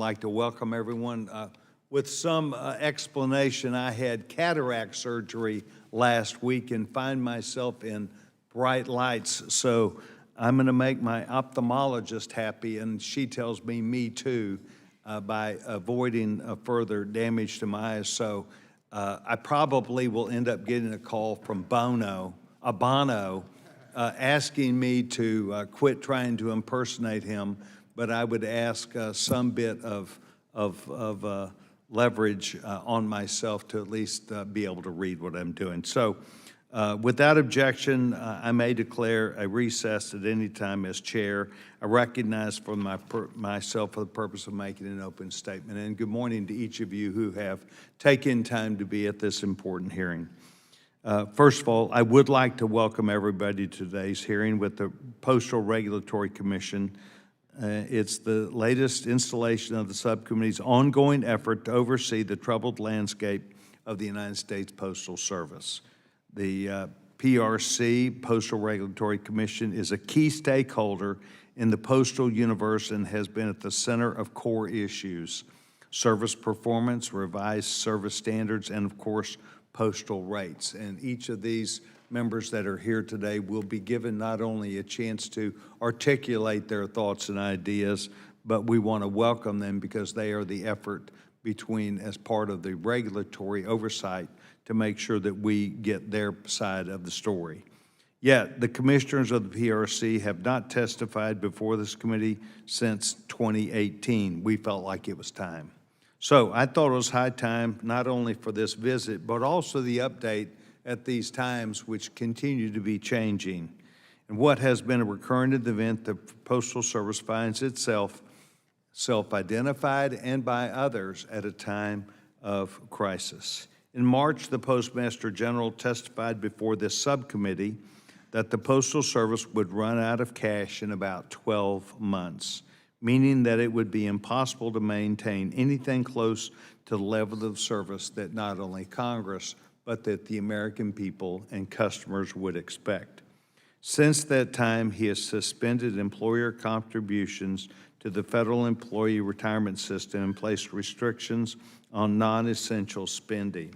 like to welcome everyone. With some explanation, I had cataract surgery last week and find myself in bright lights. So I'm going to make my ophthalmologist happy, and she tells me too, by avoiding further damage to my eyes. So I probably will end up getting a call from Bono, asking me to quit trying to impersonate him, but I would ask some bit of leverage on myself to at least be able to read what I'm doing. So without objection, I may declare a recess at any time as chair. I recognize for myself for the purpose of making an open statement. And good morning to each of you who have taken time to be at this important hearing. First of all, I would like to welcome everybody to today's hearing with the Postal Regulatory Commission. It's the latest installation of the subcommittee's ongoing effort to oversee the troubled landscape of the United States Postal Service. The PRC, Postal Regulatory Commission, is a key stakeholder in the postal universe and has been at the center of core issues: service performance, revised service standards, and of course, postal rates. And each of these members that are here today will be given not only a chance to articulate their thoughts and ideas, but we want to welcome them because they are the effort between, as part of the regulatory oversight, to make sure that we get their side of the story. Yet, the commissioners of the PRC have not testified before this committee since 2018. We felt like it was time. So I thought it was high time, not only for this visit, but also the update at these times which continue to be changing. And what has been a recurrent event, the Postal Service finds itself self-identified and by others at a time of crisis. In March, the Postmaster General testified before this subcommittee that the Postal Service would run out of cash in about 12 months, meaning that it would be impossible to maintain anything close to the level of service that not only Congress, but that the American people and customers would expect. Since that time, he has suspended employer contributions to the federal employee retirement system and placed restrictions on non-essential spending.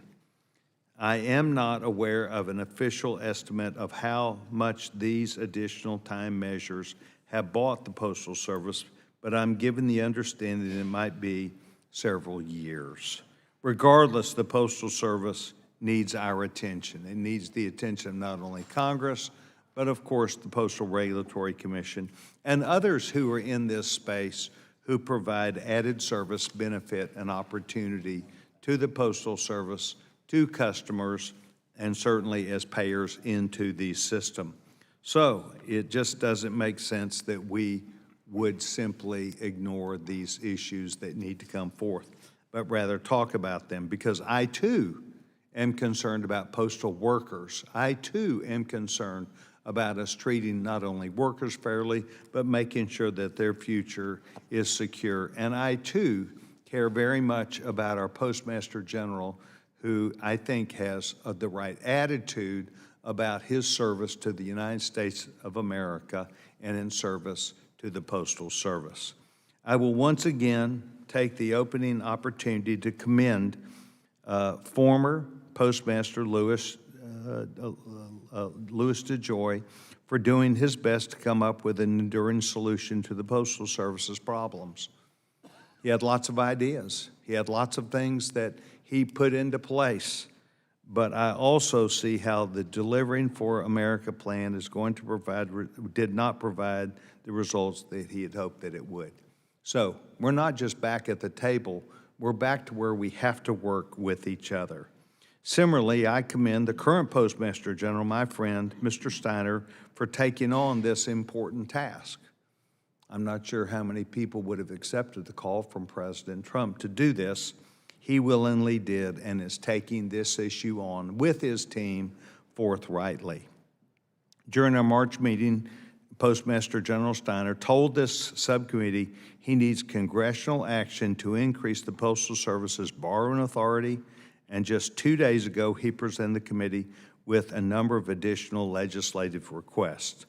I am not aware of an official estimate of how much these additional time measures have bought the Postal Service, but I'm given the understanding it might be several years. Regardless, the Postal Service needs our attention. It needs the attention of not only Congress, but of course the Postal Regulatory Commission and others who are in this space who provide added service, benefit, and opportunity to the Postal Service, to customers, and certainly as payers into the system. So it just doesn't make sense that we would simply ignore these issues that need to come forth, but rather talk about them, because I too am concerned about postal workers. I too am concerned about us treating not only workers fairly, but making sure that their future is secure. And I too care very much about our Postmaster General, who I think has the right attitude about his service to the United States of America and in service to the Postal Service. I will once again take the opening opportunity to commend former Postmaster Louis DeJoy for doing his best to come up with an enduring solution to the Postal Service's problems. He had lots of ideas. He had lots of things that he put into place. But I also see how the Delivering for America plan is going to did not provide the results that he had hoped that it would. So we're not just back at the table, we're back to where we have to work with each other. Similarly, I commend the current Postmaster General, my friend, Mr. Steiner, for taking on this important task. I'm not sure how many people would have accepted the call from President Trump to do this. He willingly did and is taking this issue on with his team forthrightly. During our March meeting, Postmaster General Steiner told this subcommittee he needs congressional action to increase the Postal Service's borrowing authority, and just 2 days ago, he presented the committee with a number of additional legislative requests.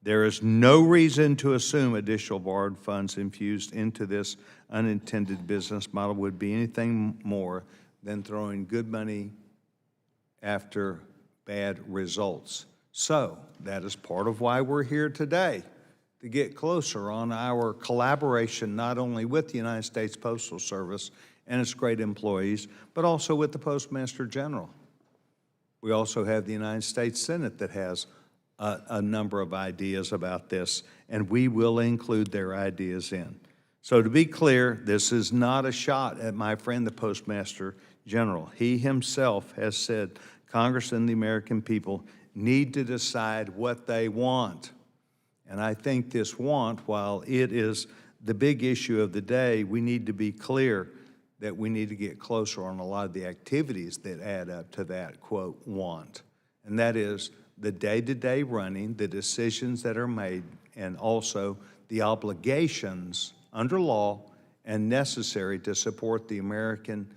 There is no reason to assume additional borrowed funds infused into this unintended business model would be anything more than throwing good money after bad results. So that is part of why we're here today, to get closer on our collaboration not only with the United States Postal Service and its great employees, but also with the Postmaster General. We also have the United States Senate that has a number of ideas about this, and we will include their ideas in. So to be clear, this is not a shot at my friend, the Postmaster General. He himself has said Congress and the American people need to decide what they want. And I think this want, while it is the big issue of the day, we need to be clear that we need to get closer on a lot of the activities that add up to that, quote, want. And that is the day-to-day running, the decisions that are made, and also the obligations under law and necessary to support the American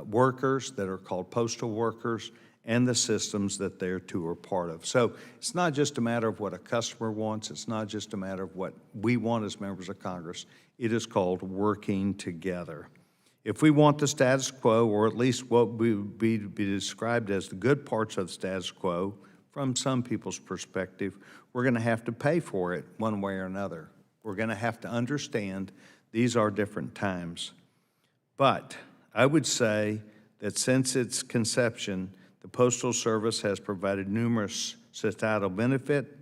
workers that are called postal workers and the systems that they too are part of. So it's not just a matter of what a customer wants. It's not just a matter of what we want as members of Congress. It is called working together. If we want the status quo, or at least what would be described as the good parts of the status quo, from some people's perspective, we're going to have to pay for it one way or another. We're going to have to understand these are different times. But I would say that since its conception, the Postal Service has provided numerous societal benefit,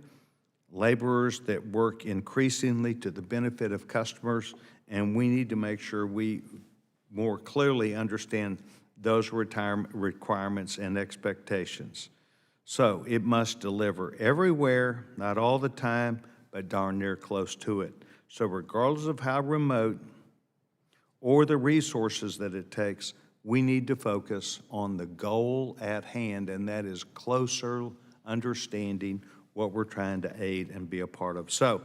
laborers that work increasingly to the benefit of customers, and we need to make sure we more clearly understand those retirement requirements and expectations. So it must deliver everywhere, not all the time, but darn near close to it. So regardless of how remote or the resources that it takes, we need to focus on the goal at hand, and that is closer understanding what we're trying to aid and be a part of. So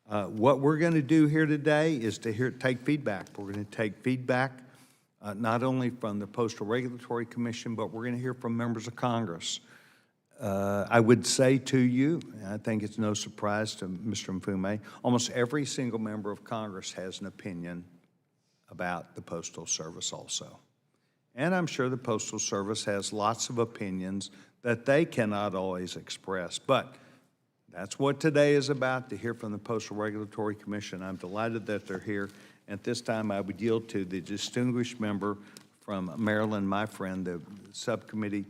what we're going to do here today is to take feedback. We're going to take feedback not only from the Postal Regulatory Commission, but we're going to hear from members of Congress. I would say to you, and I think it's no surprise to Mr. Mfume, almost every single member of Congress has an opinion about the Postal Service also. And I'm sure the Postal Service has lots of opinions that they cannot always express. But that's what today is about, to hear from the Postal Regulatory Commission. I'm delighted that they're here. At this time, I would yield to the distinguished member from Maryland, my friend, the subcommittee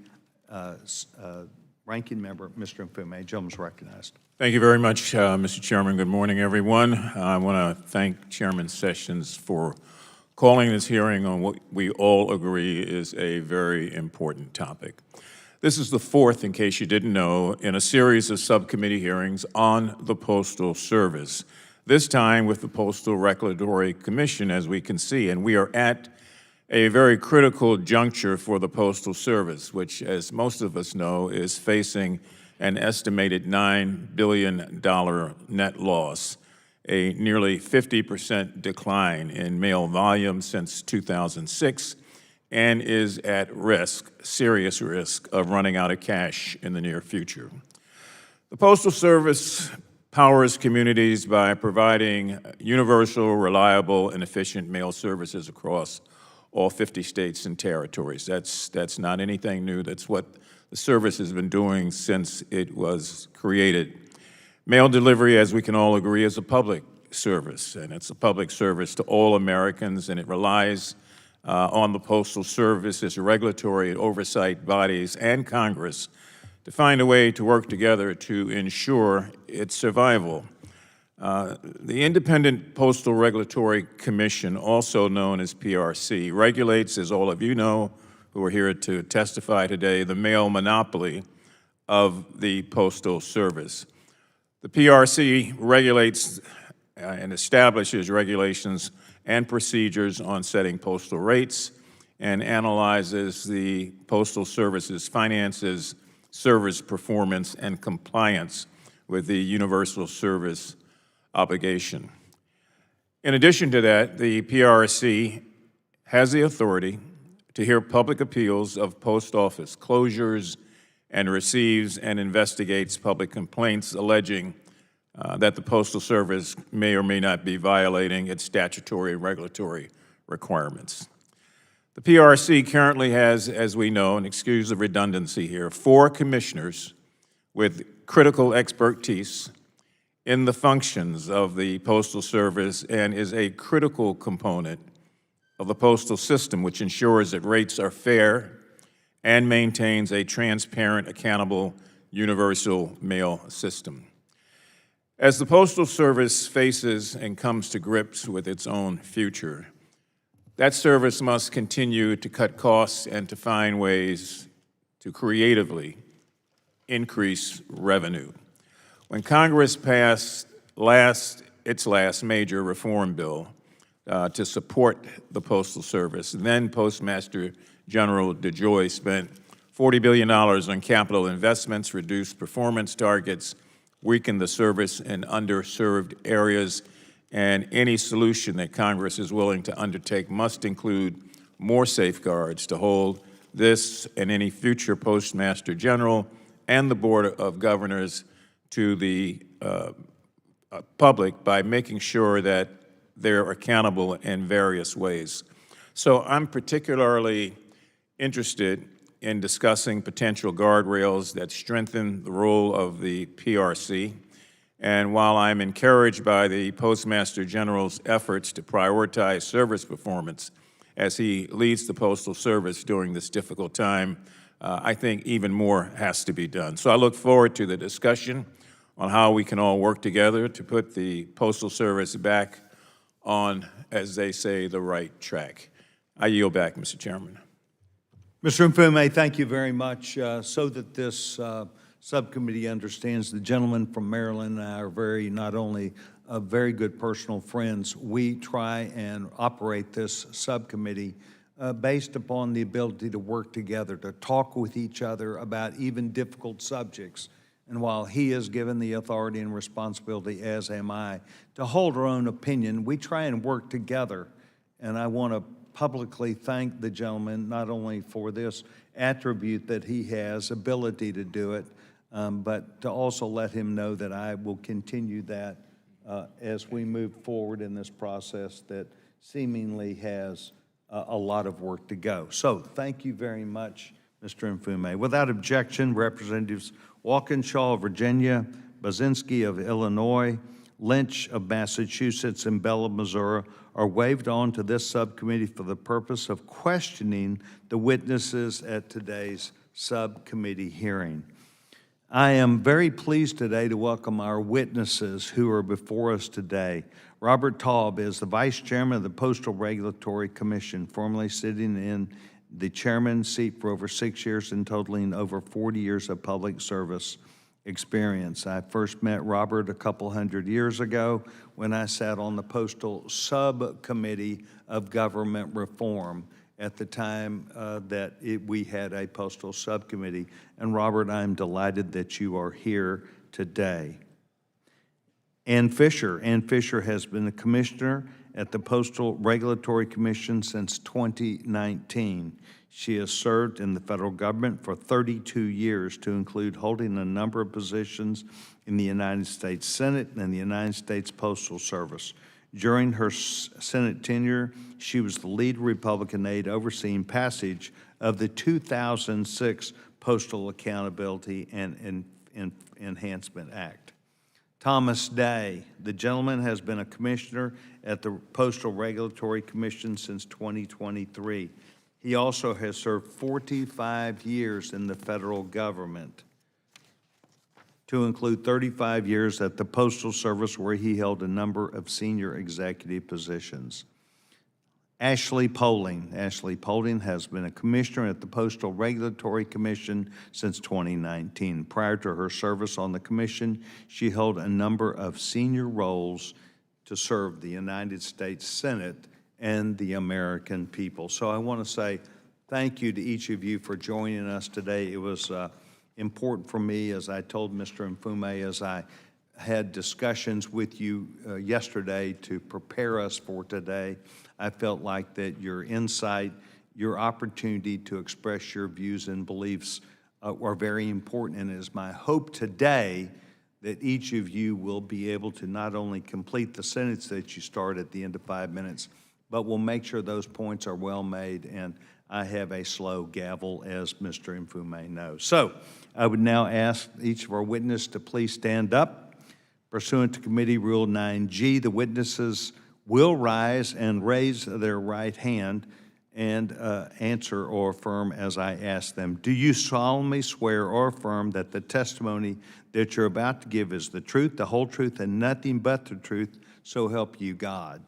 ranking member, Mr. Mfume. Gentleman's recognized. Thank you very much, Mr. Chairman. Good morning, everyone. I want to thank Chairman Sessions for calling this hearing on what we all agree is a very important topic. This is the fourth, in case you didn't know, in a series of subcommittee hearings on the Postal Service, this time with the Postal Regulatory Commission, as we can see, and we are at a very critical juncture for the Postal Service, which, as most of us know, is facing an estimated $9 billion net loss, a nearly 50% decline in mail volume since 2006, and is at risk, serious risk, of running out of cash in the near future. The Postal Service powers communities by providing universal, reliable, and efficient mail services across all 50 states and territories. That's not anything new. That's what the service has been doing since it was created. Mail delivery, as we can all agree, is a public service, and it's a public service to all Americans, and it relies on the Postal Service, its regulatory and oversight bodies, and Congress to find a way to work together to ensure its survival. The Independent Postal Regulatory Commission, also known as PRC, regulates, as all of you know, who are here to testify today, the mail monopoly of the Postal Service. The PRC regulates and establishes regulations and procedures on setting postal rates and analyzes the Postal Service's finances, service performance, and compliance with the universal service obligation. In addition to that, the PRC has the authority to hear public appeals of post office closures and receives and investigates public complaints alleging that the Postal Service may or may not be violating its statutory and regulatory requirements. The PRC currently has, as we know, and excuse the redundancy here, 4 commissioners with critical expertise in the functions of the Postal Service and is a critical component of the postal system, which ensures that rates are fair and maintains a transparent, accountable, universal mail system. As the Postal Service faces and comes to grips with its own future, that service must continue to cut costs and to find ways to creatively increase revenue. When Congress passed its last major reform bill to support the Postal Service, then Postmaster General DeJoy spent $40 billion on capital investments, reduced performance targets, weakened the service in underserved areas, and any solution that Congress is willing to undertake must include more safeguards to hold this and any future Postmaster General and the Board of Governors to the public by making sure that they're accountable in various ways. So I'm particularly interested in discussing potential guardrails that strengthen the role of the PRC. And while I'm encouraged by the Postmaster General's efforts to prioritize service performance as he leads the Postal Service during this difficult time, I think even more has to be done. So I look forward to the discussion on how we can all work together to put the Postal Service back on, as they say, the right track. I yield back, Mr. Chairman. Mr. Mfume, thank you very much. So that this subcommittee understands, the gentleman from Maryland and I are not only very good personal friends, we try and operate this subcommittee based upon the ability to work together, to talk with each other about even difficult subjects. And while he is given the authority and responsibility, as am I, to hold our own opinion, we try and work together. And I want to publicly thank the gentleman not only for this attribute that he has, ability to do it, but to also let him know that I will continue that as we move forward in this process that seemingly has a lot of work to go. So thank you very much, Mr. Mfume. Without objection, Representatives Walkinshaw of Virginia, Bazinski of Illinois, Lynch of Massachusetts, and Bell of Missouri are waived on to this subcommittee for the purpose of questioning the witnesses at today's subcommittee hearing. I am very pleased today to welcome our witnesses who are before us today. Robert Taub is the Vice Chairman of the Postal Regulatory Commission, formerly sitting in the chairman's seat for over 6 years and totaling over 40 years of public service experience. I first met Robert a couple hundred years ago when I sat on the Postal Subcommittee of Government Reform at the time we had a Postal Subcommittee. And Robert, I'm delighted that you are here today. Ann Fisher has been a commissioner at the Postal Regulatory Commission since 2019. She has served in the federal government for 32 years, to include holding a number of positions in the United States Senate and the United States Postal Service. During her Senate tenure, she was the lead Republican aide overseeing passage of the 2006 Postal Accountability and Enhancement Act. Thomas Day, the gentleman has been a commissioner at the Postal Regulatory Commission since 2023. He also has served 45 years in the federal government, to include 35 years at the Postal Service, where he held a number of senior executive positions. Ashley Poling has been a commissioner at the Postal Regulatory Commission since 2019. Prior to her service on the commission, she held a number of senior roles to serve the United States Senate and the American people. So I want to say thank you to each of you for joining us today. It was important for me, as I told Mr. Mfume, as I had discussions with you yesterday to prepare us for today. I felt like that your insight, your opportunity to express your views and beliefs are very important, and it is my hope today that each of you will be able to not only complete the sentence that you start at the end of 5 minutes, but we'll make sure those points are well made, and I have a slow gavel, as Mr. Mfume knows. So I would now ask each of our witnesses to please stand up. Pursuant to Committee Rule 9G, the witnesses will rise and raise their right hand and answer or affirm as I ask them. Do you solemnly swear or affirm that the testimony that you're about to give is the truth, the whole truth, and nothing but the truth, so help you God?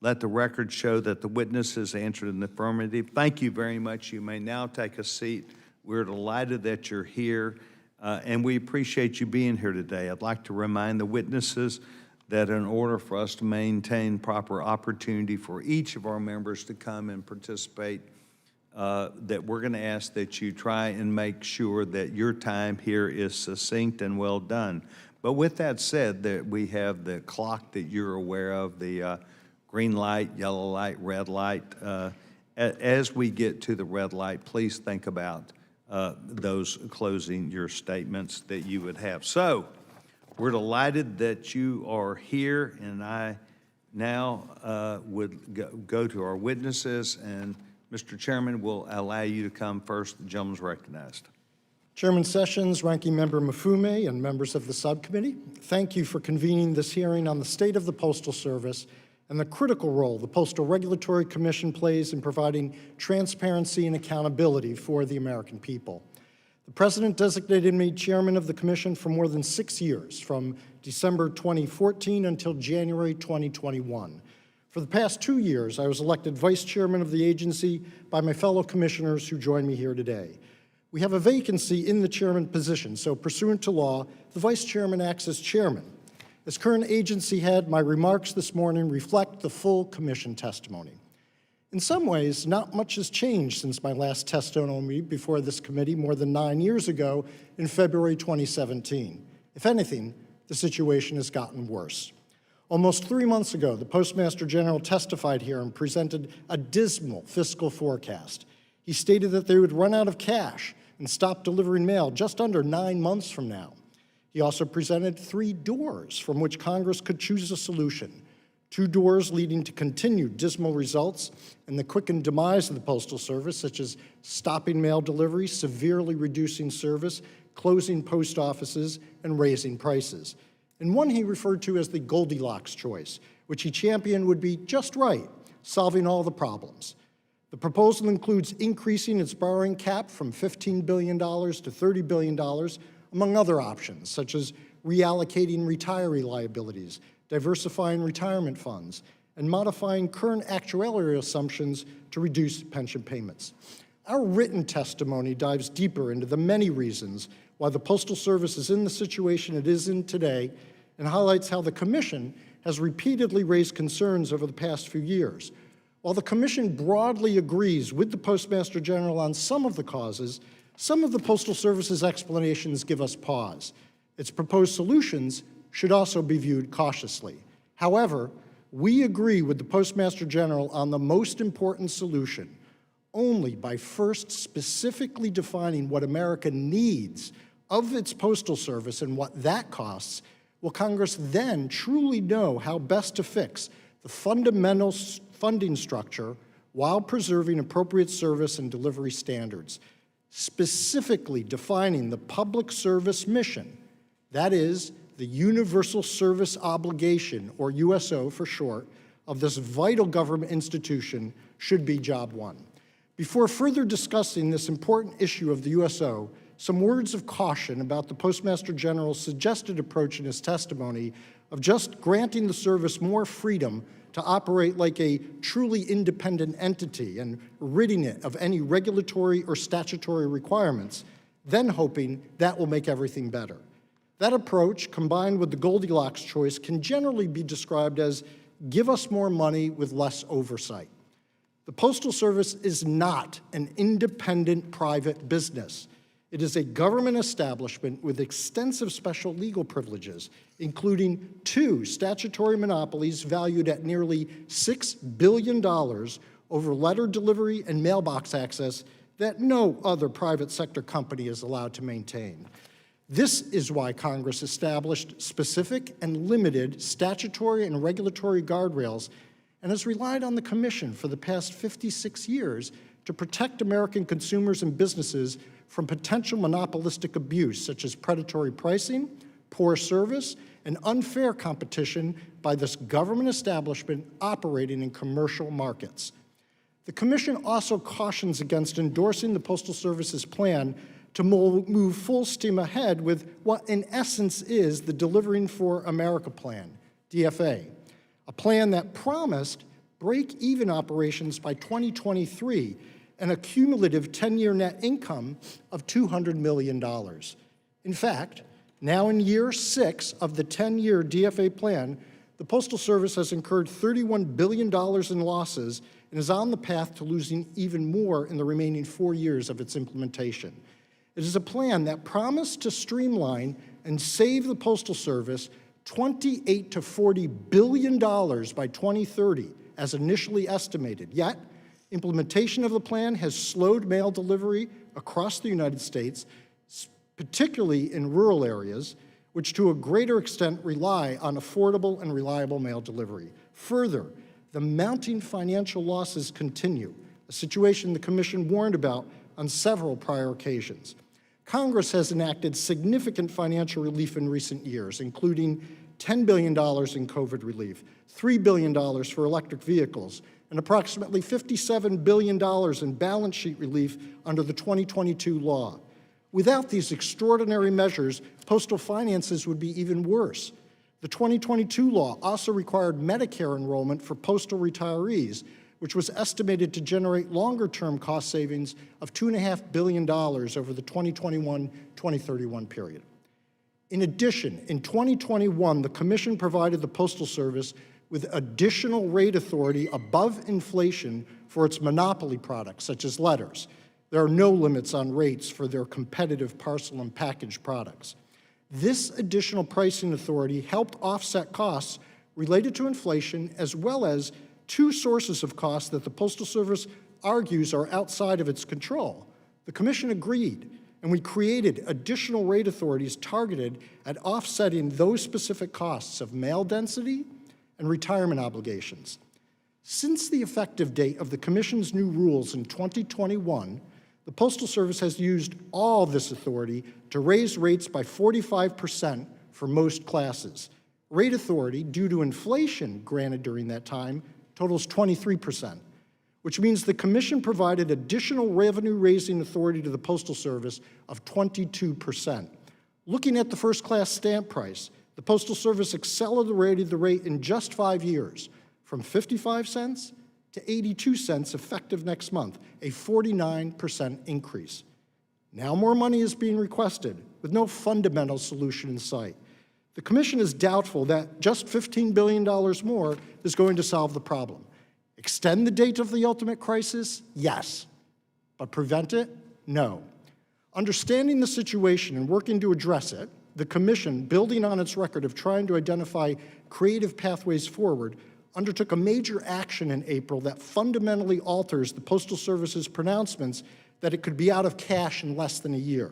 Let the record show that the witnesses answered in the affirmative. Thank you very much. You may now take a seat. We're delighted that you're here, and we appreciate you being here today. I'd like to remind the witnesses that in order for us to maintain proper opportunity for each of our members to come and participate, that we're going to ask that you try and make sure that your time here is succinct and well done. But with that said, that we have the clock that you're aware of, the green light, yellow light, red light. As we get to the red light, please think about those closing your statements that you would have. So we're delighted that you are here, and I now would go to our witnesses, and Mr. Chairman will allow you to come first. The gentleman's recognized. Chairman Sessions, Ranking Member Mfume, and members of the subcommittee, thank you for convening this hearing on the state of the Postal Service and the critical role the Postal Regulatory Commission plays in providing transparency and accountability for the American people. The President designated me chairman of the Commission for more than 6 years, from December 2014 until January 2021. For the past 2 years, I was elected vice chairman of the agency by my fellow commissioners who join me here today. We have a vacancy in the chairman position, so pursuant to law, the vice chairman acts as chairman. As current agency head, my remarks this morning reflect the full commission testimony. In some ways, not much has changed since my last testimony before this committee more than 9 years ago in February 2017. If anything, the situation has gotten worse. Almost 3 months ago, the Postmaster General testified here and presented a dismal fiscal forecast. He stated that they would run out of cash and stop delivering mail just under 9 months from now. He also presented 3 doors from which Congress could choose a solution. 2 doors leading to continued dismal results and the quickened demise of the Postal Service, such as stopping mail delivery, severely reducing service, closing post offices, and raising prices. And one he referred to as the Goldilocks choice, which he championed would be just right, solving all the problems. The proposal includes increasing its borrowing cap from $15 billion to $30 billion, among other options, such as reallocating retiree liabilities, diversifying retirement funds, and modifying current actuarial assumptions to reduce pension payments. Our written testimony dives deeper into the many reasons why the Postal Service is in the situation it is in today and highlights how the Commission has repeatedly raised concerns over the past few years. While the Commission broadly agrees with the Postmaster General on some of the causes, some of the Postal Service's explanations give us pause. Its proposed solutions should also be viewed cautiously. However, we agree with the Postmaster General on the most important solution. Only by first specifically defining what America needs of its Postal Service and what that costs, will Congress then truly know how best to fix the fundamental funding structure while preserving appropriate service and delivery standards, specifically defining the public service mission, that is, the Universal Service Obligation, or USO for short, of this vital government institution should be job one. Before further discussing this important issue of the USO, some words of caution about the Postmaster General's suggested approach in his testimony of just granting the service more freedom to operate like a truly independent entity and ridding it of any regulatory or statutory requirements, then hoping that will make everything better. That approach, combined with the Goldilocks choice, can generally be described as give us more money with less oversight. The Postal Service is not an independent private business. It is a government establishment with extensive special legal privileges, including 2 statutory monopolies valued at nearly $6 billion over letter delivery and mailbox access that no other private sector company is allowed to maintain. This is why Congress established specific and limited statutory and regulatory guardrails and has relied on the Commission for the past 56 years to protect American consumers and businesses from potential monopolistic abuse, such as predatory pricing, poor service, and unfair competition by this government establishment operating in commercial markets. The Commission also cautions against endorsing the Postal Service's plan to move full steam ahead with what in essence is the Delivering for America plan, DFA, a plan that promised break-even operations by 2023 and a cumulative 10-year net income of $200 million. In fact, now in year 6 of the 10-year DFA plan, the Postal Service has incurred $31 billion in losses and is on the path to losing even more in the remaining 4 years of its implementation. It is a plan that promised to streamline and save the Postal Service $28 to $40 billion by 2030, as initially estimated. Yet, implementation of the plan has slowed mail delivery across the United States, particularly in rural areas, which to a greater extent rely on affordable and reliable mail delivery. Further, the mounting financial losses continue, a situation the Commission warned about on several prior occasions. Congress has enacted significant financial relief in recent years, including $10 billion in COVID relief, $3 billion for electric vehicles, and approximately $57 billion in balance sheet relief under the 2022 law. Without these extraordinary measures, postal finances would be even worse. The 2022 law also required Medicare enrollment for postal retirees, which was estimated to generate longer-term cost savings of $2.5 billion over the 2021-2031 period. In addition, in 2021, the Commission provided the Postal Service with additional rate authority above inflation for its monopoly products, such as letters. There are no limits on rates for their competitive parcel and package products. This additional pricing authority helped offset costs related to inflation, as well as two sources of costs that the Postal Service argues are outside of its control. The Commission agreed, and we created additional rate authorities targeted at offsetting those specific costs of mail density and retirement obligations. Since the effective date of the Commission's new rules in 2021, the Postal Service has used all this authority to raise rates by 45% for most classes. Rate authority, due to inflation granted during that time, totals 23%, which means the Commission provided additional revenue-raising authority to the Postal Service of 22%. Looking at the first-class stamp price, the Postal Service accelerated the rate in just 5 years, from 55 cents to 82 cents effective next month, a 49% increase. Now more money is being requested, with no fundamental solution in sight. The Commission is doubtful that just $15 billion more is going to solve the problem. Extend the date of the ultimate crisis? Yes. But prevent it? No. Understanding the situation and working to address it, the Commission, building on its record of trying to identify creative pathways forward, undertook a major action in April that fundamentally alters the Postal Service's pronouncements that it could be out of cash in less than a year.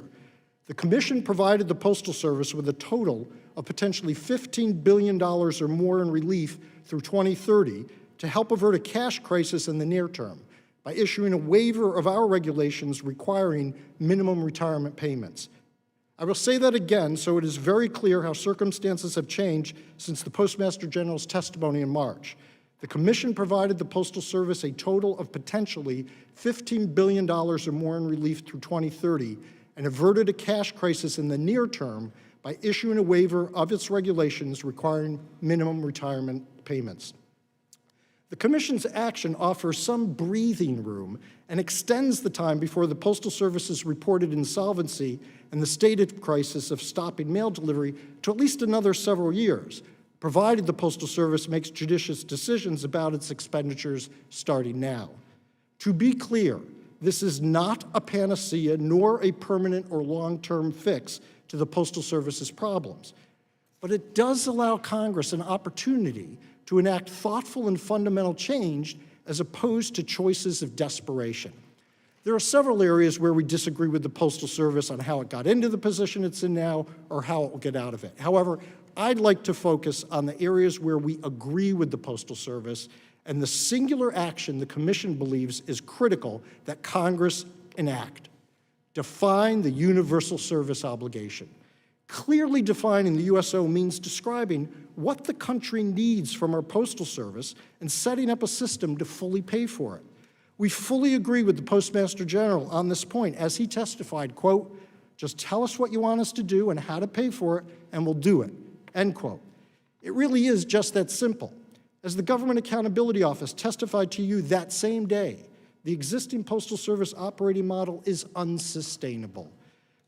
The Commission provided the Postal Service with a total of potentially $15 billion or more in relief through 2030 to help avert a cash crisis in the near term by issuing a waiver of our regulations requiring minimum retirement payments. I will say that again so it is very clear how circumstances have changed since the Postmaster General's testimony in March. The Commission provided the Postal Service a total of potentially $15 billion or more in relief through 2030 and averted a cash crisis in the near term by issuing a waiver of its regulations requiring minimum retirement payments. The Commission's action offers some breathing room and extends the time before the Postal Service's reported insolvency and the stated crisis of stopping mail delivery to at least another several years, provided the Postal Service makes judicious decisions about its expenditures starting now. To be clear, this is not a panacea nor a permanent or long-term fix to the Postal Service's problems, but it does allow Congress an opportunity to enact thoughtful and fundamental change as opposed to choices of desperation. There are several areas where we disagree with the Postal Service on how it got into the position it's in now or how it will get out of it. However, I'd like to focus on the areas where we agree with the Postal Service and the singular action the Commission believes is critical that Congress enact. Define the universal service obligation. Clearly defining the USO means describing what the country needs from our Postal Service and setting up a system to fully pay for it. We fully agree with the Postmaster General on this point as he testified, quote, "Just tell us what you want us to do and how to pay for it, and we'll do it," end quote. It really is just that simple. As the Government Accountability Office testified to you that same day, the existing Postal Service operating model is unsustainable.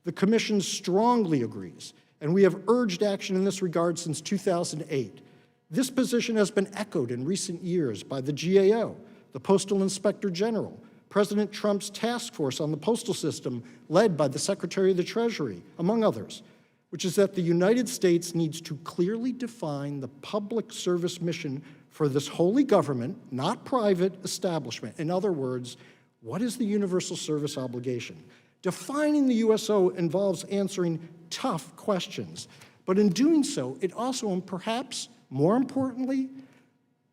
The Commission strongly agrees, and we have urged action in this regard since 2008. This position has been echoed in recent years by the GAO, the Postal Inspector General, President Trump's task force on the postal system led by the Secretary of the Treasury, among others, which is that the United States needs to clearly define the public service mission for this holy government, not private establishment. In other words, what is the universal service obligation? Defining the USO involves answering tough questions, but in doing so, it also, and perhaps more importantly,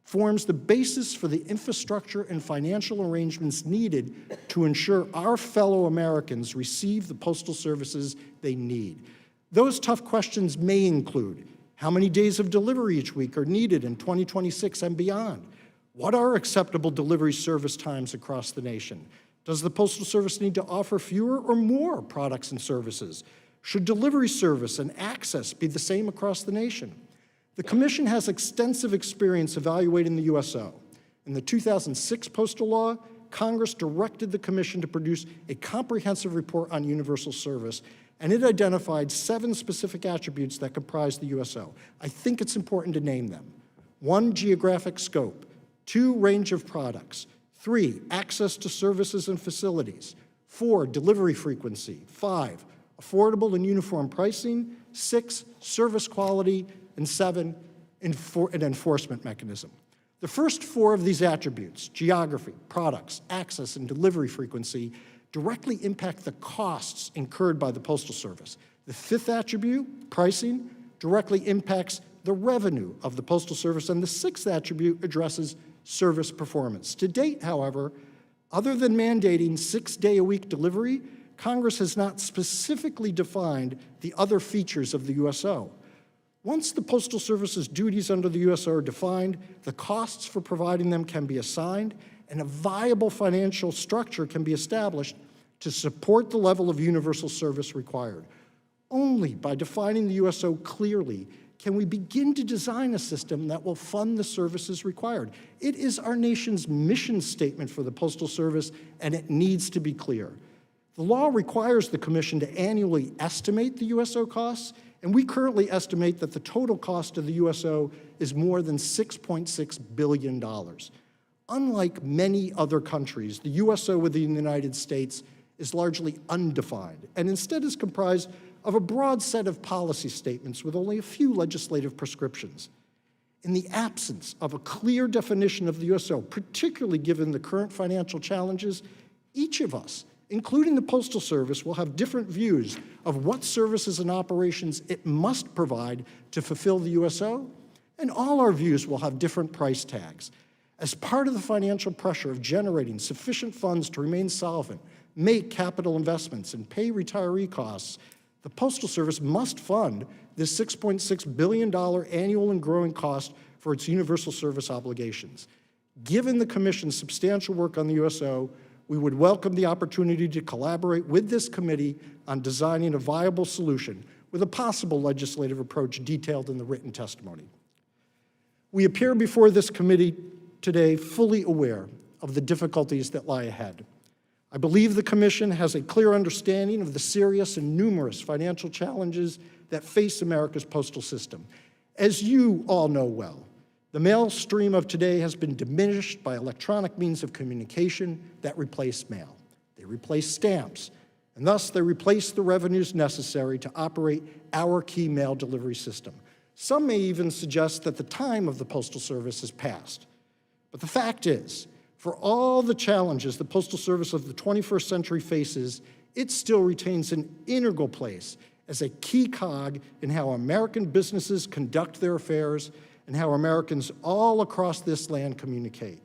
forms the basis for the infrastructure and financial arrangements needed to ensure our fellow Americans receive the postal services they need. Those tough questions may include: how many days of delivery each week are needed in 2026 and beyond? What are acceptable delivery service times across the nation? Does the Postal Service need to offer fewer or more products and services? Should delivery service and access be the same across the nation? The Commission has extensive experience evaluating the USO. In the 2006 postal law, Congress directed the Commission to produce a comprehensive report on universal service, and it identified 7 specific attributes that comprise the USO. I think it's important to name them. 1, geographic scope. 2, range of products. 3, access to services and facilities. 4, delivery frequency. 5, affordable and uniform pricing. 6, service quality. And 7, an enforcement mechanism. The first 4 of these attributes, geography, products, access, and delivery frequency, directly impact the costs incurred by the Postal Service. The 5th attribute, pricing, directly impacts the revenue of the Postal Service, and the 6th attribute addresses service performance. To date, however, other than mandating 6-day-a-week delivery, Congress has not specifically defined the other features of the USO. Once the Postal Service's duties under the USO are defined, the costs for providing them can be assigned, and a viable financial structure can be established to support the level of universal service required. Only by defining the USO clearly can we begin to design a system that will fund the services required. It is our nation's mission statement for the Postal Service, and it needs to be clear. The law requires the Commission to annually estimate the USO costs, and we currently estimate that the total cost of the USO is more than $6.6 billion. Unlike many other countries, the USO within the United States is largely undefined, and instead is comprised of a broad set of policy statements with only a few legislative prescriptions. In the absence of a clear definition of the USO, particularly given the current financial challenges, each of us, including the Postal Service, will have different views of what services and operations it must provide to fulfill the USO, and all our views will have different price tags. As part of the financial pressure of generating sufficient funds to remain solvent, make capital investments, and pay retiree costs, the Postal Service must fund this $6.6 billion annual and growing cost for its universal service obligations. Given the Commission's substantial work on the USO, we would welcome the opportunity to collaborate with this committee on designing a viable solution with a possible legislative approach detailed in the written testimony. We appear before this committee today fully aware of the difficulties that lie ahead. I believe the Commission has a clear understanding of the serious and numerous financial challenges that face America's postal system. As you all know well, the mail stream of today has been diminished by electronic means of communication that replace mail. They replace stamps, and thus they replace the revenues necessary to operate our key mail delivery system. Some may even suggest that the time of the Postal Service has passed. But the fact is, For all the challenges the Postal Service of the 21st century faces, it still retains an integral place as a key cog in how American businesses conduct their affairs and how Americans all across this land communicate.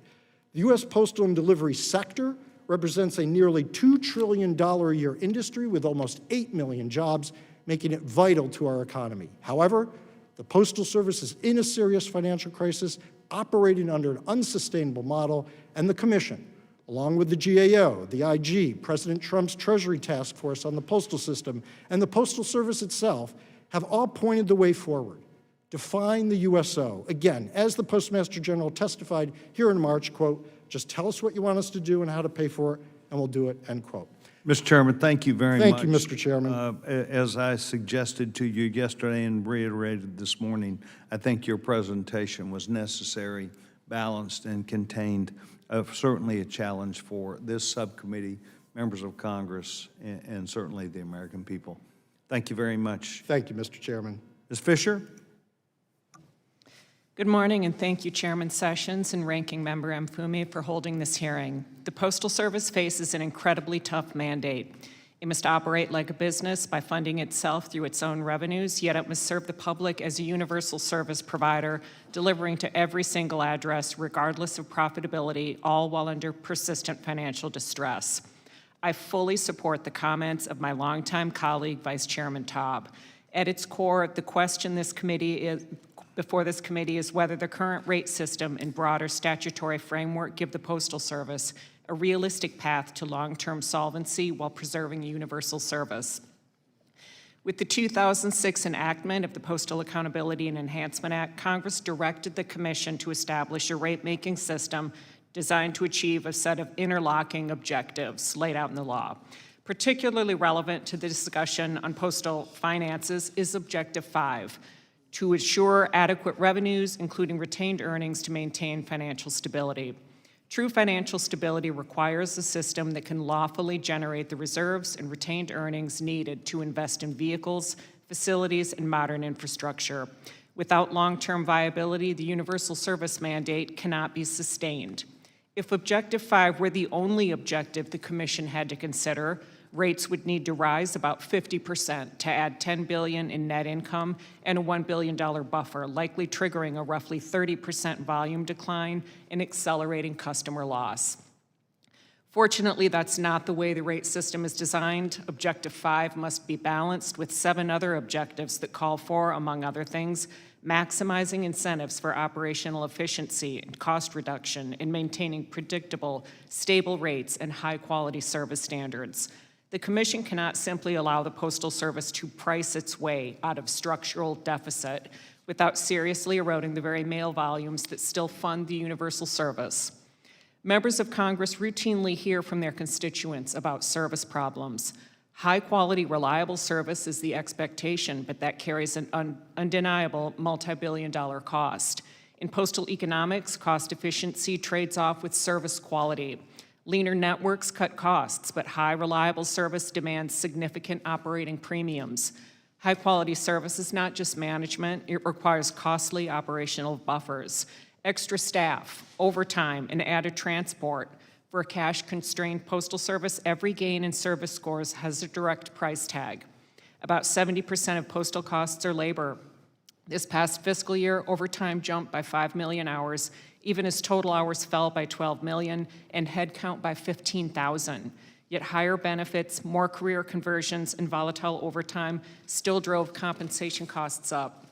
The U.S. postal and delivery sector represents a nearly $2 trillion a year industry with almost 8 million jobs, making it vital to our economy. However, the Postal Service is in a serious financial crisis, operating under an unsustainable model, and the Commission, along with the GAO, the IG, President Trump's Treasury Task Force on the postal system, and the Postal Service itself, have all pointed the way forward. Define the USO. Again, as the Postmaster General testified here in March, quote, just tell us what you want us to do and how to pay for it, and we'll do it, end quote. Mr. Chairman, thank you very much. Thank you, Mr. Chairman. As I suggested to you yesterday and reiterated this morning, I think your presentation was necessary, balanced, and contained certainly a challenge for this subcommittee, members of Congress, and certainly the American people. Thank you very much. Thank you, Mr. Chairman. Ms. Fisher? Good morning, and thank you, Chairman Sessions and Ranking Member Mfume, for holding this hearing. The Postal Service faces an incredibly tough mandate. It must operate like a business by funding itself through its own revenues, yet it must serve the public as a universal service provider, delivering to every single address, regardless of profitability, all while under persistent financial distress. I fully support the comments of my longtime colleague, Vice Chairman Taub. At its core, the question before this committee is whether the current rate system and broader statutory framework give the Postal Service a realistic path to long-term solvency while preserving universal service. With the 2006 enactment of the Postal Accountability and Enhancement Act, Congress directed the Commission to establish a rate-making system designed to achieve a set of interlocking objectives laid out in the law. Particularly relevant to the discussion on postal finances is Objective 5, to ensure adequate revenues, including retained earnings, to maintain financial stability. True financial stability requires a system that can lawfully generate the reserves and retained earnings needed to invest in vehicles, facilities, and modern infrastructure. Without long-term viability, the universal service mandate cannot be sustained. If Objective 5 were the only objective the Commission had to consider, rates would need to rise about 50% to add $10 billion in net income and a $1 billion buffer, likely triggering a roughly 30% volume decline and accelerating customer loss. Fortunately, that's not the way the rate system is designed. Objective 5 must be balanced with 7 other objectives that call for, among other things, maximizing incentives for operational efficiency and cost reduction in maintaining predictable, stable rates and high-quality service standards. The Commission cannot simply allow the Postal Service to price its way out of structural deficit without seriously eroding the very mail volumes that still fund the universal service. Members of Congress routinely hear from their constituents about service problems. High-quality, reliable service is the expectation, but that carries an undeniable multi-billion-dollar cost. In postal economics, cost efficiency trades off with service quality. Leaner networks cut costs, but high, reliable service demands significant operating premiums. High-quality service is not just management. It requires costly operational buffers, extra staff, overtime, and added transport. For a cash-constrained postal service, every gain in service scores has a direct price tag. About 70% of postal costs are labor. This past fiscal year, overtime jumped by 5 million hours, even as total hours fell by 12 million and headcount by 15,000. Yet higher benefits, more career conversions, and volatile overtime still drove compensation costs up.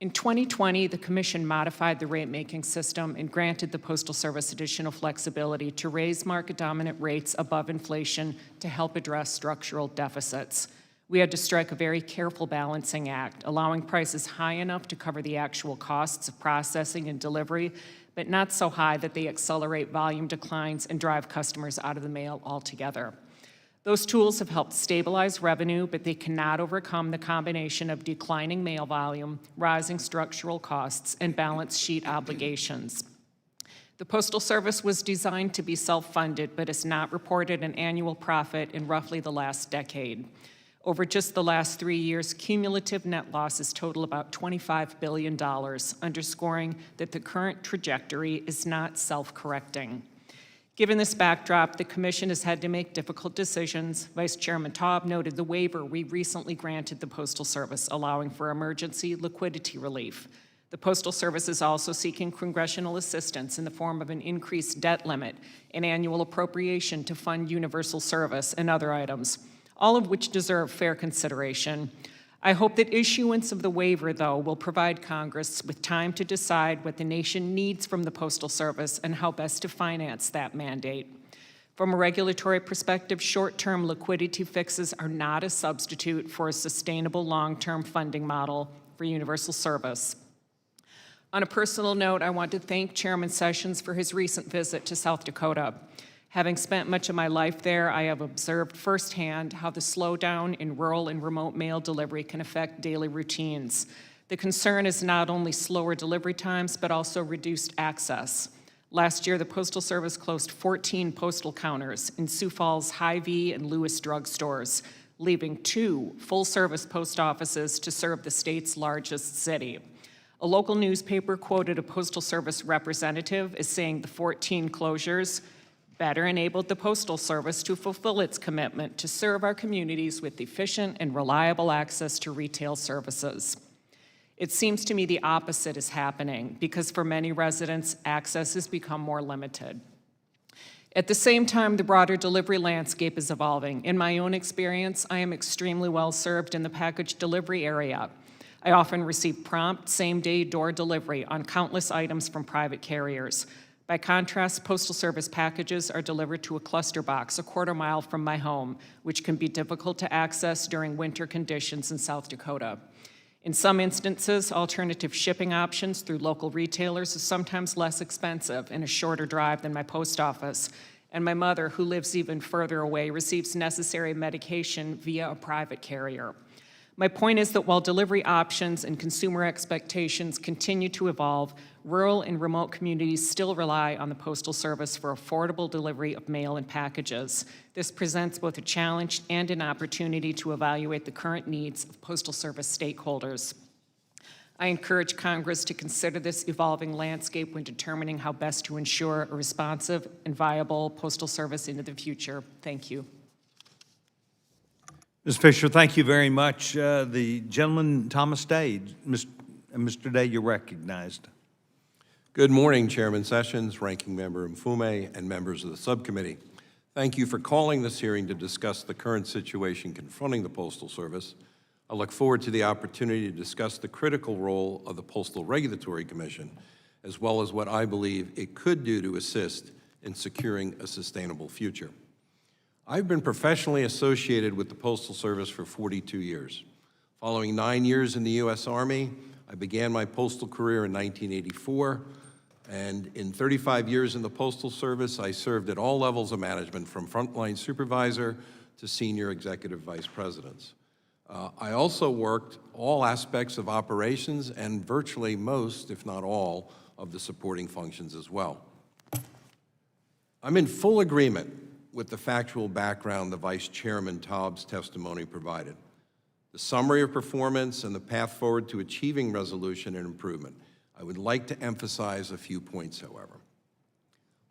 In 2020, the Commission modified the rate-making system and granted the Postal Service additional flexibility to raise market-dominant rates above inflation to help address structural deficits. We had to strike a very careful balancing act, allowing prices high enough to cover the actual costs of processing and delivery, but not so high that they accelerate volume declines and drive customers out of the mail altogether. Those tools have helped stabilize revenue, but they cannot overcome the combination of declining mail volume, rising structural costs, and balance sheet obligations. The Postal Service was designed to be self-funded, but has not reported an annual profit in roughly the last decade. Over just the last 3 years, cumulative net losses total about $25 billion, underscoring that the current trajectory is not self-correcting. Given this backdrop, the Commission has had to make difficult decisions. Vice Chairman Taub noted the waiver we recently granted the Postal Service, allowing for emergency liquidity relief. The Postal Service is also seeking congressional assistance in the form of an increased debt limit, an annual appropriation to fund universal service, and other items, all of which deserve fair consideration. I hope that issuance of the waiver, though, will provide Congress with time to decide what the nation needs from the Postal Service and how best to finance that mandate. From a regulatory perspective, short-term liquidity fixes are not a substitute for a sustainable long-term funding model for universal service. On a personal note, I want to thank Chairman Sessions for his recent visit to South Dakota. Having spent much of my life there, I have observed firsthand how the slowdown in rural and remote mail delivery can affect daily routines. The concern is not only slower delivery times, but also reduced access. Last year, the Postal Service closed 14 postal counters in Sioux Falls, Hy-Vee, and Lewis drugstores, leaving 2 full-service post offices to serve the state's largest city. A local newspaper quoted a Postal Service representative as saying the 14 closures better enabled the Postal Service to fulfill its commitment to serve our communities with efficient and reliable access to retail services. It seems to me the opposite is happening because for many residents, access has become more limited. At the same time, the broader delivery landscape is evolving. In my own experience, I am extremely well served in the package delivery area. I often receive prompt, same-day door delivery on countless items from private carriers. By contrast, Postal Service packages are delivered to a cluster box a quarter mile from my home, which can be difficult to access during winter conditions in South Dakota. In some instances, alternative shipping options through local retailers is sometimes less expensive and a shorter drive than my post office. And my mother, who lives even further away, receives necessary medication via a private carrier. My point is that while delivery options and consumer expectations continue to evolve, rural and remote communities still rely on the Postal Service for affordable delivery of mail and packages. This presents both a challenge and an opportunity to evaluate the current needs of Postal Service stakeholders. I encourage Congress to consider this evolving landscape when determining how best to ensure a responsive and viable Postal Service into the future. Thank you. Ms. Fisher, thank you very much. The gentleman, Thomas Day. Mr. Day, you're recognized. Good morning, Chairman Sessions, Ranking Member Mfume, and members of the subcommittee. Thank you for calling this hearing to discuss the current situation confronting the Postal Service. I look forward to the opportunity to discuss the critical role of the Postal Regulatory Commission, as well as what I believe it could do to assist in securing a sustainable future. I've been professionally associated with the Postal Service for 42 years. Following 9 years in the U.S. Army, I began my postal career in 1984, and in 35 years in the Postal Service, I served at all levels of management, from frontline supervisor to senior executive vice presidents. I also worked all aspects of operations and virtually most, if not all, of the supporting functions as well. I'm in full agreement with the factual background the Vice Chairman Taub's testimony provided, the summary of performance, and the path forward to achieving resolution and improvement. I would like to emphasize a few points, however.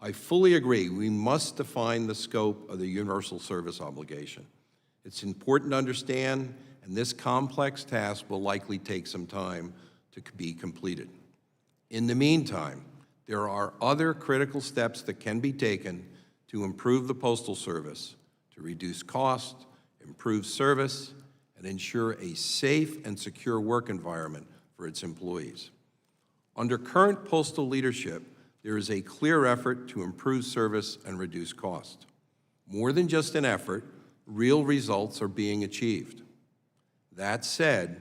I fully agree we must define the scope of the universal service obligation. It's important to understand, and this complex task will likely take some time to be completed. In the meantime, there are other critical steps that can be taken to improve the Postal Service, to reduce cost, improve service, and ensure a safe and secure work environment for its employees. Under current postal leadership, there is a clear effort to improve service and reduce cost. More than just an effort, real results are being achieved. That said,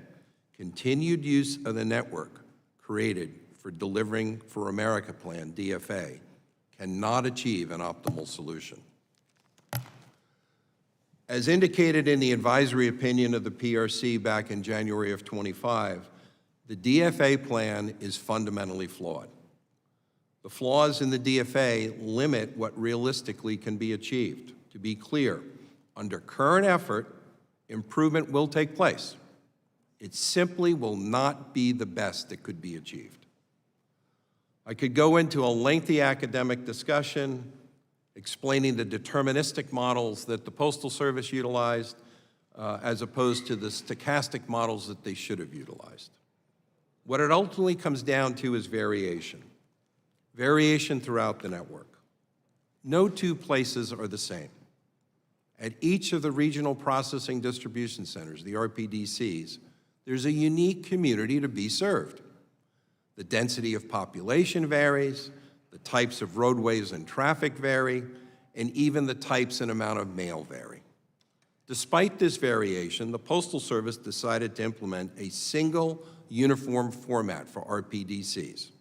continued use of the network created for Delivering for America Plan, DFA, cannot achieve an optimal solution. As indicated in the advisory opinion of the PRC back in January of '25, the DFA plan is fundamentally flawed. The flaws in the DFA limit what realistically can be achieved. To be clear, under current effort, improvement will take place. It simply will not be the best that could be achieved. I could go into a lengthy academic discussion explaining the deterministic models that the Postal Service utilized as opposed to the stochastic models that they should have utilized. What it ultimately comes down to is variation. Variation throughout the network. No two places are the same. At each of the regional processing distribution centers, the RPDCs, there's a unique community to be served. The density of population varies, the types of roadways and traffic vary, and even the types and amount of mail vary. Despite this variation, the Postal Service decided to implement a single uniform format for RPDCs,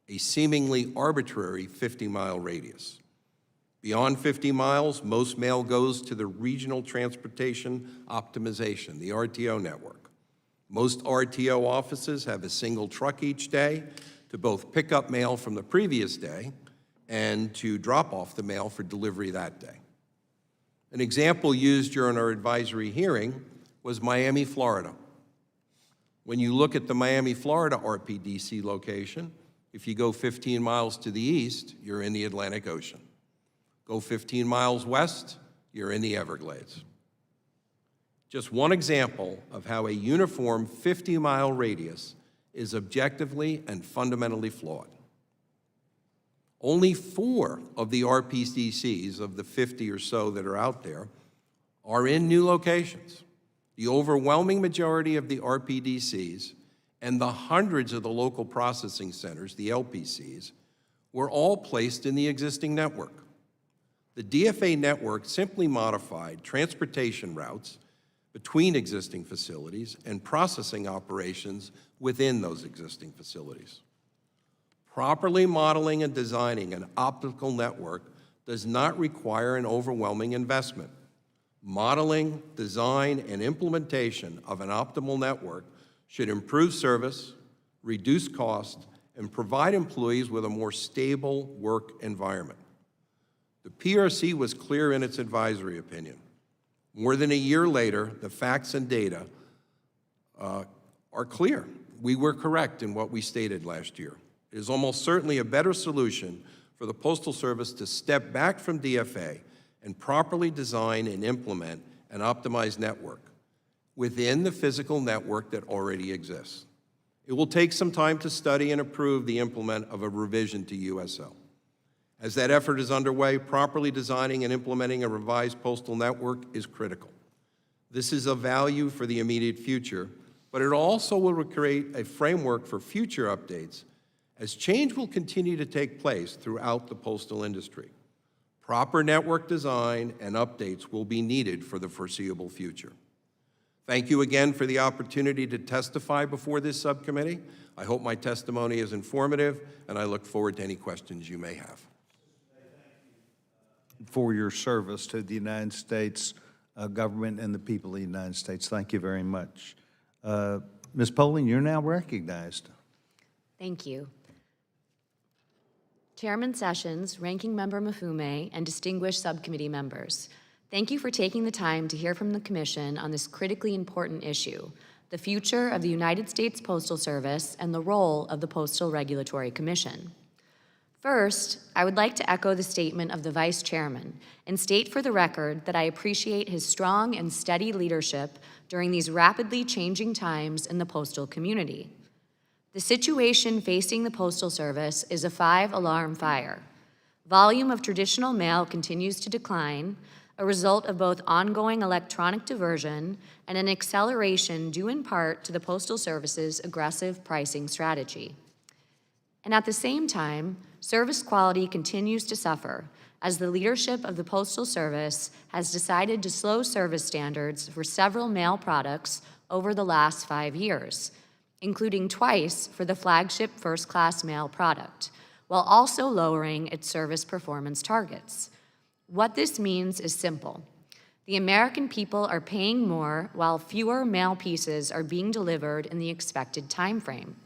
a seemingly arbitrary 50-mile radius. Beyond 50 miles, most mail goes to the Regional Transportation Optimization, the RTO network. Most RTO offices have a single truck each day to both pick up mail from the previous day and to drop off the mail for delivery that day. An example used during our advisory hearing was Miami, Florida. When you look at the Miami, Florida RPDC location, if you go 15 miles to the east, you're in the Atlantic Ocean. Go 15 miles west, you're in the Everglades. Just one example of how a uniform 50-mile radius is objectively and fundamentally flawed. Only 4 of the RPDCs, of the 50 or so that are out there, are in new locations. The overwhelming majority of the RPDCs and the hundreds of the local processing centers, the LPCs, were all placed in the existing network. The DFA network simply modified transportation routes between existing facilities and processing operations within those existing facilities. Properly modeling and designing an optical network does not require an overwhelming investment. Modeling, design, and implementation of an optimal network should improve service, reduce cost, and provide employees with a more stable work environment. The PRC was clear in its advisory opinion. More than a year later, the facts and data are clear. We were correct in what we stated last year. It is almost certainly a better solution for the Postal Service to step back from DFA and properly design and implement an optimized network within the physical network that already exists. It will take some time to study and approve the implement of a revision to USO. As that effort is underway, properly designing and implementing a revised postal network is critical. This is of value for the immediate future, but it also will create a framework for future updates as change will continue to take place throughout the postal industry. Proper network design and updates will be needed for the foreseeable future. Thank you again for the opportunity to testify before this subcommittee. I hope my testimony is informative, and I look forward to any questions you may have. For your service to the United States government and the people of the United States. Thank you very much. Ms. Poling, you're now recognized. Thank you. Chairman Sessions, Ranking Member Mafume, and distinguished subcommittee members, thank you for taking the time to hear from the Commission on this critically important issue, the future of the United States Postal Service and the role of the Postal Regulatory Commission. First, I would like to echo the statement of the Vice Chairman and state for the record that I appreciate his strong and steady leadership during these rapidly changing times in the postal community. The situation facing the Postal Service is a 5-alarm fire. Volume of traditional mail continues to decline, a result of both ongoing electronic diversion and an acceleration due in part to the Postal Service's aggressive pricing strategy. And at the same time, service quality continues to suffer as the leadership of the Postal Service has decided to slow service standards for several mail products over the last 5 years, including twice for the flagship first-class mail product, while also lowering its service performance targets. What this means is simple. The American people are paying more while fewer mail pieces are being delivered in the expected time frame.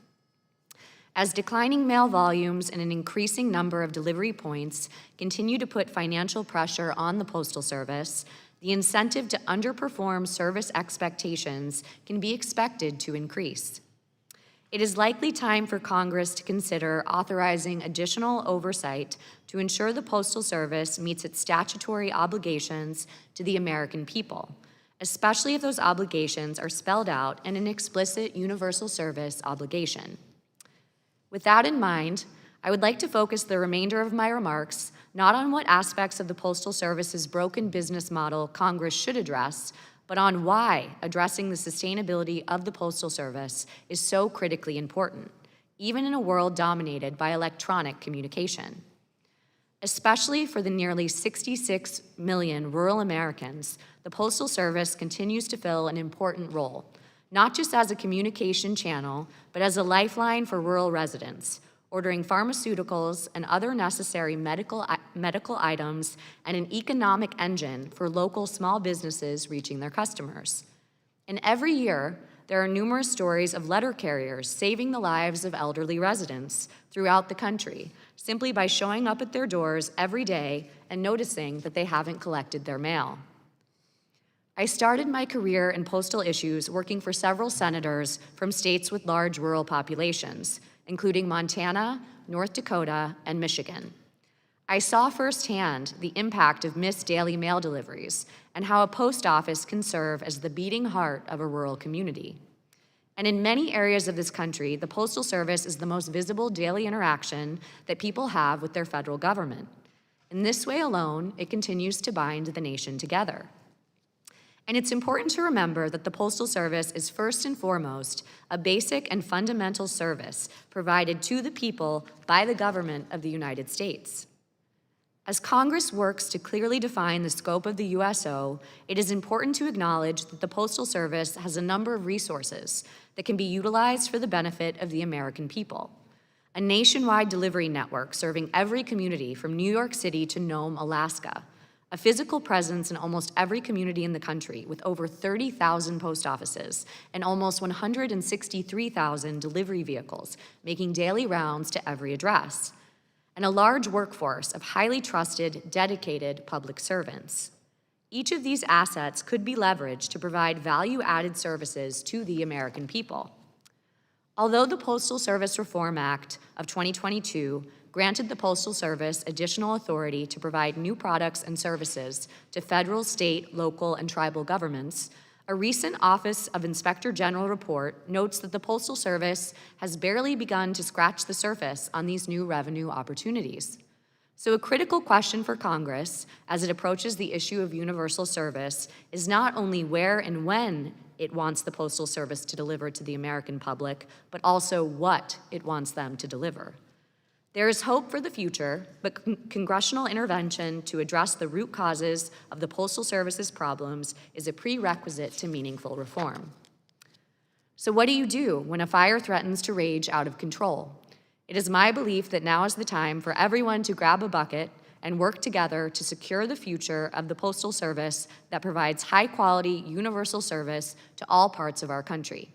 As declining mail volumes and an increasing number of delivery points continue to put financial pressure on the Postal Service, the incentive to underperform service expectations can be expected to increase. It is likely time for Congress to consider authorizing additional oversight to ensure the Postal Service meets its statutory obligations to the American people, especially if those obligations are spelled out in an explicit universal service obligation. With that in mind, I would like to focus the remainder of my remarks not on what aspects of the Postal Service's broken business model Congress should address, but on why addressing the sustainability of the Postal Service is so critically important, even in a world dominated by electronic communication. Especially for the nearly 66 million rural Americans, the Postal Service continues to fill an important role, not just as a communication channel, but as a lifeline for rural residents, ordering pharmaceuticals and other necessary medical items, and an economic engine for local small businesses reaching their customers. And every year, there are numerous stories of letter carriers saving the lives of elderly residents throughout the country, simply by showing up at their doors every day and noticing that they haven't collected their mail. I started my career in postal issues working for several senators from states with large rural populations, including Montana, North Dakota, and Michigan. I saw firsthand the impact of missed daily mail deliveries and how a post office can serve as the beating heart of a rural community. And in many areas of this country, the Postal Service is the most visible daily interaction that people have with their federal government. In this way alone, it continues to bind the nation together. And it's important to remember that the Postal Service is first and foremost a basic and fundamental service provided to the people by the government of the United States. As Congress works to clearly define the scope of the USO, it is important to acknowledge that the Postal Service has a number of resources that can be utilized for the benefit of the American people. A nationwide delivery network serving every community from New York City to Nome, Alaska. A physical presence in almost every community in the country with over 30,000 post offices and almost 163,000 delivery vehicles making daily rounds to every address. And a large workforce of highly trusted, dedicated public servants. Each of these assets could be leveraged to provide value-added services to the American people. Although the Postal Service Reform Act of 2022 granted the Postal Service additional authority to provide new products and services to federal, state, local, and tribal governments, a recent Office of Inspector General report notes that the Postal Service has barely begun to scratch the surface on these new revenue opportunities. So a critical question for Congress as it approaches the issue of universal service is not only where and when it wants the Postal Service to deliver to the American public, but also what it wants them to deliver. There is hope for the future, but congressional intervention to address the root causes of the Postal Service's problems is a prerequisite to meaningful reform. So what do you do when a fire threatens to rage out of control? It is my belief that now is the time for everyone to grab a bucket and work together to secure the future of the Postal Service that provides high-quality, universal service to all parts of our country.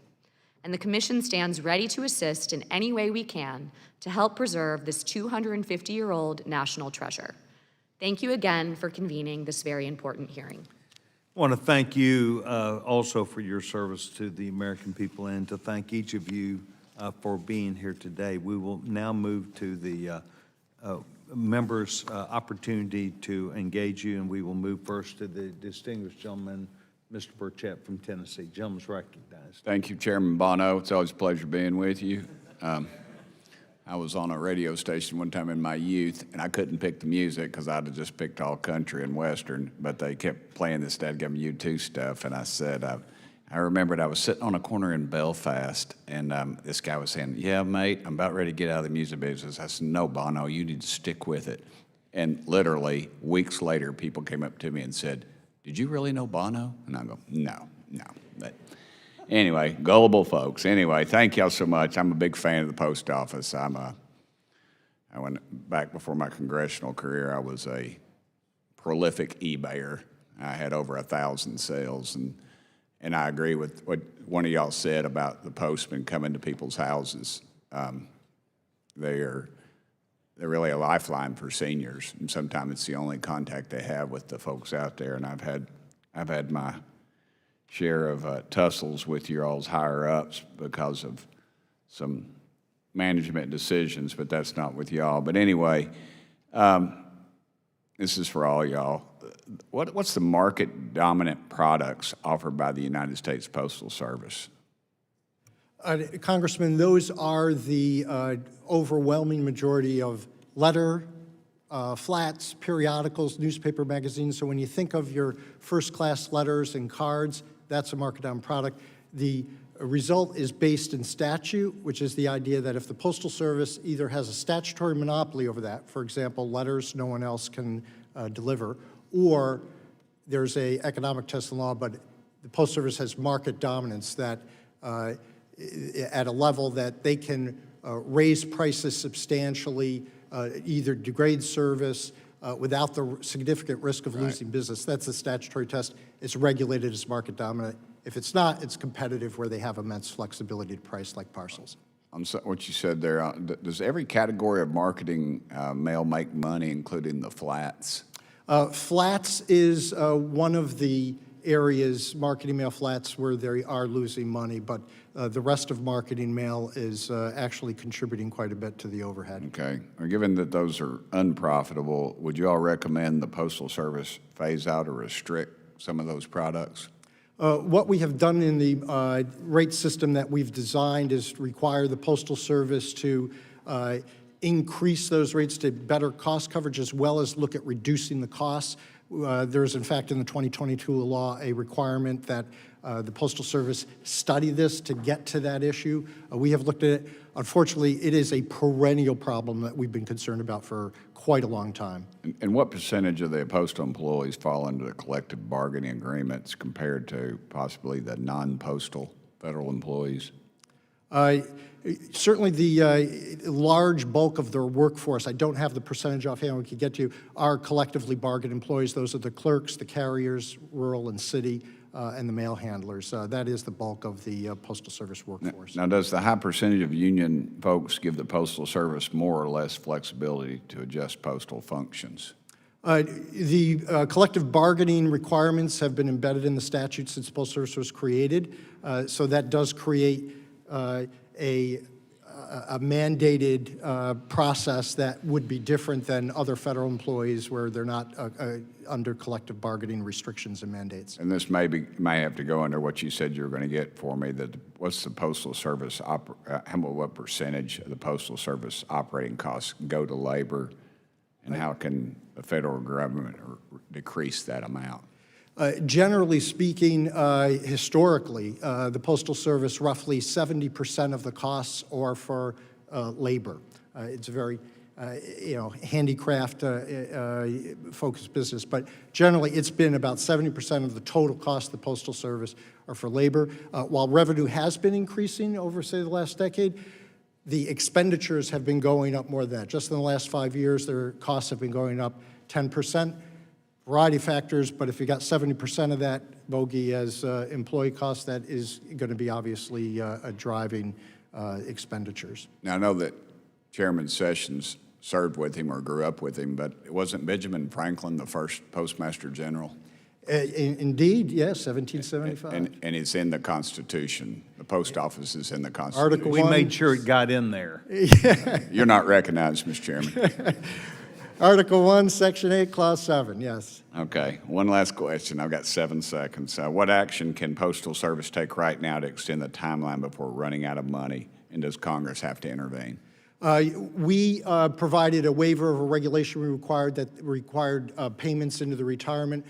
And the Commission stands ready to assist in any way we can to help preserve this 250-year-old national treasure. Thank you again for convening this very important hearing. I want to thank you also for your service to the American people and to thank each of you for being here today. We will now move to the members' opportunity to engage you, and we will move first to the distinguished gentleman, Mr. Burchett from Tennessee. Gentleman's recognized. Thank you, Chairman Bono. It's always a pleasure being with you. I was on a radio station one time in my youth, and I couldn't pick the music because I'd have just picked all country and Western, but they kept playing this dadgum U2 stuff, and I said, I remembered I was sitting on a corner in Belfast, and this guy was saying, yeah, mate, I'm about ready to get out of the music business. I said, no, Bono, you need to stick with it. And literally, weeks later, people came up to me and said, did you really know Bono? And I go, no. But anyway, gullible folks. Anyway, thank y'all so much. I'm a big fan of the post office. I went back before my congressional career. I was a prolific eBayer. I had over 1,000 sales, and I agree with what one of y'all said about the postmen coming to people's houses. They're really a lifeline for seniors, and sometimes it's the only contact they have with the folks out there. And I've had my share of tussles with your all's higher ups because of some management decisions, but that's not with y'all. But anyway, this is for all y'all. What's the market dominant products offered by the United States Postal Service? Congressman, those are the overwhelming majority of letter, flats, periodicals, newspaper, magazines. So when you think of your first-class letters and cards, that's a market-down product. The result is based in statute, which is the idea that if the Postal Service either has a statutory monopoly over that, for example, letters no one else can deliver, or there's a economic test in law, but the Postal Service has market dominance that at a level that they can raise prices substantially, either degrade service without the significant risk of losing business. That's a statutory test. It's regulated as market dominant. If it's not, it's competitive where they have immense flexibility to price like parcels. What you said there, does every category of marketing mail make money, including the flats? Flats is one of the areas, marketing mail flats, where they are losing money, but the rest of marketing mail is actually contributing quite a bit to the overhead. Okay. Or given that those are unprofitable, would you all recommend the Postal Service phase out or restrict some of those products? What we have done in the rate system that we've designed is require the Postal Service to increase those rates to better cost coverage as well as look at reducing the costs. There's, in fact, in the 2022 law, a requirement that the Postal Service study this to get to that issue. We have looked at it. Unfortunately, it is a perennial problem that we've been concerned about for quite a long time. And what percentage of the postal employees fall under the collective bargaining agreements compared to possibly the non-postal federal employees? Certainly the large bulk of their workforce, I don't have the percentage offhand we could get to, are collectively bargained employees. Those are the clerks, the carriers, rural and city, and the mail handlers. That is the bulk of the Postal Service workforce. Now, does the high percentage of union folks give the Postal Service more or less flexibility to adjust postal functions? The collective bargaining requirements have been embedded in the statute since the Postal Service was created, so that does create a mandated process that would be different than other federal employees where they're not under collective bargaining restrictions and mandates. And this may have to go under what you said you were going to get for me. That what's the Postal Service? What percentage of the Postal Service operating costs go to labor, and how can the federal government decrease that amount? Generally speaking, historically, the Postal Service, roughly 70% of the costs are for labor. It's a very, handicraft-focused business, but generally it's been about 70% of the total cost of the Postal Service are for labor. While revenue has been increasing over, say, the last decade, the expenditures have been going up more than that. Just in the last 5 years, their costs have been going up 10%. Variety of factors, but if you got 70% of that bogey as employee costs, that is going to be obviously driving expenditures. Now, I know that Chairman Sessions served with him or grew up with him, but wasn't Benjamin Franklin the first Postmaster General? Indeed, yes, 1775. And it's in the Constitution. The post office is in the Constitution. Article We 1. made sure it got in there. You're not recognized, Mr. Chairman. Article 1, Section 8, Clause 7, yes. Okay, one last question. I've got 7 seconds. What action can Postal Service take right now to extend the timeline before running out of money, and does Congress have to intervene? We provided a waiver of a regulation we required that required payments into the retirement.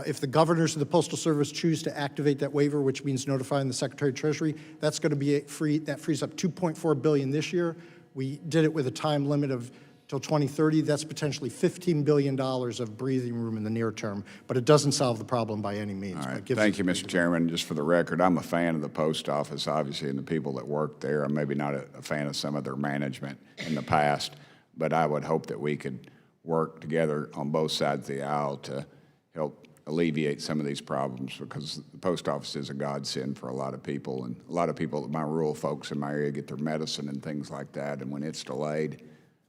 If the governors of the Postal Service choose to activate that waiver, which means notifying the Secretary of Treasury, that's going to be that frees up $2.4 billion this year. We did it with a time limit of till 2030, that's potentially $15 billion of breathing room in the near term, but it doesn't solve the problem by any means. All right. Thank you, Mr. Chairman. Just for the record, I'm a fan of the post office, obviously, and the people that work there. I'm maybe not a fan of some of their management in the past, but I would hope that we could work together on both sides of the aisle to help alleviate some of these problems, because the post office is a godsend for a lot of people, and a lot of people, my rural folks in my area, get their medicine and things like that, and when it's delayed,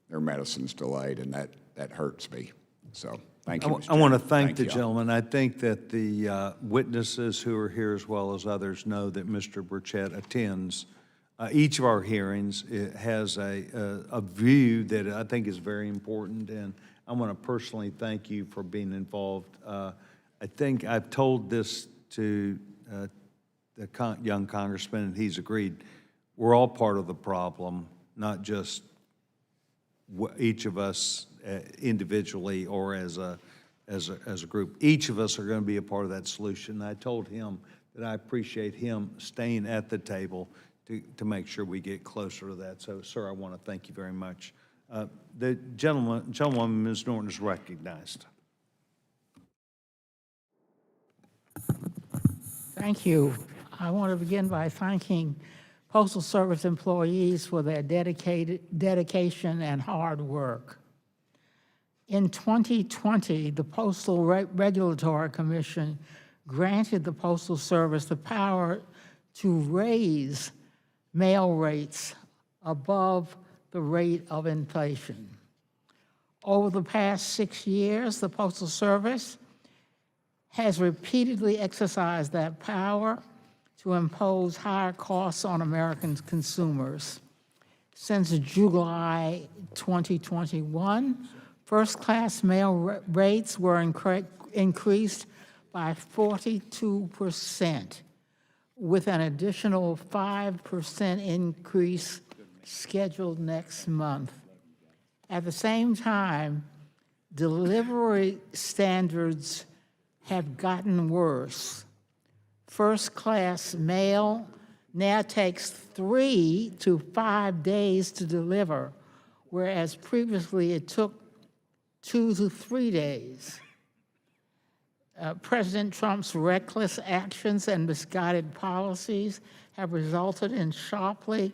their medicine's delayed, and that hurts me. So thank you, Mr. I want to Chairman. thank the y'all. gentleman. I think that the witnesses who are here, as well as others, know that Mr. Burchett attends each of our hearings has a view that I think is very important, and I want to personally thank you for being involved. I think I've told this to the young congressman, and he's agreed. We're all part of the problem, not just each of us individually or as a group. Each of us are going to be a part of that solution. I told him that I appreciate him staying at the table to make sure we get closer to that. So, sir, I want to thank you very much. The gentlewoman, Ms. Norton, is recognized. Thank you. I want to begin by thanking Postal Service employees for their dedication and hard work. In 2020, the Postal Regulatory Commission granted the Postal Service the power to raise mail rates above the rate of inflation. Over the past 6 years, the Postal Service has repeatedly exercised that power to impose higher costs on American consumers. Since July 2021, first-class mail rates were increased by 42%, with an additional 5% increase scheduled next month. At the same time, delivery standards have gotten worse. First-class mail now takes 3 to 5 days to deliver, whereas previously it took 2 to 3 days. President Trump's reckless actions and misguided policies have resulted in sharply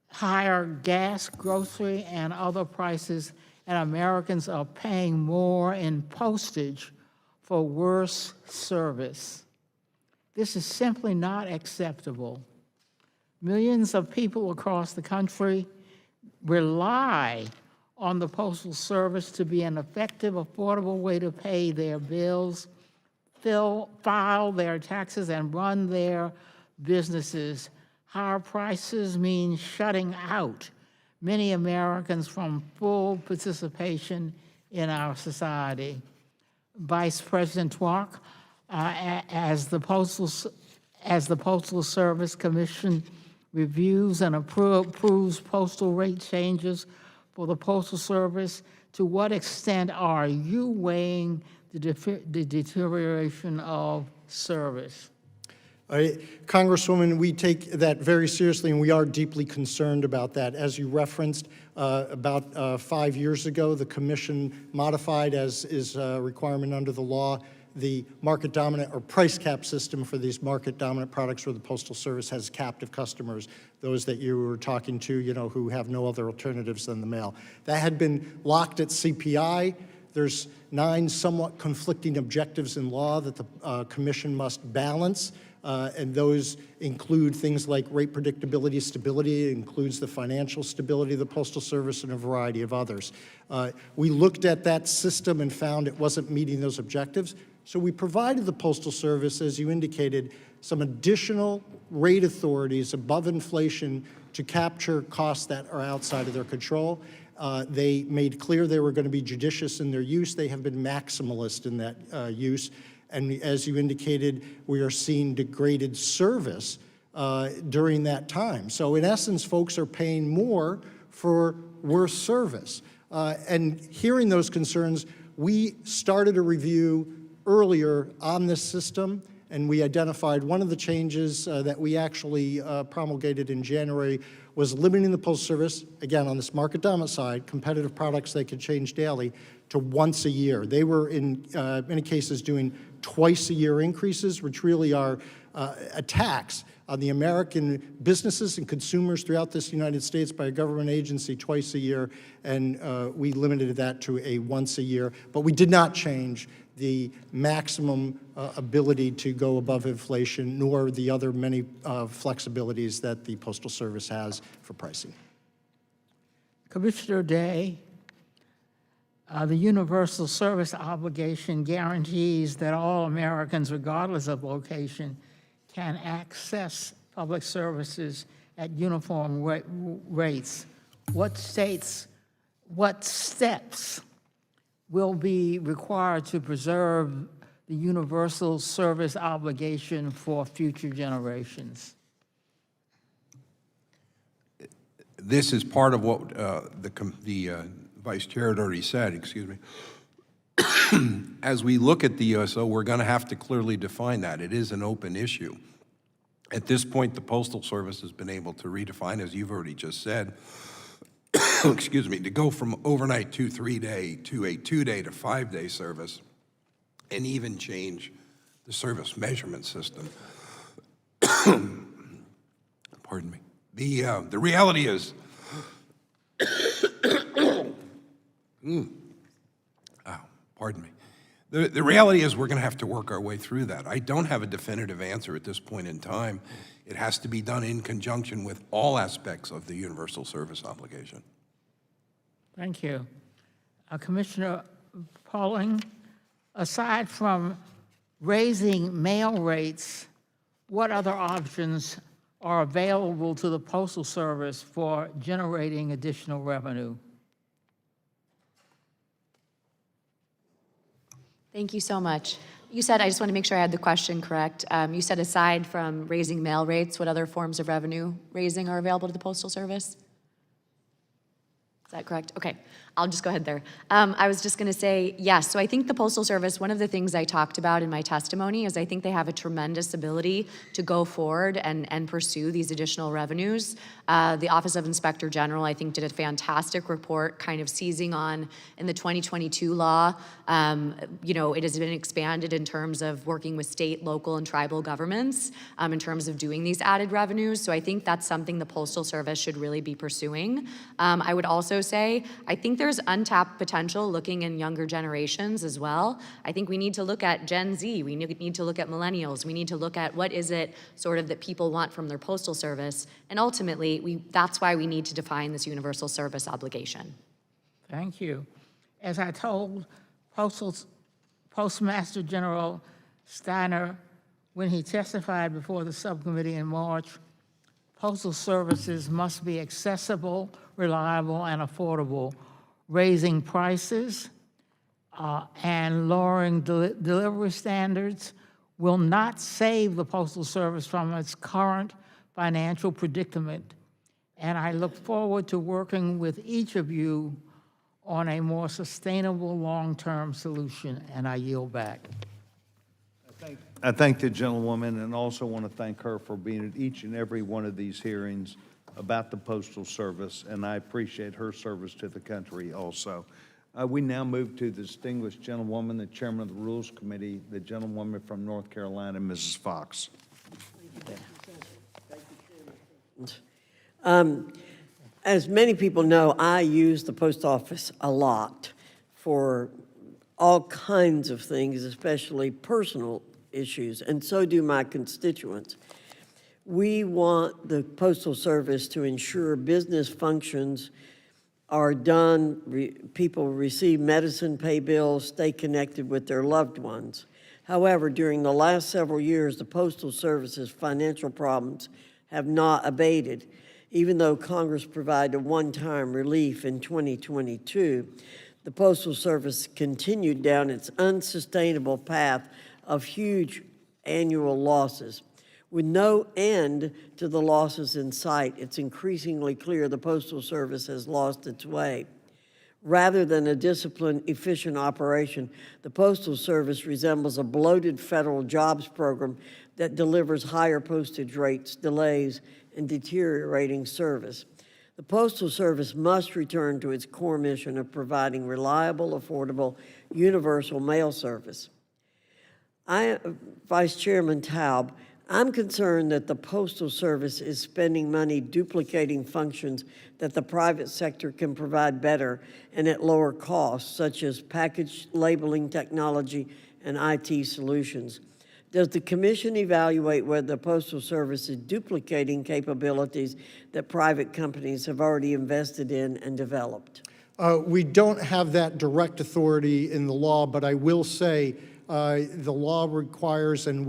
higher gas, grocery, and other prices, and Americans are paying more in postage for worse service. This is simply not acceptable. Millions of people across the country rely on the Postal Service to be an effective, affordable way to pay their bills, file their taxes, and run their businesses. Higher prices mean shutting out many Americans from full participation in our society. Vice President Walk, as the Postal Service Commission reviews and approves postal rate changes for the Postal Service, to what extent are you weighing the deterioration of service? Congresswoman, we take that very seriously, and we are deeply concerned about that. As you referenced, about 5 years ago, the Commission modified, as is a requirement under the law, the market-dominant or price cap system for these market-dominant products where the Postal Service has captive customers, those that you were talking to, who have no other alternatives than the mail. That had been locked at CPI. There's 9 somewhat conflicting objectives in law that the Commission must balance, and those include things like rate predictability, stability. It includes the financial stability of the Postal Service and a variety of others. We looked at that system and found it wasn't meeting those objectives. So we provided the Postal Service, as you indicated, some additional rate authorities above inflation to capture costs that are outside of their control. They made clear they were going to be judicious in their use. They have been maximalist in that use. And as you indicated, we are seeing degraded service during that time. So in essence, folks are paying more for worse service. And hearing those concerns, we started a review earlier on this system, and we identified one of the changes that we actually promulgated in January was limiting the Postal Service, again, on this market dominant side, competitive products they could change daily, to once a year. They were, in many cases, doing twice-a-year increases, which really are attacks on the American businesses and consumers throughout this United States by a government agency twice a year, and we limited that to a once a year. But we did not change the maximum ability to go above inflation, nor the other many flexibilities that the Postal Service has for pricing. Commissioner Day, the universal service obligation guarantees that all Americans, regardless of location, can access public services at uniform rates. What steps will be required to preserve the universal service obligation for future generations? This is part of what the Vice Chair had already said, excuse me. As we look at the USO, we're going to have to clearly define that. It is an open issue. At this point, the Postal Service has been able to redefine, as you've already just said, excuse me, to go from overnight 2-3-day to a 2-day to 5-day service, and even change the service measurement system. Pardon me. The reality is, pardon me. The reality is we're going to have to work our way through that. I don't have a definitive answer at this point in time. It has to be done in conjunction with all aspects of the universal service obligation. Thank you. Commissioner Pauling, aside from raising mail rates, what other options are available to the Postal Service for generating additional revenue? Thank you so much. You said, I just want to make sure I had the question correct. You said aside from raising mail rates, what other forms of revenue raising are available to the Postal Service? Is that correct? Okay, I'll just go ahead there. I was just going to say, yes, so I think the Postal Service, one of the things I talked about in my testimony is I think they have a tremendous ability to go forward and pursue these additional revenues. The Office of Inspector General, I think, did a fantastic report kind of seizing on, in the 2022 law, it has been expanded in terms of working with state, local, and tribal governments in terms of doing these added revenues. So I think that's something the Postal Service should really be pursuing. I would also say, I think there's untapped potential looking in younger generations as well. I think we need to look at Gen Z, we need to look at millennials, we need to look at what is it sort of that people want from their Postal Service, and ultimately, that's why we need to define this universal service obligation. Thank you. As I told Postmaster General Steiner when he testified before the subcommittee in March, Postal services must be accessible, reliable, and affordable. Raising prices and lowering delivery standards will not save the Postal Service from its current financial predicament. And I look forward to working with each of you on a more sustainable long-term solution, and I yield back. I thank the gentlewoman and also want to thank her for being at each and every one of these hearings about the Postal Service, and I appreciate her service to the country also. We now move to the distinguished gentlewoman, the chairman of the Rules Committee, the gentlewoman from North Carolina, Mrs. Fox. As many people know, I use the post office a lot for all kinds of things, especially personal issues, and so do my constituents. We want the Postal Service to ensure business functions are done, people receive medicine, pay bills, stay connected with their loved ones. However, during the last several years, the Postal Service's financial problems have not abated. Even though Congress provided one-time relief in 2022, the Postal Service continued down its unsustainable path of huge annual losses. With no end to the losses in sight, it's increasingly clear the Postal Service has lost its way. Rather than a disciplined, efficient operation, the Postal Service resembles a bloated federal jobs program that delivers higher postage rates, delays, and deteriorating service. The Postal Service must return to its core mission of providing reliable, affordable, universal mail service. Vice Chairman Taub, I'm concerned that the Postal Service is spending money duplicating functions that the private sector can provide better and at lower costs, such as package labeling technology and IT solutions. Does the Commission evaluate whether the Postal Service is duplicating capabilities that private companies have already invested in and developed? We don't have that direct authority in the law, but I will say the law requires, and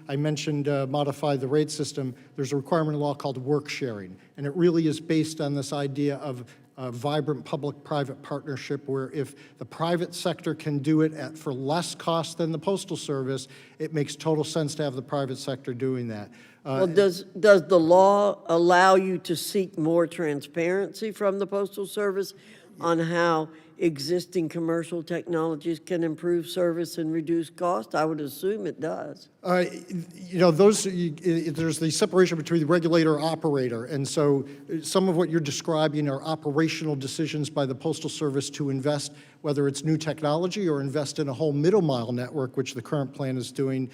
I mentioned modify the rate system, there's a requirement in law called work sharing, and it really is based on this idea of a vibrant public-private partnership where if the private sector can do it for less cost than the Postal Service, it makes total sense to have the private sector doing that. Well, does the law allow you to seek more transparency from the Postal Service on how existing commercial technologies can improve service and reduce cost? I would assume it does. You know, there's the separation between the regulator and operator, and so some of what you're describing are operational decisions by the Postal Service to invest, whether it's new technology or invest in a whole middle mile network, which the current plan is doing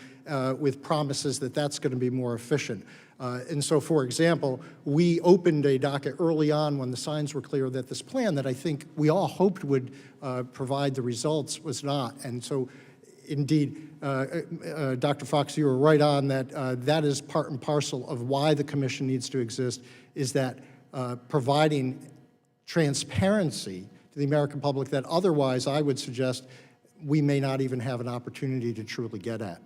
with promises that that's going to be more efficient. And so, for example, we opened a docket early on when the signs were clear that this plan that I think we all hoped would provide the results was not. And so, indeed, Dr. Fox, you were right on that. That is part and parcel of why the commission needs to exist, is that providing transparency to the American public that otherwise I would suggest we may not even have an opportunity to truly get at.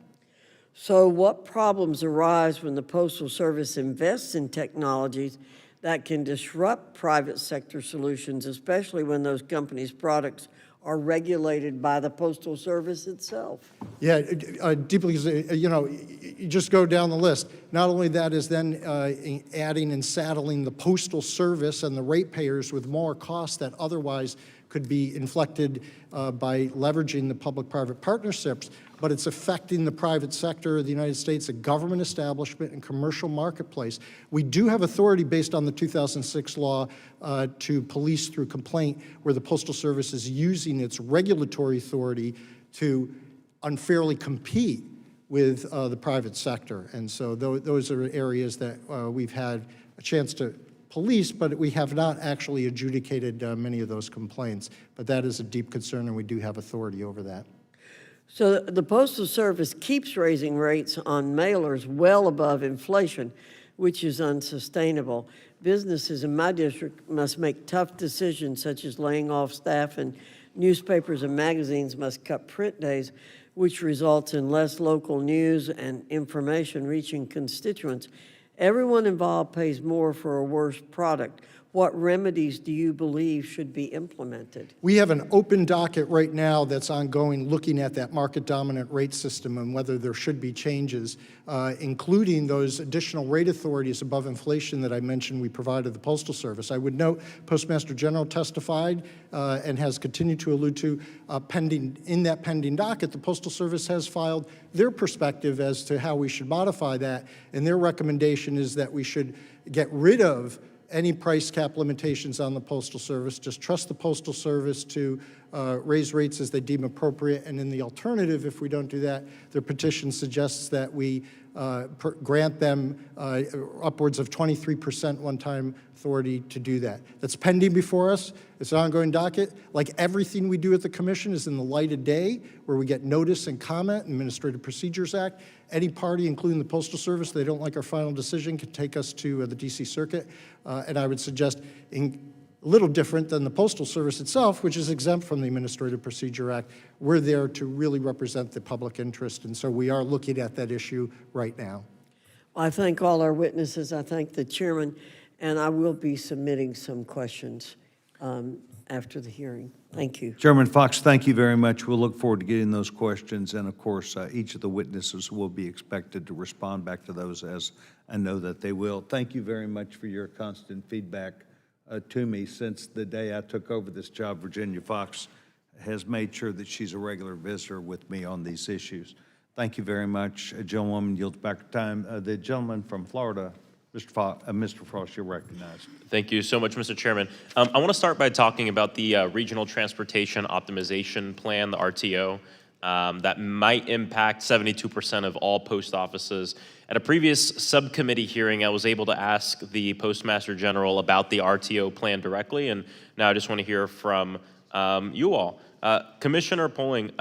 So what problems arise when the Postal Service invests in technologies that can disrupt private sector solutions, especially when those companies' products are regulated by the Postal Service itself? Yeah, deeply, you know, you just go down the list. Not only that is then adding and saddling the Postal Service and the ratepayers with more costs that otherwise could be inflected by leveraging the public-private partnerships, but it's affecting the private sector of the United States, a government establishment and commercial marketplace. We do have authority based on the 2006 law to police through complaint, where the Postal Service is using its regulatory authority to unfairly compete with the private sector. And so those are areas that we've had a chance to police, but we have not actually adjudicated many of those complaints. But that is a deep concern, and we do have authority over that. So the Postal Service keeps raising rates on mailers well above inflation, which is unsustainable. Businesses in my district must make tough decisions, such as laying off staff, and newspapers and magazines must cut print days, which results in less local news and information reaching constituents. Everyone involved pays more for a worse product. What remedies do you believe should be implemented? We have an open docket right now that's ongoing, looking at that market-dominant rate system and whether there should be changes, including those additional rate authorities above inflation that I mentioned we provided the Postal Service. I would note Postmaster General testified and has continued to allude to in that pending docket, the Postal Service has filed their perspective as to how we should modify that, and their recommendation is that we should get rid of any price cap limitations on the Postal Service. Just trust the Postal Service to raise rates as they deem appropriate. And in the alternative, if we don't do that, their petition suggests that we grant them upwards of 23% one-time authority to do that. That's pending before us. It's an ongoing docket. Like everything we do at the Commission is in the light of day, where we get notice and comment, Administrative Procedures Act. Any party, including the Postal Service, they don't like our final decision, can take us to the D.C. Circuit. And I would suggest a little different than the Postal Service itself, which is exempt from the Administrative Procedure Act. We're there to really represent the public interest, and so we are looking at that issue right now. Well, I thank all our witnesses. I thank the chairman, and I will be submitting some questions after the hearing. Thank you. Chairman Fox, thank you very much. We'll look forward to getting those questions, and of course, each of the witnesses will be expected to respond back to those, as I know that they will. Thank you very much for your constant feedback to me since the day I took over this job. Virginia Fox has made sure that she's a regular visitor with me on these issues. Thank you very much. Gentlewoman yields back time. The gentleman from Florida, Mr. Frost, you're recognized. Thank you so much, Mr. Chairman. I want to start by talking about the Regional Transportation Optimization Plan, the RTO, that might impact 72% of all post offices. At a previous subcommittee hearing, I was able to ask the Postmaster General about the RTO plan directly, and now I just want to hear from you all. Commissioner Polling,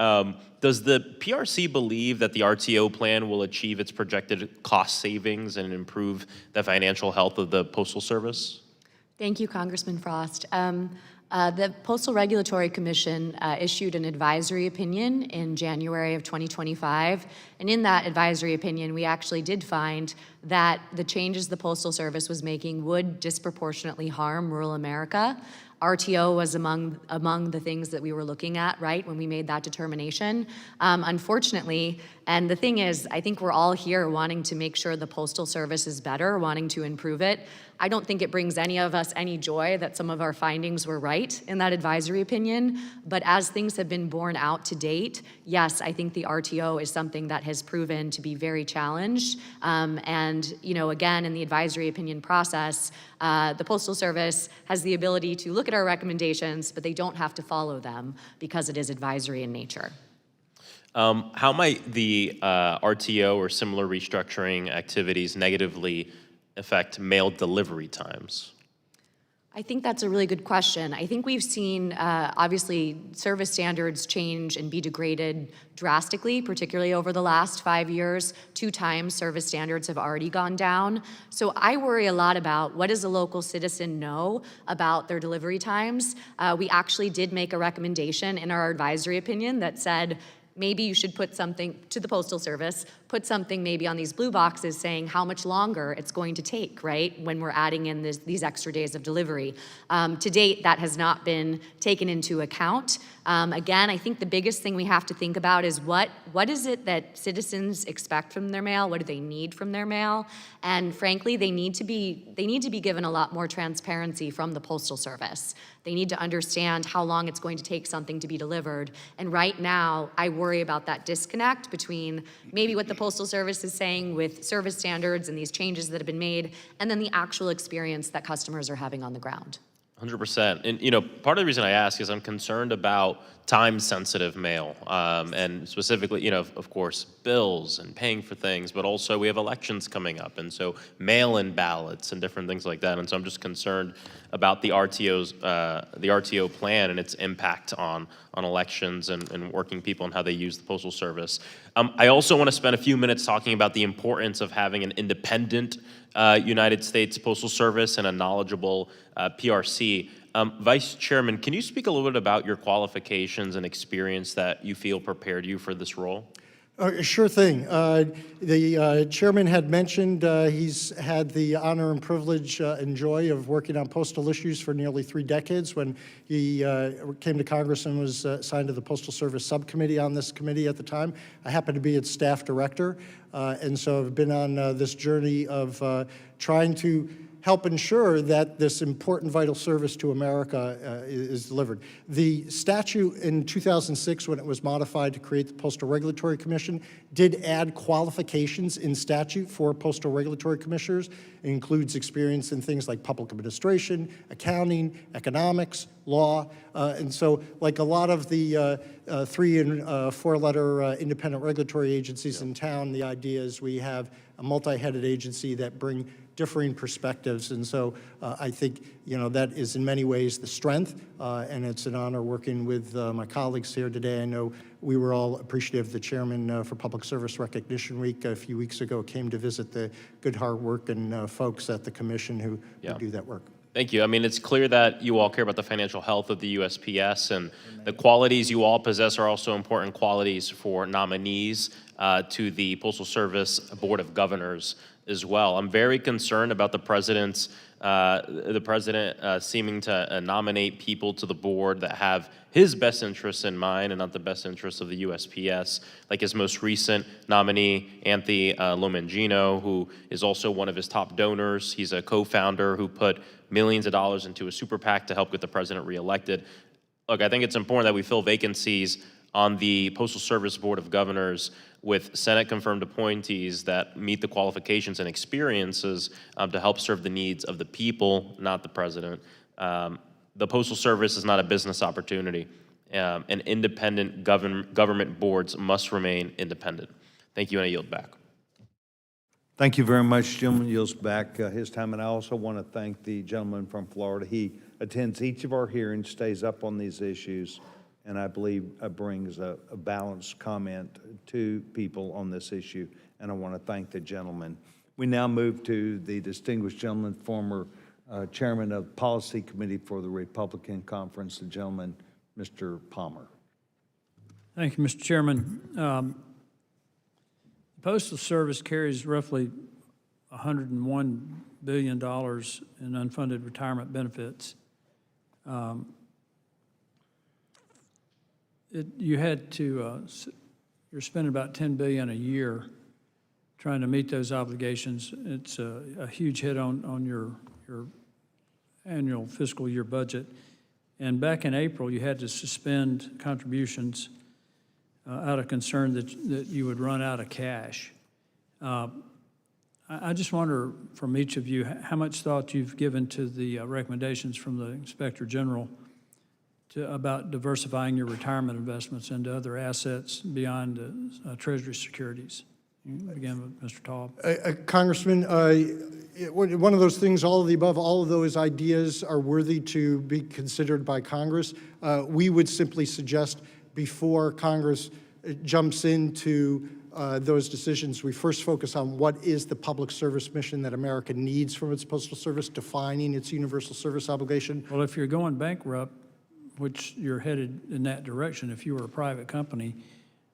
does the PRC believe that the RTO plan will achieve its projected cost savings and improve the financial health of the Postal Service? Thank you, Congressman Frost. The Postal Regulatory Commission issued an advisory opinion in January of 2025, and in that advisory opinion, we actually did find that the changes the Postal Service was making would disproportionately harm rural America. RTO was among the things that we were looking at, right, when we made that determination. Unfortunately, and the thing is, I think we're all here wanting to make sure the Postal Service is better, wanting to improve it. I don't think it brings any of us any joy that some of our findings were right in that advisory opinion, but as things have been borne out to date, yes, I think the RTO is something that has proven to be very challenged. And, you know, again, in the advisory opinion process, the Postal Service has the ability to look at our recommendations, but they don't have to follow them because it is advisory in nature. How might the RTO or similar restructuring activities negatively affect mail delivery times? I think that's a really good question. I think we've seen, obviously, service standards change and be degraded drastically, particularly over the last 5 years. 2 times service standards have already gone down. So I worry a lot about what does a local citizen know about their delivery times. We actually did make a recommendation in our advisory opinion that said, maybe you should put something to the Postal Service, put something maybe on these blue boxes saying how much longer it's going to take, right, when we're adding in these extra days of delivery. To date, that has not been taken into account. Again, I think the biggest thing we have to think about is what is it that citizens expect from their mail? What do they need from their mail? And frankly, they need to be given a lot more transparency from the Postal Service. They need to understand how long it's going to take something to be delivered. And right now, I worry about that disconnect between maybe what the Postal Service is saying with service standards and these changes that have been made, and then the actual experience that customers are having on the ground. 100%. And, you know, part of the reason I ask is I'm concerned about time-sensitive mail, and specifically, you know, of course, bills and paying for things, but also we have elections coming up, and so mail-in ballots and different things like that. And so I'm just concerned about the RTO plan and its impact on elections and working people and how they use the Postal Service. I also want to spend a few minutes talking about the importance of having an independent United States Postal Service and a knowledgeable PRC. Vice Chairman, can you speak a little bit about your qualifications and experience that you feel prepared you for this role? Sure thing. The chairman had mentioned he's had the honor and privilege and joy of working on postal issues for nearly 3 decades. When he came to Congress and was assigned to the Postal Service Subcommittee on this committee at the time, I happened to be its staff director. And so I've been on this journey of trying to help ensure that this important vital service to America is delivered. The statute in 2006, when it was modified to create the Postal Regulatory Commission, did add qualifications in statute for Postal Regulatory Commissioners. It includes experience in things like public administration, accounting, economics, law. And so like a lot of the 3- and 4-letter independent regulatory agencies in town, the idea is we have a multi-headed agency that bring differing perspectives, and so I think, you know, that is in many ways the strength, and it's an honor working with my colleagues here today. I know we were all appreciative. The chairman for Public Service Recognition Week a few weeks ago came to visit the good, hard work and folks at the commission who do that work. Thank you. I mean, it's clear that you all care about the financial health of the USPS, and the qualities you all possess are also important qualities for nominees to the Postal Service Board of Governors as well. I'm very concerned about the president seeming to nominate people to the board that have his best interests in mind and not the best interests of the USPS, like his most recent nominee, Anthony Lomangino, who is also one of his top donors. He's a co-founder who put millions of dollars into a super PAC to help get the president reelected. Look, I think it's important that we fill vacancies on the Postal Service Board of Governors with Senate-confirmed appointees that meet the qualifications and experiences to help serve the needs of the people, not the president. The Postal Service is not a business opportunity, and independent government boards must remain independent. Thank you, and I yield back. Thank you very much. Gentleman yields back his time, and I also want to thank the gentleman from Florida. He attends each of our hearings, stays up on these issues, and I believe brings a balanced comment to people on this issue, and I want to thank the gentleman. We now move to the distinguished gentleman, former Chairman of Policy Committee for the Republican Conference, the gentleman, Mr. Palmer. Thank you, Mr. Chairman. The Postal Service carries roughly $101 billion in unfunded retirement benefits. You had to, you're spending about $10 billion a year trying to meet those obligations. It's a huge hit on your annual fiscal year budget. And back in April, you had to suspend contributions out of concern that you would run out of cash. I just wonder from each of you how much thought you've given to the recommendations from the Inspector General about diversifying your retirement investments into other assets beyond Treasury securities. Again, with Mr. Taub. Congressman, one of those things, all of the above, all of those ideas are worthy to be considered by Congress. We would simply suggest before Congress jumps into those decisions, we first focus on what is the public service mission that America needs from its Postal Service, defining its universal service obligation. Well, if you're going bankrupt, which you're headed in that direction, if you were a private company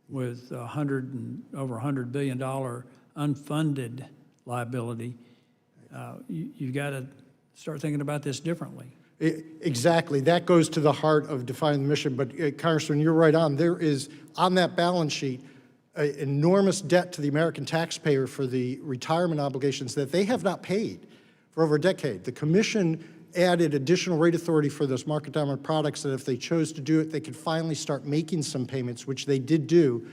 with over $100 billion unfunded liability, you've got to start thinking about this differently. Exactly. That goes to the heart of defining the mission. But Congressman, you're right on. There is, on that balance sheet, an enormous debt to the American taxpayer for the retirement obligations that they have not paid for over a decade. The Commission added additional rate authority for those market dominant products that if they chose to do it, they could finally start making some payments, which they did do.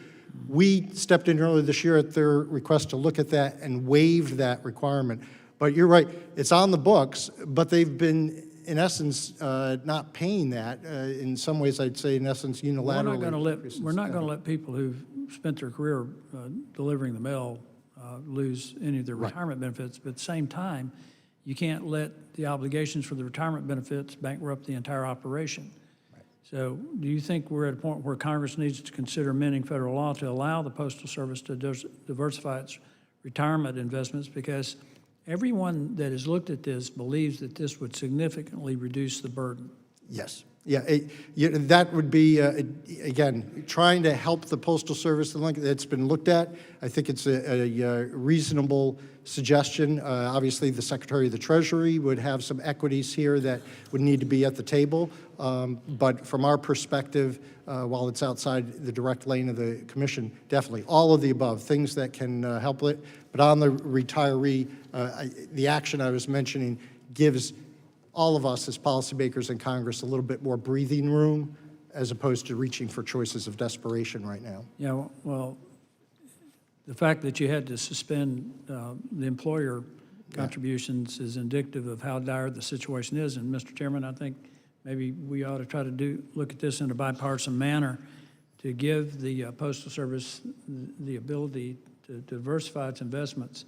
We stepped in earlier this year at their request to look at that and waived that requirement. But you're right, it's on the books, but they've been, in essence, not paying that. In some ways, I'd say, in essence, unilaterally. We're not going to let people who've spent their career delivering the mail lose any of their retirement benefits, but at the same time, you can't let the obligations for the retirement benefits bankrupt the entire operation. Right. So do you think we're at a point where Congress needs to consider amending federal law to allow the Postal Service to diversify its retirement investments? Because everyone that has looked at this believes that this would significantly reduce the burden. Yes. Yeah, that would be, again, trying to help the Postal Service. It's been looked at. I think it's a reasonable suggestion. Obviously, the Secretary of the Treasury would have some equities here that would need to be at the table. But from our perspective, while it's outside the direct lane of the Commission, definitely all of the above, things that can help it. But on the retiree, the action I was mentioning gives all of us as policymakers in Congress a little bit more breathing room as opposed to reaching for choices of desperation right now. Yeah, well, the fact that you had to suspend the employer contributions is indicative of how dire the situation is. And Mr. Chairman, I think maybe we ought to try to look at this in a bipartisan manner to give the Postal Service the ability to diversify its investments.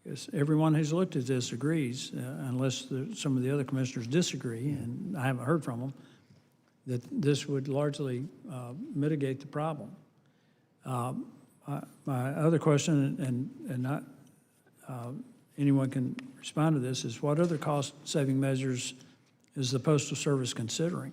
Because everyone who's looked at this agrees, unless some of the other commissioners disagree, and I haven't heard from them, that this would largely mitigate the problem. My other question, and not anyone can respond to this, is what other cost-saving measures is the Postal Service considering?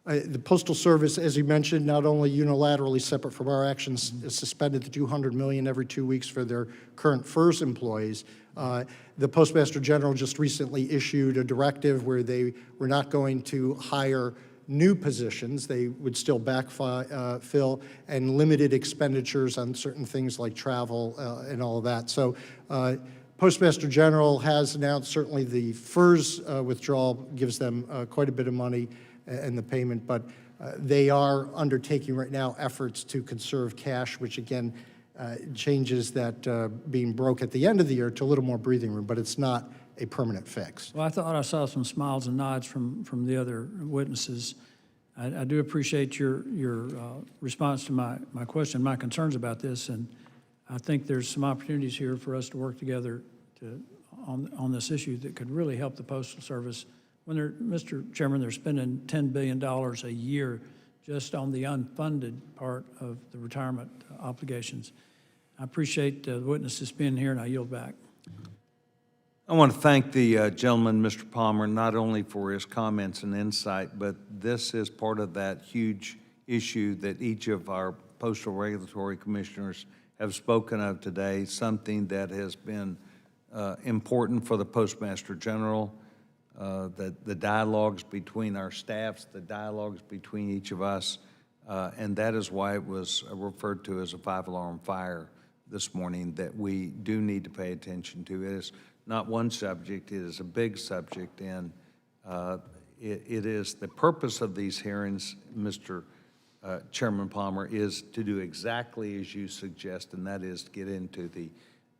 The Postal Service, as you mentioned, not only unilaterally separate from our actions, suspended the $200 million every 2 weeks for their current FERS employees. The Postmaster General just recently issued a directive where they were not going to hire new positions. They would still backfill and limited expenditures on certain things like travel and all of that. So Postmaster General has announced certainly the FERS withdrawal gives them quite a bit of money and the payment, but they are undertaking right now efforts to conserve cash, which again changes that being broke at the end of the year to a little more breathing room, but it's not a permanent fix. Well, I thought I saw some smiles and nods from the other witnesses. I do appreciate your response to my question, my concerns about this, and I think there's some opportunities here for us to work together on this issue that could really help the Postal Service. When Mr. Chairman, they're spending $10 billion a year just on the unfunded part of the retirement obligations. I appreciate the witnesses being here, and I yield back. I want to thank the gentleman, Mr. Palmer, not only for his comments and insight, but this is part of that huge issue that each of our postal regulatory commissioners have spoken of today, something that has been important for the Postmaster General, the dialogues between our staffs, the dialogues between each of us, and that is why it was referred to as a 5-alarm fire this morning that we do need to pay attention to. It is not one subject, it is a big subject, and it is the purpose of these hearings, Mr. Chairman Palmer, is to do exactly as you suggest, and that is to get into the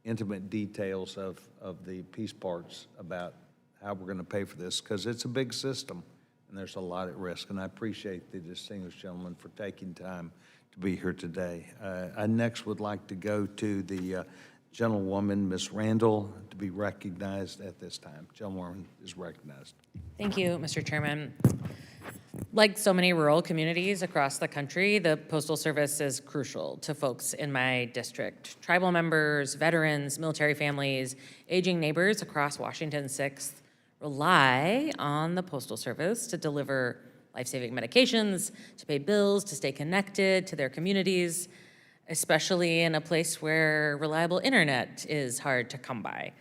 intimate details of the piece parts about how we're going to pay for this, because it's a big system, and there's a lot at risk, and I appreciate the distinguished gentleman for taking time to be here today. I next would like to go to the gentlewoman, Ms. Randall, to be recognized at this time. Gentlewoman is recognized. Thank you, Mr. Chairman. Like so many rural communities across the country, the Postal Service is crucial to folks in my district. Tribal members, veterans, military families, aging neighbors across Washington 6th rely on the Postal Service to deliver life-saving medications, to pay bills, to stay connected to their communities, especially in a place where reliable internet is hard to come by.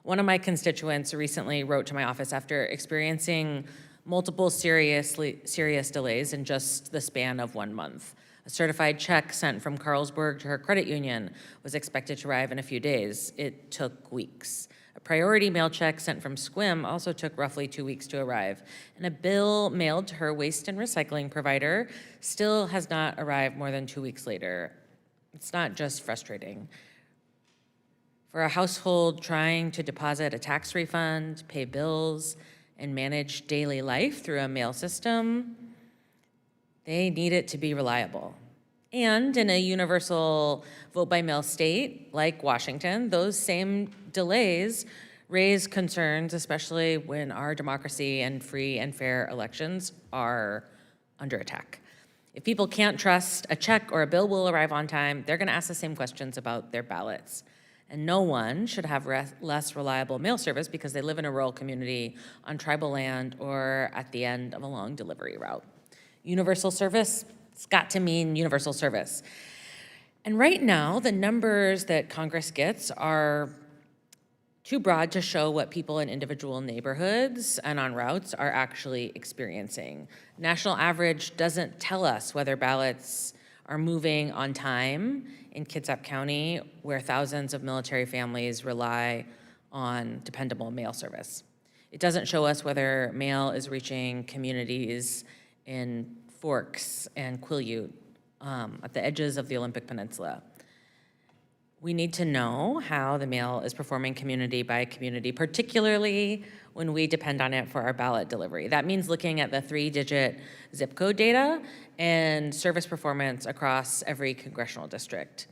One of my constituents recently wrote to my office after experiencing multiple serious delays in just the span of 1 month. A certified check sent from Carlsberg to her credit union was expected to arrive in a few days. It took weeks. A priority mail check sent from Squim also took roughly 2 weeks to arrive. And a bill mailed to her waste and recycling provider still has not arrived more than 2 weeks later. It's not just frustrating. For a household trying to deposit a tax refund, pay bills, and manage daily life through a mail system, they need it to be reliable. And in a universal vote-by-mail state like Washington, those same delays raise concerns, especially when our democracy and free and fair elections are under attack. If people can't trust a check or a bill will arrive on time, they're gonna ask the same questions about their ballots. And no one should have less reliable mail service because they live in a rural community on tribal land or at the end of a long delivery route. Universal service, it's got to mean universal service. And right now, the numbers that Congress gets are too broad to show what people in individual neighborhoods and on routes are actually experiencing. National average doesn't tell us whether ballots are moving on time in Kitsap County, where thousands of military families rely on dependable mail service. It doesn't show us whether mail is reaching communities in Forks and Quileute at the edges of the Olympic Peninsula. We need to know how the mail is performing community by community, particularly when we depend on it for our ballot delivery. That means looking at the 3-digit zip code data and service performance across every congressional district.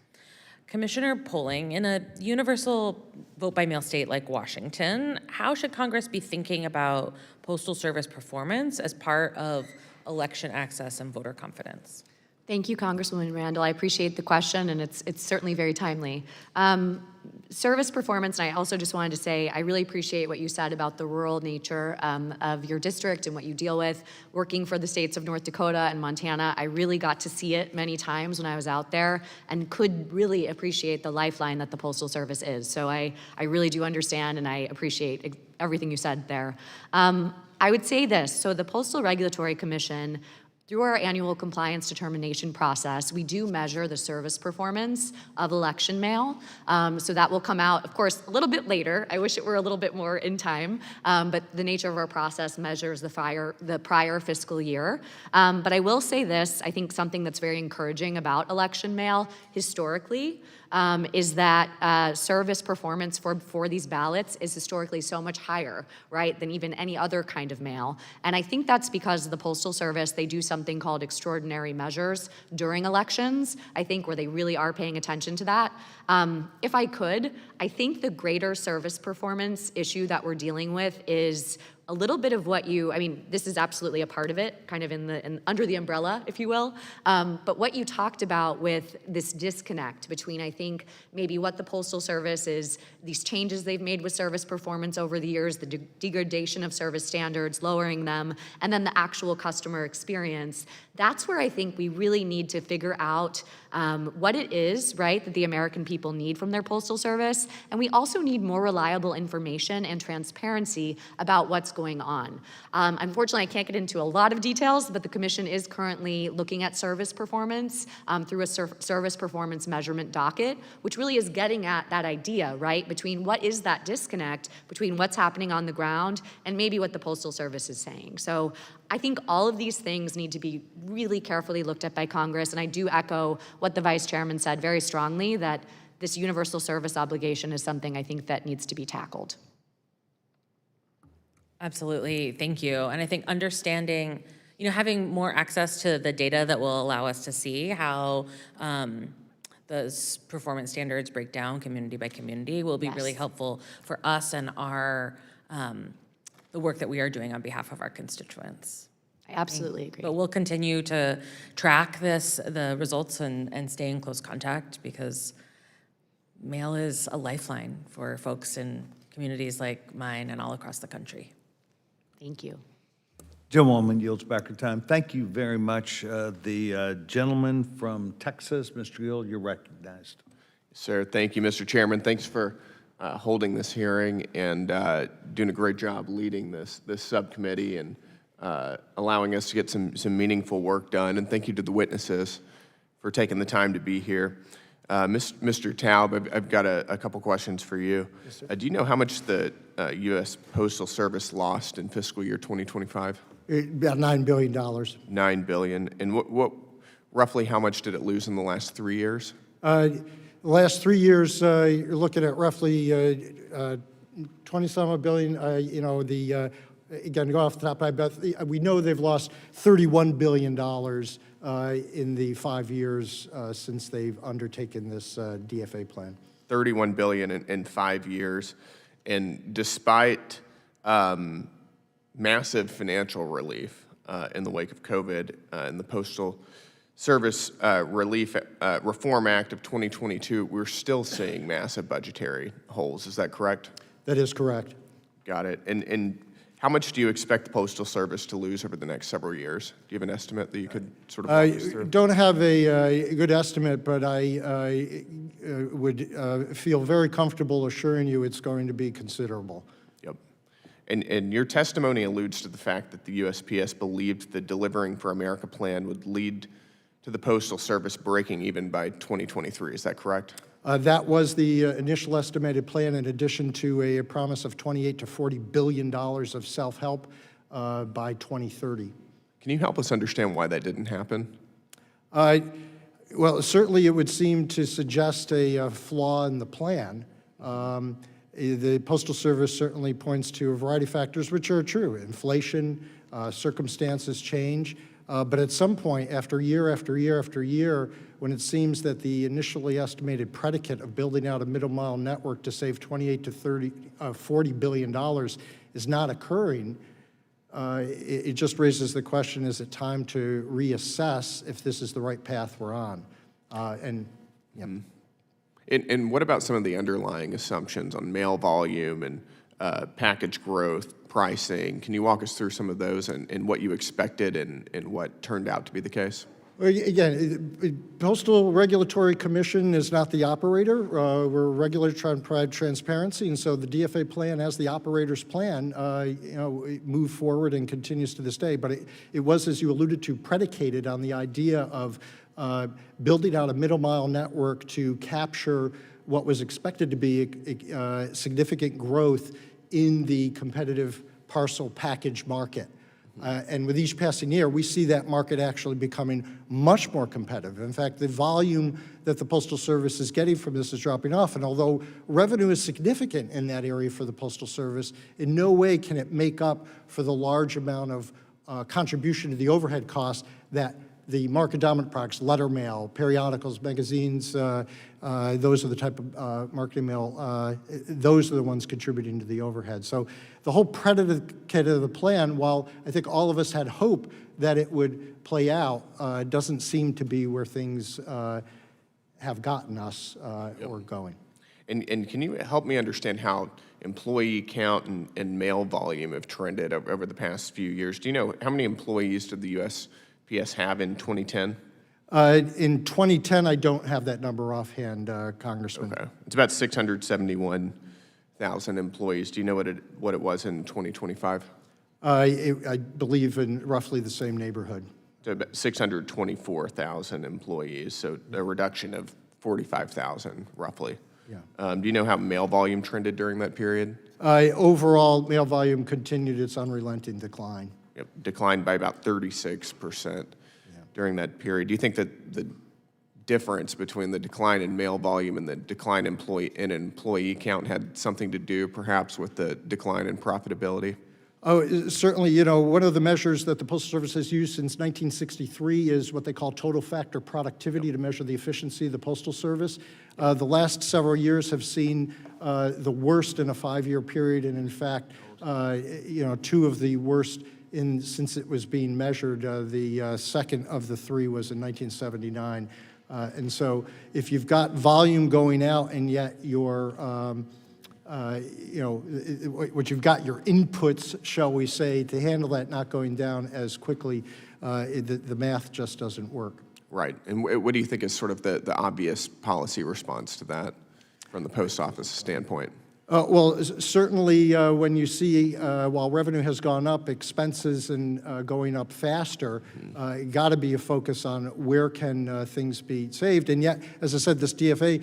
Commissioner Polling, in a universal vote-by-mail state like Washington, how should Congress be thinking about Postal Service performance as part of election access and voter confidence? Thank you, Congresswoman Randall. I appreciate the question, and it's certainly very timely. Service performance, and I also just wanted to say, I really appreciate what you said about the rural nature of your district and what you deal with. Working for the states of North Dakota and Montana, I really got to see it many times when I was out there and could really appreciate the lifeline that the Postal Service is. So I really do understand, and I appreciate everything you said there. I would say this, so the Postal Regulatory Commission, through our annual compliance determination process, we do measure the service performance of election mail. So that will come out, of course, a little bit later. I wish it were a little bit more in time, but the nature of our process measures the prior fiscal year. But I will say this, I think something that's very encouraging about election mail historically is that service performance for these ballots is historically so much higher, right, than even any other kind of mail. And I think that's because the Postal Service, they do something called extraordinary measures during elections, I think, where they really are paying attention to that. If I could, I think the greater service performance issue that we're dealing with is a little bit of what you, I mean, this is absolutely a part of it, kind of under the umbrella, if you will. But what you talked about with this disconnect between, I think, maybe what the Postal Service is, these changes they've made with service performance over the years, the degradation of service standards, lowering them, and then the actual customer experience. That's where I think we really need to figure out what it is, right, that the American people need from their Postal Service. And we also need more reliable information and transparency about what's going on. Unfortunately, I can't get into a lot of details, but the Commission is currently looking at service performance through a service performance measurement docket, which really is getting at that idea, right, between what is that disconnect between what's happening on the ground and maybe what the Postal Service is saying. So I think all of these things need to be really carefully looked at by Congress, and I do echo what the Vice Chairman said very strongly, that this universal service obligation is something I think that needs to be tackled. Absolutely, thank you. And I think understanding, having more access to the data that will allow us to see how those performance standards break down community by community will be really helpful for us and our the work that we are doing on behalf of our constituents. I absolutely agree. But we'll continue to track the results and stay in close contact, because mail is a lifeline for folks in communities like mine and all across the country. Thank you. Gentlewoman yields back her time. Thank you very much. The gentleman from Texas, Mr. Gill, you're recognized. Sir, thank you, Mr. Chairman. Thanks for holding this hearing and doing a great job leading this subcommittee and allowing us to get some meaningful work done. And thank you to the witnesses for taking the time to be here. Mr. Taub, I've got a couple questions for you. Yes, sir. Do you know how much the U.S. Postal Service lost in fiscal year 2025? About $9 billion. $9 billion. And what roughly how much did it lose in the last 3 years? The last 3 years, you're looking at roughly 20-some billion. Again, go off the top of my head, we know they've lost $31 billion in the 5 years since they've undertaken this DFA plan. $31 billion in 5 years. And despite massive financial relief in the wake of COVID and the Postal Service Reform Act of 2022, we're still seeing massive budgetary holes. Is that correct? That is correct. Got it. And how much do you expect the Postal Service to lose over the next several years? Do you have an estimate that you could sort of walk us through? I don't have a good estimate, but I would feel very comfortable assuring you it's going to be considerable. Yep. And your testimony alludes to the fact that the USPS believed the Delivering for America plan would lead to the Postal Service breaking even by 2023. Is that correct? That was the initial estimated plan, in addition to a promise of $28 to $40 billion of self-help by 2030. Can you help us understand why that didn't happen? Well, certainly it would seem to suggest a flaw in the plan. The Postal Service certainly points to a variety of factors which are true. Inflation, circumstances change. But at some point, after year after year after year, when it seems that the initially estimated predicate of building out a middle-mile network to save $28 to $40 billion is not occurring, it just raises the question, is it time to reassess if this is the right path we're on? And what about some of the underlying assumptions on mail volume and package growth, pricing? Can you walk us through some of those and what you expected and what turned out to be the case? Well, again, Postal Regulatory Commission is not the operator. We're a regulator trying to provide transparency, and so the DFA plan, as the operator's plan, it moved forward and continues to this day. But it was, as you alluded to, predicated on the idea of building out a middle-mile network to capture what was expected to be significant growth in the competitive parcel package market. And with each passing year, we see that market actually becoming much more competitive. In fact, the volume that the Postal Service is getting from this is dropping off. And although revenue is significant in that area for the Postal Service, in no way can it make up for the large amount of contribution to the overhead costs that the market-dominant products, letter mail, periodicals, magazines, those are the type of marketing mail, those are the ones contributing to the overhead. So the whole predicate of the plan, while I think all of us had hope that it would play out, doesn't seem to be where things have gotten us or going. And can you help me understand how employee count and mail volume have trended over the past few years? Do you know how many employees did the USPS have in 2010? In 2010, I don't have that number offhand, Congressman. Okay. It's about 671,000 employees. Do you know what it was in 2025? I believe in roughly the same neighborhood. So about 624,000 employees, so a reduction of 45,000 roughly. Yeah. Do you know how mail volume trended during that period? Overall, mail volume continued its unrelenting decline. Yep, declined by about 36% during that period. Do you think that the difference between the decline in mail volume and the decline in employee count had something to do perhaps with the decline in profitability? Oh, certainly, you know, one of the measures that the Postal Service has used since 1963 is what they call total factor productivity to measure the efficiency of the Postal Service. The last several years have seen the worst in a 5-year period, and in fact, you know, 2 of the worst since it was being measured. The second of the 3 was in 1979. And so if you've got volume going out and yet your you know, what you've got, your inputs, shall we say, to handle that not going down as quickly, the math just doesn't work. Right. And what do you think is sort of the obvious policy response to that from the post office standpoint? Well, certainly when you see, while revenue has gone up, expenses and going up faster, got to be a focus on where can things be saved. And yet, as I said, this DFA,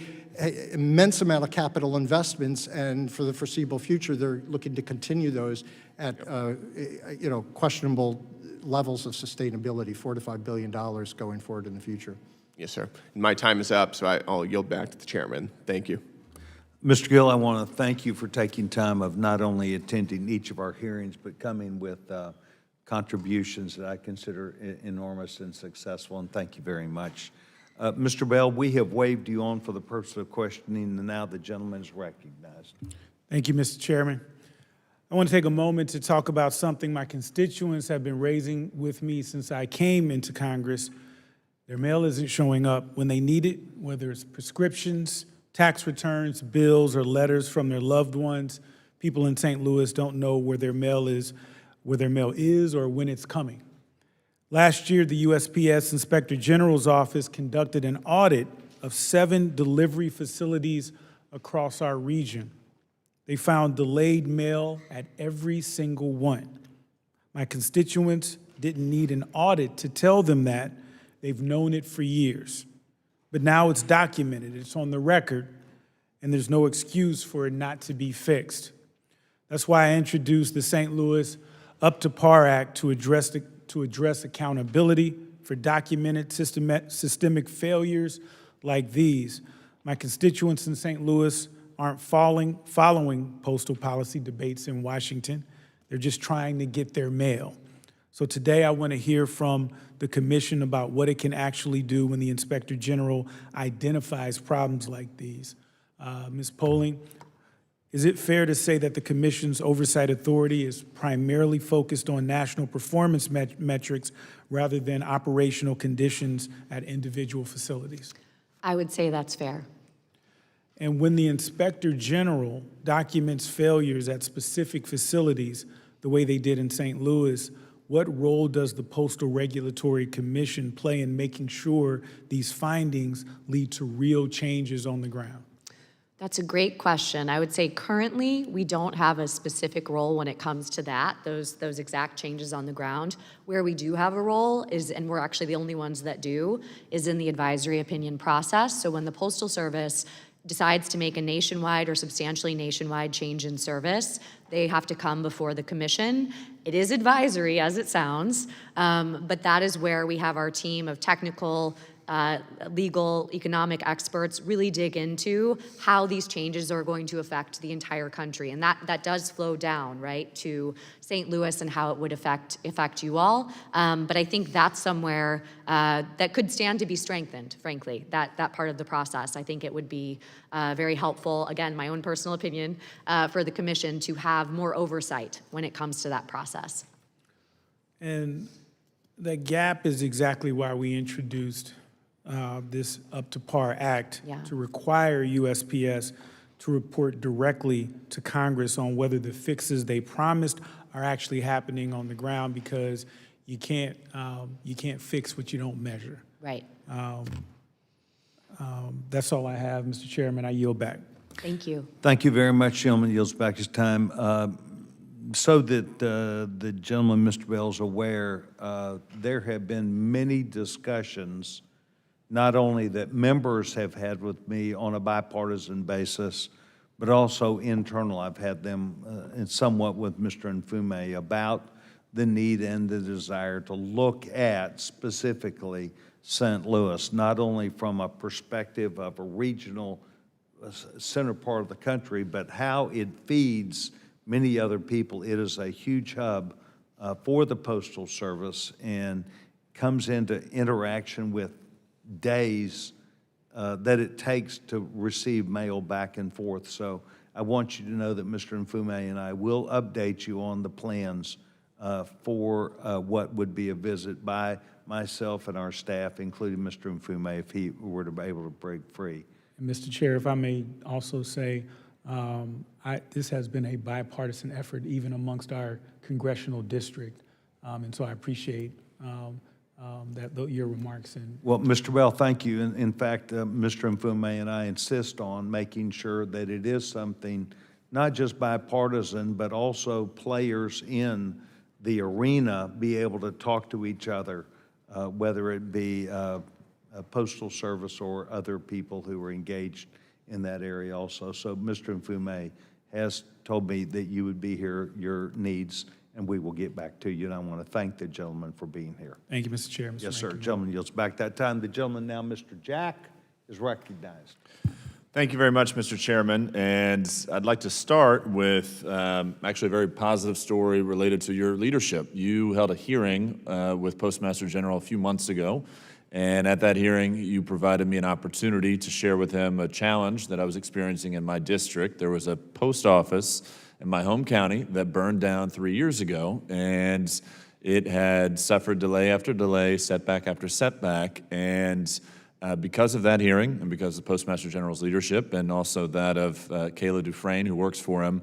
immense amount of capital investments, and for the foreseeable future, they're looking to continue those at, you know, questionable levels of sustainability, $4 to $5 billion going forward in the future. Yes, sir. My time is up, so I'll yield back to the chairman. Thank you. Mr. Gill, I want to thank you for taking time of not only attending each of our hearings, but coming with contributions that I consider enormous and successful, and thank you very much. Mr. Bell, we have waived you on for the purpose of questioning, and now the gentleman is recognized. Thank you, Mr. Chairman. I want to take a moment to talk about something my constituents have been raising with me since I came into Congress. Their mail isn't showing up when they need it, whether it's prescriptions, tax returns, bills, or letters from their loved ones. People in St. Louis don't know where their mail is, or when it's coming. Last year, the USPS Inspector General's office conducted an audit of 7 delivery facilities across our region. They found delayed mail at every single one. My constituents didn't need an audit to tell them that. They've known it for years. But now it's documented, it's on the record, and there's no excuse for it not to be fixed. That's why I introduced the St. Louis Up to Par Act to address accountability for documented systemic failures like these. My constituents in St. Louis aren't following postal policy debates in Washington. They're just trying to get their mail. So today I want to hear from the commission about what it can actually do when the Inspector General identifies problems like these. Ms. Poling, is it fair to say that the commission's oversight authority is primarily focused on national performance metrics rather than operational conditions at individual facilities? I would say that's fair. And when the Inspector General documents failures at specific facilities, the way they did in St. Louis, what role does the Postal Regulatory Commission play in making sure these findings lead to real changes on the ground? That's a great question. I would say currently we don't have a specific role when it comes to that, those exact changes on the ground. Where we do have a role is, and we're actually the only ones that do, is in the advisory opinion process. So when the Postal Service decides to make a nationwide or substantially nationwide change in service, they have to come before the commission. It is advisory, as it sounds, but that is where we have our team of technical legal, economic experts really dig into how these changes are going to affect the entire country. And that does flow down, right, to St. Louis and how it would affect you all. But I think that's somewhere that could stand to be strengthened, frankly, that part of the process. I think it would be very helpful, again, my own personal opinion, for the commission to have more oversight when it comes to that process. And the gap is exactly why we introduced this Up to Par Act to require USPS to report directly to Congress on whether the fixes they promised are actually happening on the ground, because you can't fix what you don't measure. Right. That's all I have, Mr. Chairman. I yield back. Thank you. Thank you very much, gentleman. Yields back his time. So that the gentleman, Mr. Bell, is aware, there have been many discussions, not only that members have had with me on a bipartisan basis, but also internal. I've had them and somewhat with Mr. Nfume about the need and the desire to look at specifically St. Louis, not only from a perspective of a regional center part of the country, but how it feeds many other people. It is a huge hub for the Postal Service and comes into interaction with days that it takes to receive mail back and forth. So I want you to know that Mr. Nfume and I will update you on the plans for what would be a visit by myself and our staff, including Mr. Nfume, if he were to be able to break free. And Mr. Chair, if I may also say, this has been a bipartisan effort even amongst our congressional district, and so I appreciate your remarks. Well, Mr. Bell, thank you. In fact, Mr. Nfume and I insist on making sure that it is something not just bipartisan, but also players in the arena be able to talk to each other, whether it be a Postal Service or other people who are engaged in that area also. So Mr. Nfume has told me that you would be here, your needs, and we will get back to you. And I want to thank the gentleman for being here. Thank you, Mr. Chair. Yes, sir. Gentleman yields back that time. The gentleman now, Mr. Jack, is recognized. Thank you very much, Mr. Chairman. And I'd like to start with actually a very positive story related to your leadership. You held a hearing with Postmaster General a few months ago. And at that hearing, you provided me an opportunity to share with him a challenge that I was experiencing in my district. There was a post office in my home county that burned down 3 years ago, and it had suffered delay after delay, setback after setback. And because of that hearing, and because of the Postmaster General's leadership, and also that of Kayla Dufresne, who works for him,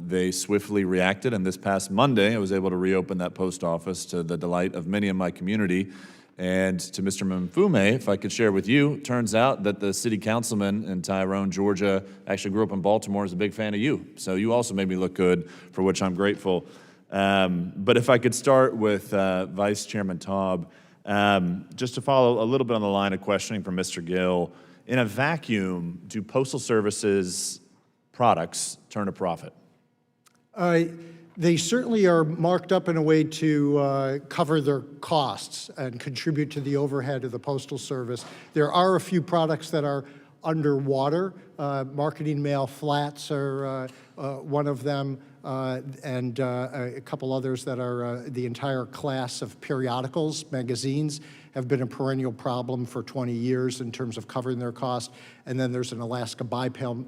they swiftly reacted. And this past Monday, I was able to reopen that post office to the delight of many in my community. And to Mr. Nfume, if I could share with you, turns out that the city councilman in Tyrone, Georgia, actually grew up in Baltimore, is a big fan of you. So you also made me look good, for which I'm grateful. But if I could start with Vice Chairman Taub, just to follow a little bit on the line of questioning from Mr. Gill, in a vacuum, do Postal Service's products turn a profit? They certainly are marked up in a way to cover their costs and contribute to the overhead of the Postal Service. There are a few products that are underwater. Marketing mail flats are one of them, and a couple others that are the entire class of periodicals, magazines, have been a perennial problem for 20 years in terms of covering their cost. And then there's an Alaska Bipel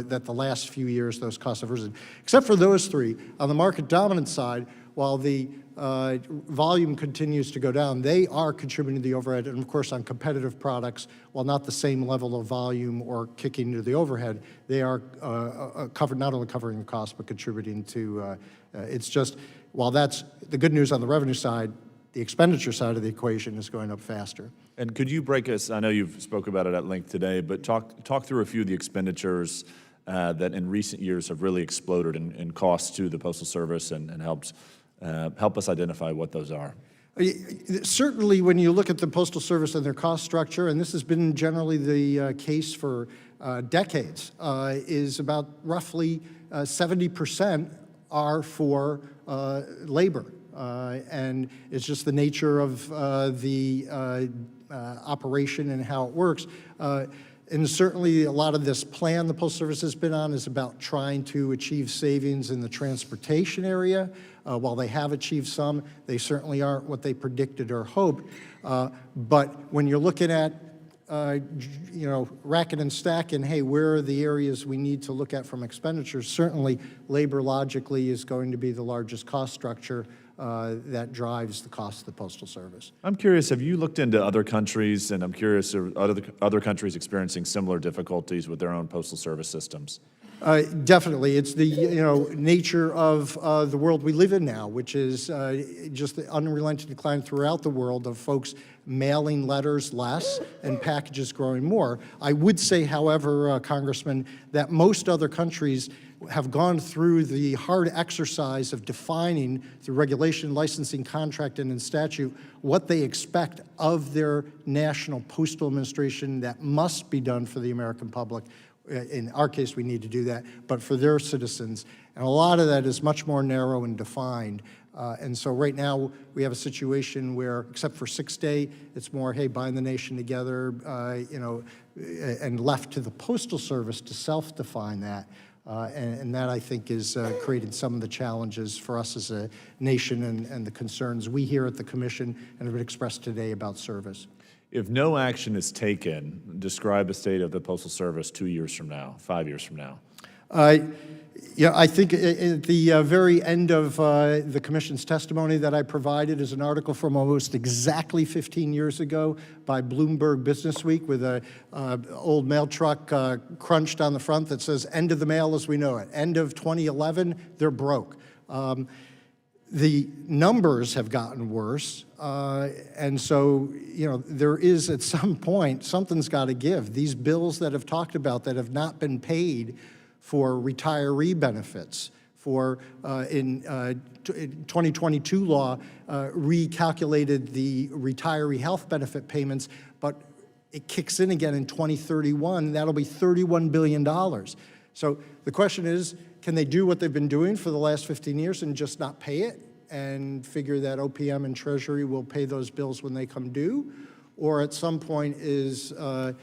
that the last few years those costs have risen. Except for those three, on the market dominant side, while the volume continues to go down, they are contributing to the overhead. And of course, on competitive products, while not the same level of volume or kicking into the overhead, they are not only covering the cost, but contributing to, it's just, while that's the good news on the revenue side, the expenditure side of the equation is going up faster. And could you break us, I know you've spoke about it at length today, but talk through a few of the expenditures that in recent years have really exploded in costs to the Postal Service and help us identify what those are. Certainly, when you look at the Postal Service and their cost structure, and this has been generally the case for decades, is about roughly 70% are for labor. And it's just the nature of the operation and how it works. And certainly a lot of this plan the Postal Service has been on is about trying to achieve savings in the transportation area. While they have achieved some, they certainly aren't what they predicted or hoped. But when you're looking at racking and stacking, hey, where are the areas we need to look at from expenditures? Certainly, labor logically is going to be the largest cost structure that drives the cost of the Postal Service. I'm curious, have you looked into other countries, and I'm curious, are other countries experiencing similar difficulties with their own postal service systems? Definitely. It's the nature of the world we live in now, which is just the unrelenting decline throughout the world of folks mailing letters less and packages growing more. I would say, however, Congressman, that most other countries have gone through the hard exercise of defining through regulation, licensing, contract, and in statute what they expect of their national postal administration that must be done for the American public. In our case, we need to do that, but for their citizens. And a lot of that is much more narrow and defined. And so right now, we have a situation where, except for 6-day, it's more, hey, bind the nation together, and left to the Postal Service to self-define that. And that, I think, is creating some of the challenges for us as a nation and the concerns we here at the Commission and have been expressed today about service. If no action is taken, describe the state of the Postal Service 2 years from now, 5 years from now. Yeah, I think at the very end of the Commission's testimony that I provided is an article from almost exactly 15 years ago by Bloomberg Businessweek with a old mail truck crunched on the front that says, "End of the mail as we know it. End of 2011, they're broke." The numbers have gotten worse, and so, there is at some point, something's got to give. These bills that have talked about that have not been paid for retiree benefits, for in 2022 law, recalculated the retiree health benefit payments, but it kicks in again in 2031. That'll be $31 billion. So the question is, can they do what they've been doing for the last 15 years and just not pay it and figure that OPM and Treasury will pay those bills when they come due? Or at some point is, the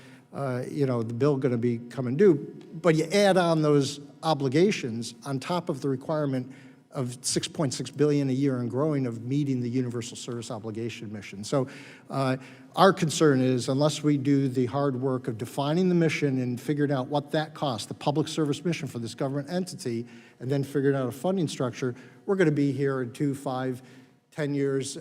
bill going to be coming due? But you add on those obligations on top of the requirement of $6.6 billion a year and growing of meeting the universal service obligation mission. So our concern is, unless we do the hard work of defining the mission and figuring out what that costs, the public service mission for this government entity, and then figuring out a funding structure, we're going to be here in 2, 5, 10 years.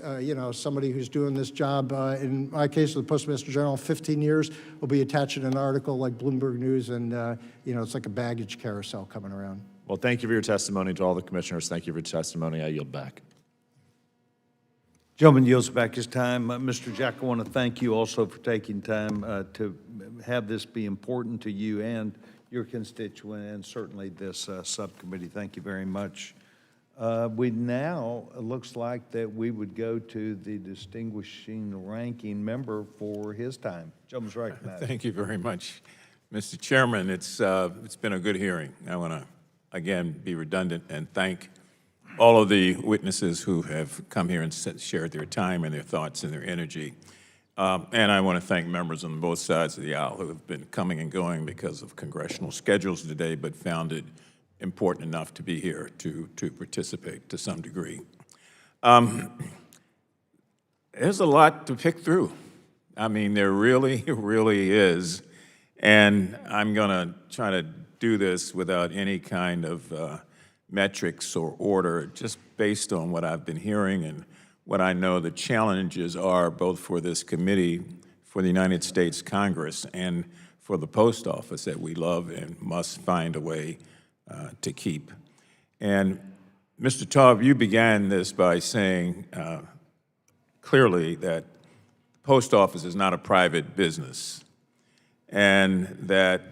Somebody who's doing this job, in my case with the Postmaster General, 15 years, will be attaching an article like Bloomberg News, and it's like a baggage carousel coming around. Well, thank you for your testimony. To all the commissioners, thank you for your testimony. I yield back. Gentleman yields back his time. Mr. Jack, I want to thank you also for taking time to have this be important to you and your constituent, and certainly this subcommittee. Thank you very much. We now, it looks like that we would go to the distinguishing ranking member for his time. Gentleman's recognized. Thank you very much, Mr. Chairman. It's been a good hearing. I want to, again, be redundant and thank all of the witnesses who have come here and shared their time and their thoughts and their energy. And I want to thank members on both sides of the aisle who have been coming and going because of congressional schedules today, but found it important enough to be here to participate to some degree. There's a lot to pick through. I mean, there really, really is. And I'm going to try to do this without any kind of metrics or order, just based on what I've been hearing and what I know the challenges are both for this committee, for the United States Congress, and for the post office that we love and must find a way to keep. And Mr. Taub, you began this by saying clearly that the post office is not a private business, and that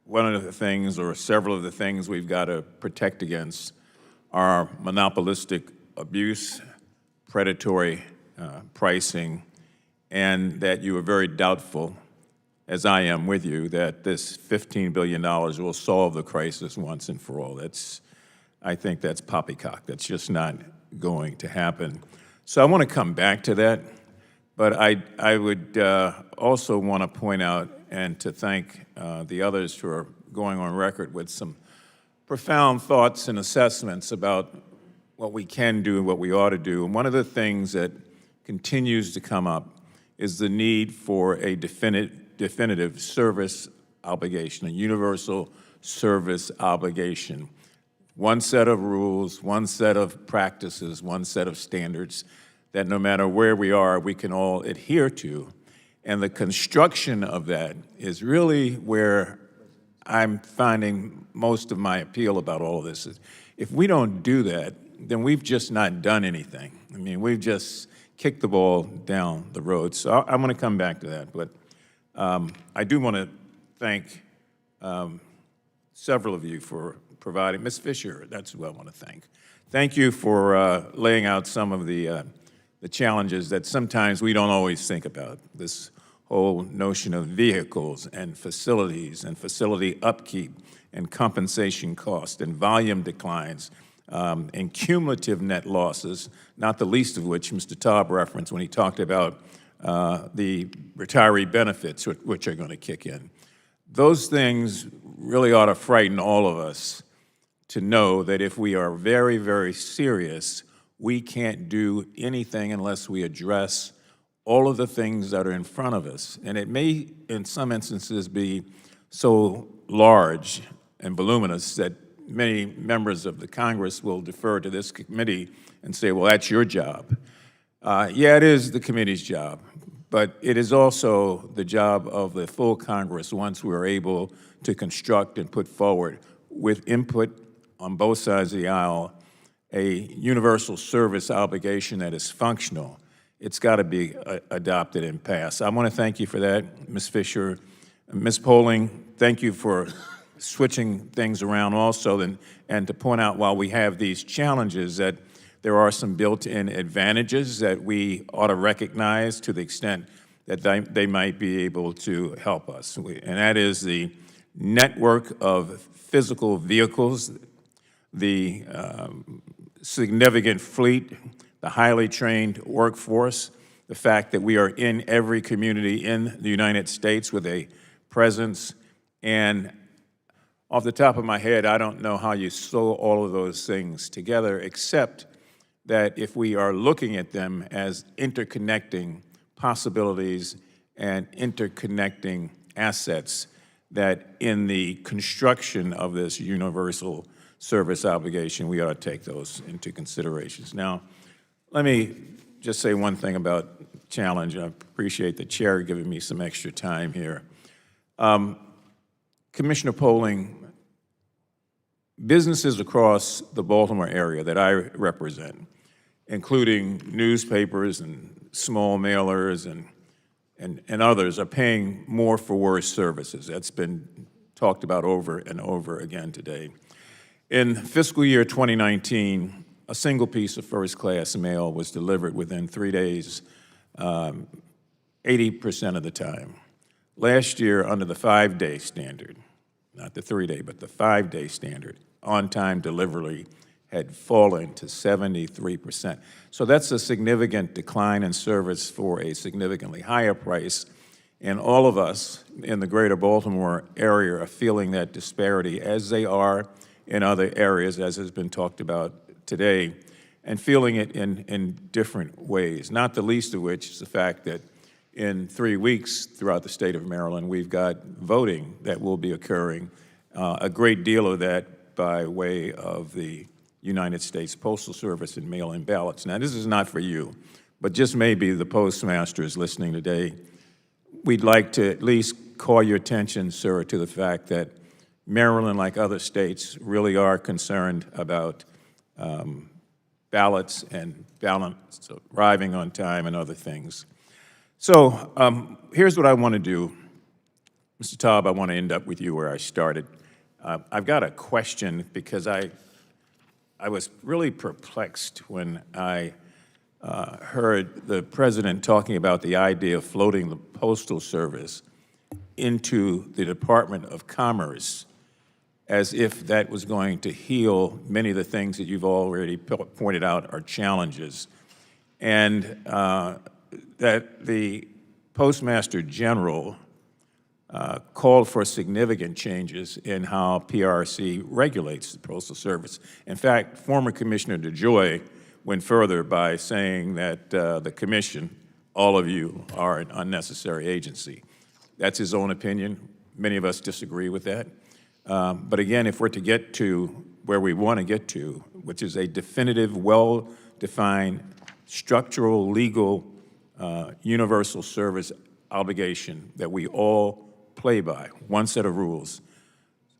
one of the things, or several of the things we've got to protect against are monopolistic abuse, predatory pricing, and that you are very doubtful, as I am with you, that this $15 billion will solve the crisis once and for all. I think that's poppycock. That's just not going to happen. So I want to come back to that, But I would also want to point out and to thank the others who are going on record with some profound thoughts and assessments about what we can do and what we ought to do. And one of the things that continues to come up is the need for a definitive service obligation, a universal service obligation. One set of rules, one set of practices, one set of standards that no matter where we are, we can all adhere to. And the construction of that is really where I'm finding most of my appeal about all of this. If we don't do that, then we've just not done anything. I mean, we've just kicked the ball down the road. So I'm going to come back to that. But I do want to thank several of you for providing. Ms. Fisher, that's who I want to thank. Thank you for laying out some of the challenges that sometimes we don't always think about. This whole notion of vehicles and facility upkeep and compensation cost and volume declines and cumulative net losses, not the least of which Mr. Taub referenced when he talked about the retiree benefits which are going to kick in. Those things really ought to frighten all of us to know that if we are very, very serious, we can't do anything unless we address all of the things that are in front of us. And it may, in some instances, be so large and voluminous that many members of the Congress will defer to this committee and say, well, that's your job. Yeah, it is the committee's job, but it is also the job of the full Congress once we're able to construct and put forward, with input on both sides of the aisle, a universal service obligation that is functional. It's got to be adopted and passed. I want to thank you for that, Ms. Fisher. Ms. Poling, thank you for switching things around also, and to point out while we have these challenges that there are some built-in advantages that we ought to recognize to the extent that they might be able to help us. And that is the network of physical vehicles, the significant fleet, the highly trained workforce, the fact that we are in every community in the United States with a presence. And off the top of my head, I don't know how you sew all of those things together, except that if we are looking at them as interconnecting possibilities and interconnecting assets, that in the construction of this universal service obligation, we ought to take those into considerations. Now, let me just say one thing about challenge. I appreciate the chair giving me some extra time here. Commissioner Poling, businesses across the Baltimore area that I represent, including newspapers and small mailers and others, are paying more for worse services. That's been talked about over and over again today. In fiscal year 2019, a single piece of first-class mail was delivered within 3 days, 80% of the time. Last year, under the 5-day standard, not the 3-day, but the 5-day standard, on-time delivery had fallen to 73%. So that's a significant decline in service for a significantly higher price. And all of us in the greater Baltimore area are feeling that disparity, as they are in other areas, as has been talked about today, and feeling it in different ways, not the least of which is the fact that in 3 weeks throughout the state of Maryland, we've got voting that will be occurring, a great deal of that by way of the United States Postal Service and mail-in ballots. Now, this is not for you, but just maybe the postmaster is listening today. We'd like to at least call your attention, sir, to the fact that Maryland, like other states, really are concerned about ballots and ballots arriving on time and other things. So here's what I want to do. Mr. Taub, I want to end up with you where I started. I've got a question because I was really perplexed when I heard the president talking about the idea of floating the Postal Service into the Department of Commerce, as if that was going to heal many of the things that you've already pointed out are challenges. And that the Postmaster General called for significant changes in how PRC regulates the Postal Service. In fact, former Commissioner DeJoy went further by saying that the Commission, all of you, are an unnecessary agency. That's his own opinion. Many of us disagree with that. But again, if we're to get to where we want to get to, which is a definitive, well-defined, structural, legal, universal service obligation that we all play by, one set of rules,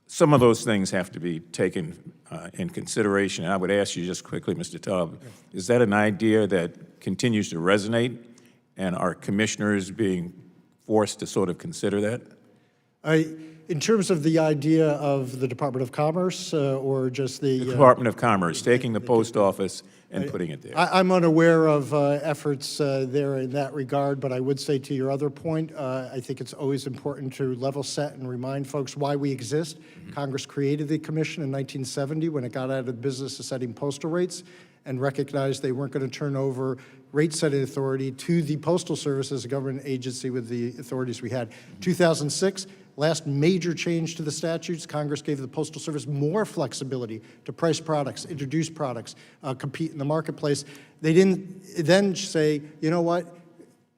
some of those things have to be taken in consideration. And I would ask you just quickly, Mr. Taub, is that an idea that continues to resonate, and are commissioners being forced to sort of consider that? In terms of the idea of the Department of Commerce or just the Department of Commerce, taking the post office and putting it there. I'm unaware of efforts there in that regard, but I would say to your other point, I think it's always important to level set and remind folks why we exist. Congress created the commission in 1970 when it got out of the business of setting postal rates and recognized they weren't going to turn over rate-setting authority to the Postal Service as a government agency with the authorities we had. 2006, last major change to the statutes, Congress gave the Postal Service more flexibility to price products, introduce products, compete in the marketplace. They didn't then say, you know what,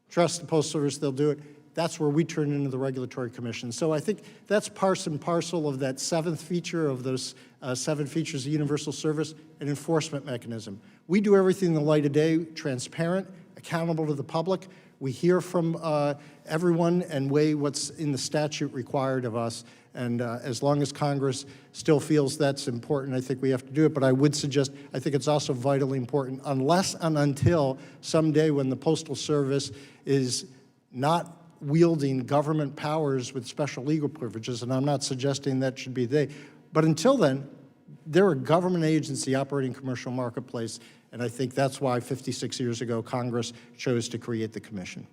trust the Postal Service, they'll do it. That's where we turn into the Regulatory Commission. So I think that's part and parcel of that seventh feature of those 7 features of universal service, an enforcement mechanism. We do everything in the light of day, transparent, accountable to the public. We hear from everyone and weigh what's in the statute required of us. And as long as Congress still feels that's important, I think we have to do it. But I would suggest, I think it's also vitally important, unless and until someday when the Postal Service is not wielding government powers with special legal privileges, and I'm not suggesting that should be they, but until then, they're a government agency operating commercial marketplace, and I think that's why 56 years ago Congress chose to create the commission.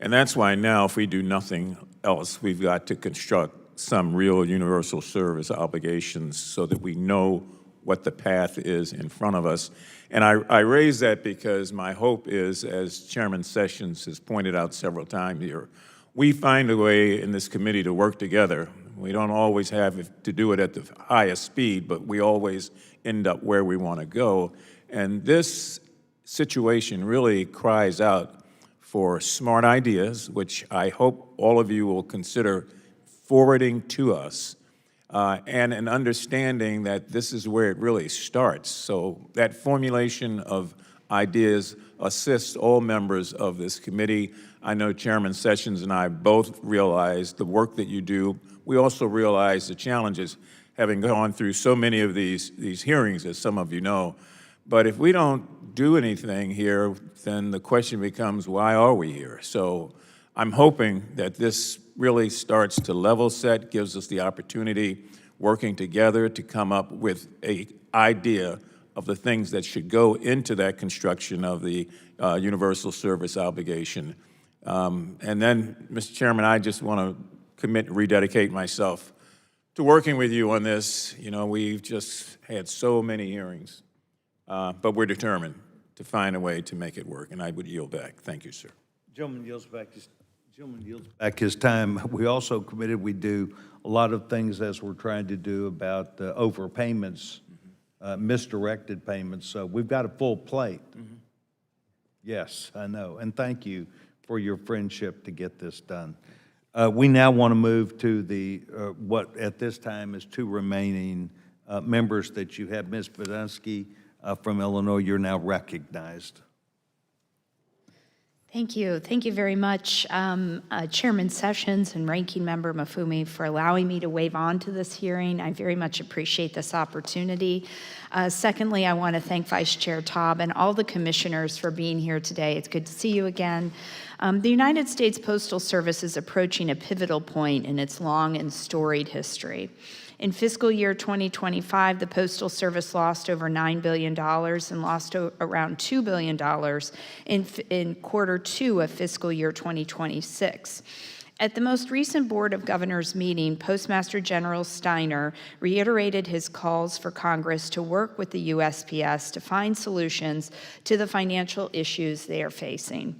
And that's why now, if we do nothing else, we've got to construct some real universal service obligations so that we know what the path is in front of us. And I raise that because my hope is, as Chairman Sessions has pointed out several times here, we find a way in this committee to work together. We don't always have to do it at the highest speed, but we always end up where we want to go. And this situation really cries out for smart ideas, which I hope all of you will consider forwarding to us, and an understanding that this is where it really starts. So that formulation of ideas assists all members of this committee. I know Chairman Sessions and I both realize the work that you do. We also realize the challenges, having gone through so many of these hearings, as some of you know. But if we don't do anything here, then the question becomes, why are we here? So I'm hoping that this really starts to level set, gives us the opportunity, working together, to come up with an idea of the things that should go into that construction of the universal service obligation. And then, Mr. Chairman, I just want to commit and rededicate myself to working with you on this. You know, we've just had so many hearings, but we're determined to find a way to make it work, and I would yield back. Thank you, sir. Gentleman yields back his time. We also committed we do a lot of things as we're trying to do about overpayments, misdirected payments. So we've got a full plate. Yes, I know. And thank you for your friendship to get this done. We now want to move to the what at this time is 2 remaining members that you have. Ms. Vidansky from Illinois, you're now recognized. Thank you. Thank you very much, Chairman Sessions and Ranking Member Mafumi, for allowing me to wave on to this hearing. I very much appreciate this opportunity. Secondly, I want to thank Vice Chair Taub and all the commissioners for being here today. It's good to see you again. The United States Postal Service is approaching a pivotal point in its long and storied history. In fiscal year 2025, the Postal Service lost over $9 billion and lost around $2 billion in quarter 2 of fiscal year 2026. At the most recent Board of Governors meeting, Postmaster General Steiner reiterated his calls for Congress to work with the USPS to find solutions to the financial issues they are facing.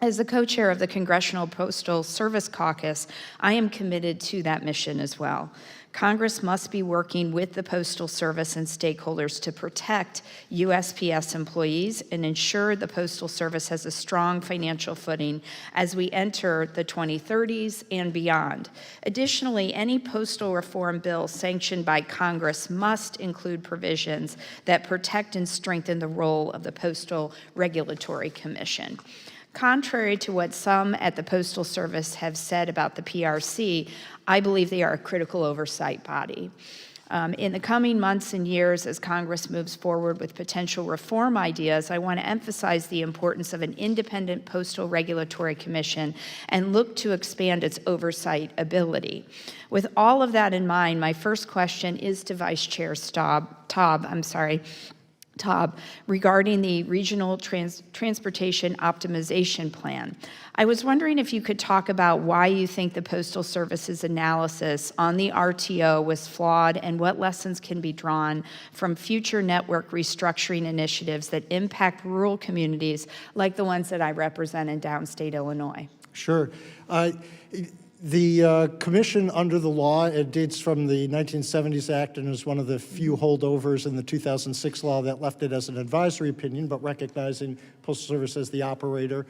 As the co-chair of the Congressional Postal Service Caucus, I am committed to that mission as well. Congress must be working with the Postal Service and stakeholders to protect USPS employees and ensure the Postal Service has a strong financial footing as we enter the 2030s and beyond. Additionally, any postal reform bill sanctioned by Congress must include provisions that protect and strengthen the role of the Postal Regulatory Commission. Contrary to what some at the Postal Service have said about the PRC, I believe they are a critical oversight body. In the coming months and years, as Congress moves forward with potential reform ideas, I want to emphasize the importance of an independent Postal Regulatory Commission and look to expand its oversight ability. With all of that in mind, my first question is to Vice Chair Taub, regarding the Regional Transportation Optimization Plan. I was wondering if you could talk about why you think the Postal Service's analysis on the RTO was flawed and what lessons can be drawn from future network restructuring initiatives that impact rural communities like the ones that I represent in downstate Illinois. Sure. The commission under the law, it dates from the 1970s Act and is one of the few holdovers in the 2006 law that left it as an advisory opinion, but recognizing Postal Service as the operator.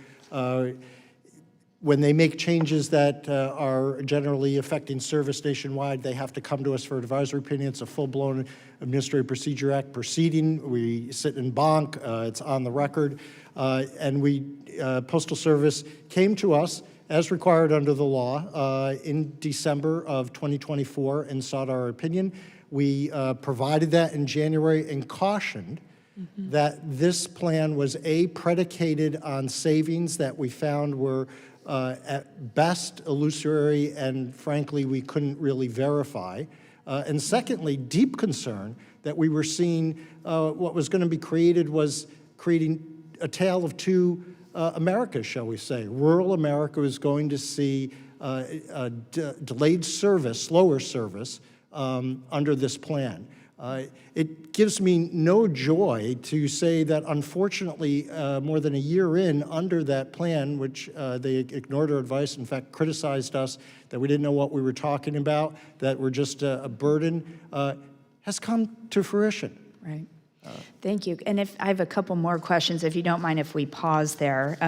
When they make changes that are generally affecting service nationwide, they have to come to us for advisory opinion. It's a full-blown Administrative Procedure Act proceeding. We sit in bonk. It's on the record. And Postal Service came to us as required under the law in December of 2024 and sought our opinion. We provided that in January and cautioned that this plan was predicated on savings that we found were at best illusory and frankly we couldn't really verify. And secondly, deep concern that we were seeing what was going to be created was creating a tale of two America, shall we say. Rural America is going to see delayed service, slower service under this plan. It gives me no joy to say that unfortunately more than a year in under that plan, which they ignored our advice, in fact criticized us, that we didn't know what we were talking about, that we're just a burden, has come to fruition. Right. Thank you. And if I have a couple more questions, if you don't mind if we pause there.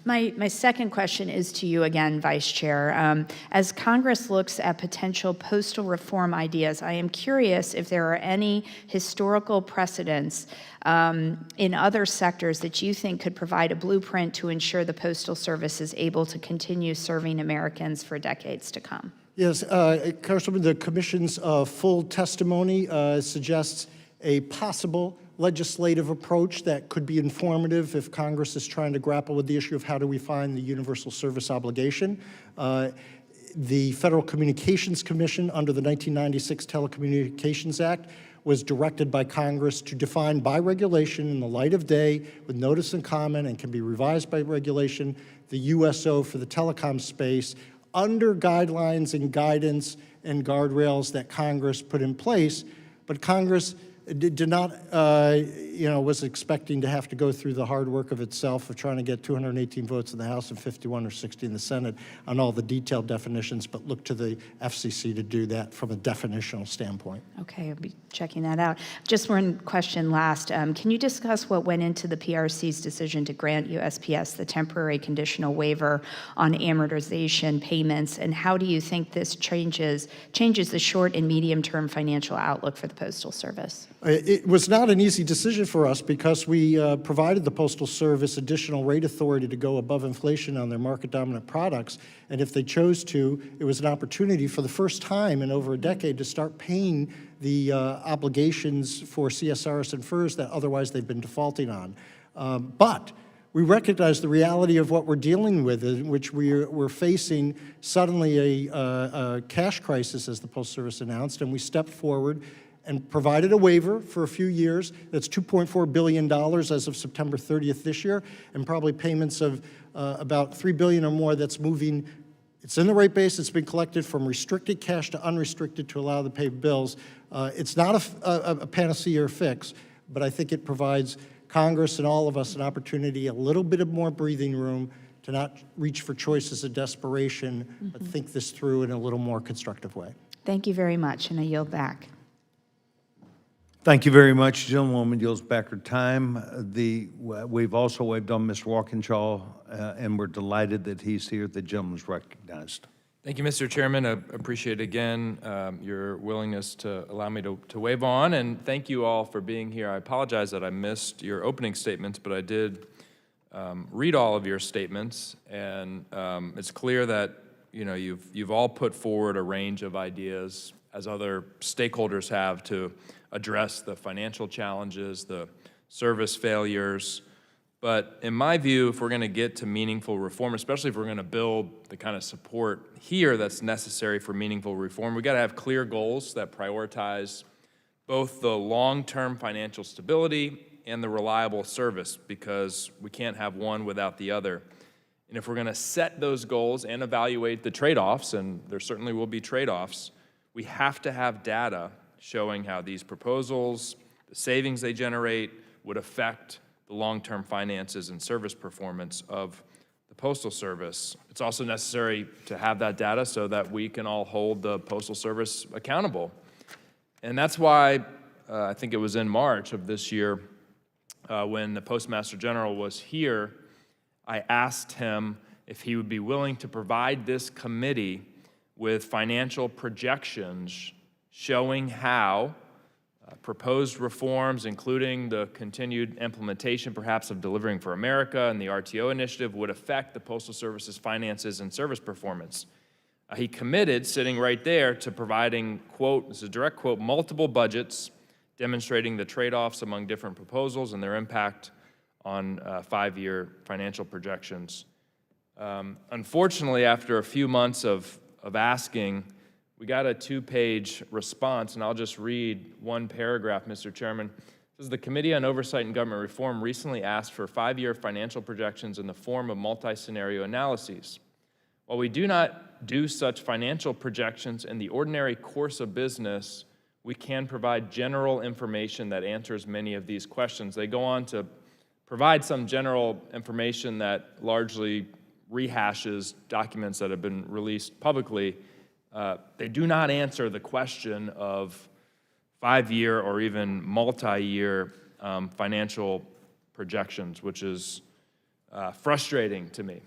My second question is to you again, Vice Chair. As Congress looks at potential postal reform ideas, I am curious if there are any historical precedents in other sectors that you think could provide a blueprint to ensure the Postal Service is able to continue serving Americans for decades to come. Yes, Congresswoman, the Commission's full testimony suggests a possible legislative approach that could be informative if Congress is trying to grapple with the issue of how do we find the universal service obligation. The Federal Communications Commission under the 1996 Telecommunications Act was directed by Congress to define by regulation in the light of day with notice and comment and can be revised by regulation the USO for the telecom space under guidelines and guidance and guardrails that Congress put in place, but Congress did not, was expecting to have to go through the hard work of itself of trying to get 218 votes in the House and 51 or 60 in the Senate on all the detailed definitions, but look to the FCC to do that from a definitional standpoint. Okay, I'll be checking that out. Just one question last. Can you discuss what went into the PRC's decision to grant USPS the temporary conditional waiver on amortization payments, and how do you think this changes the short and medium-term financial outlook for the Postal Service? It was not an easy decision for us because we provided the Postal Service additional rate authority to go above inflation on their market-dominant products, and if they chose to, it was an opportunity for the first time in over a decade to start paying the obligations for CSRS and FERS that otherwise they've been defaulting on. But we recognize the reality of what we're dealing with, in which we're facing suddenly a cash crisis, as the Postal Service announced, and we stepped forward and provided a waiver for a few years. That's $2.4 billion as of September 30th this year, and probably payments of about $3 billion or more that's moving. It's in the rate base. It's been collected from restricted cash to unrestricted to allow the pay bills. It's not a panacea or fix, but I think it provides Congress and all of us an opportunity, a little bit of more breathing room to not reach for choices of desperation, but think this through in a little more constructive way. Thank you very much, and I yield back. Thank you very much. Gentlewoman yields back her time. We've also waived on Mr. Walkinshaw, and we're delighted that he's here. The gentleman's recognized. Thank you, Mr. Chairman. I appreciate again your willingness to allow me to wave on, and thank you all for being here. I apologize that I missed your opening statements, but I did read all of your statements, and it's clear that you've all put forward a range of ideas, as other stakeholders have, to address the financial challenges, the service failures. But in my view, if we're going to get to meaningful reform, especially if we're going to build the kind of support here that's necessary for meaningful reform, we got to have clear goals that prioritize both the long-term financial stability and the reliable service, because we can't have one without the other. And if we're going to set those goals and evaluate the trade-offs, and there certainly will be trade-offs, we have to have data showing how these proposals, the savings they generate, would affect the long-term finances and service performance of the Postal Service. It's also necessary to have that data so that we can all hold the Postal Service accountable. And that's why I think it was in March of this year when the Postmaster General was here, I asked him if he would be willing to provide this committee with financial projections showing how proposed reforms, including the continued implementation, perhaps, of Delivering for America and the RTO initiative, would affect the Postal Service's finances and service performance. He committed, sitting right there, to providing, quote, this is a direct quote, multiple budgets demonstrating the trade-offs among different proposals and their impact on 5-year financial projections. Unfortunately, after a few months of asking, we got a 2-page response, and I'll just read one paragraph, Mr. Chairman. It says, the Committee on Oversight and Government Reform recently asked for 5-year financial projections in the form of multi-scenario analyses. While we do not do such financial projections in the ordinary course of business, we can provide general information that answers many of these questions. They go on to provide some general information that largely rehashes documents that have been released publicly. They do not answer the question of 5-year or even multi-year financial projections, which is frustrating to me.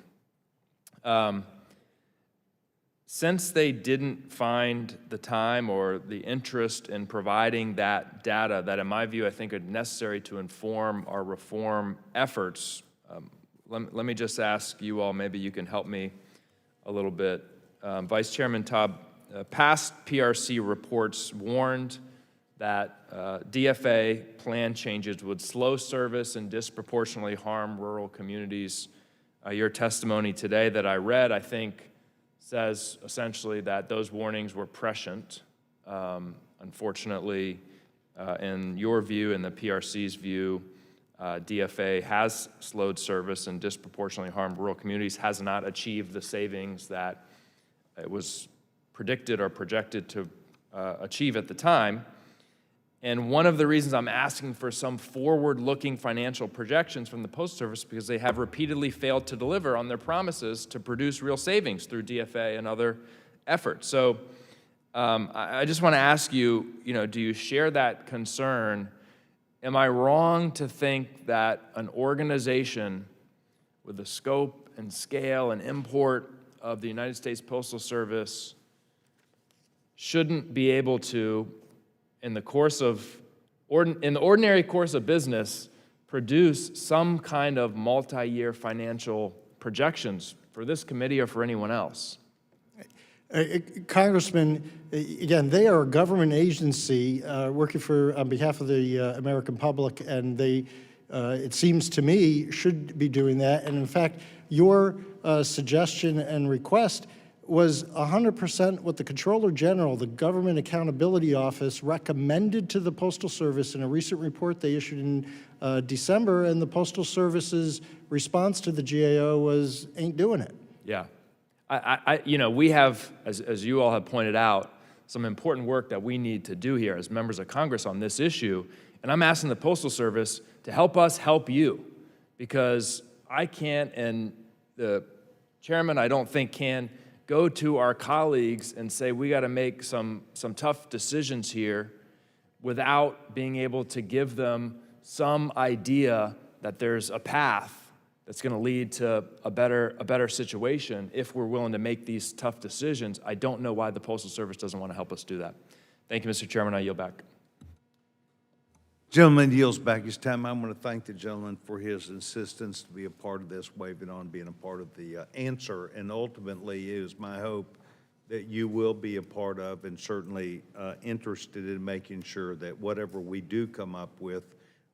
Since they didn't find the time or the interest in providing that data that, in my view, I think are necessary to inform our reform efforts, let me just ask you all, maybe you can help me a little bit. Vice Chairman Taub, past PRC reports warned that DFA plan changes would slow service and disproportionately harm rural communities. Your testimony today that I read, I think, says essentially that those warnings were prescient. Unfortunately, in your view and the PRC's view, DFA has slowed service and disproportionately harmed rural communities, has not achieved the savings that it was predicted or projected to achieve at the time. And one of the reasons I'm asking for some forward-looking financial projections from the Postal Service because they have repeatedly failed to deliver on their promises to produce real savings through DFA and other efforts. So I just want to ask you, do you share that concern? Am I wrong to think that an organization with the scope and scale and import of the United States Postal Service shouldn't be able to, in the ordinary course of business, produce some kind of multi-year financial projections for this committee or for anyone else? Congressman, again, they are a government agency working on behalf of the American public, and they, it seems to me, should be doing that. And in fact, your suggestion and request was 100% what the Comptroller General, the Government Accountability Office, recommended to the Postal Service in a recent report they issued in December, and the Postal Service's response to the GAO was, ain't doing it. Yeah. We have, as you all have pointed out, some important work that we need to do here as members of Congress on this issue, and I'm asking the Postal Service to help us help you, because I can't, and the chairman, I don't think, can go to our colleagues and say, we got to make some tough decisions here without being able to give them some idea that there's a path that's going to lead to a better situation if we're willing to make these tough decisions. I don't know why the Postal Service doesn't want to help us do that. Thank you, Mr. Chairman. I yield back. Gentleman yields back his time. I want to thank the gentleman for his insistence to be a part of this, waving on being a part of the answer. And ultimately, it is my hope that you will be a part of and certainly interested in making sure that whatever we do come up with,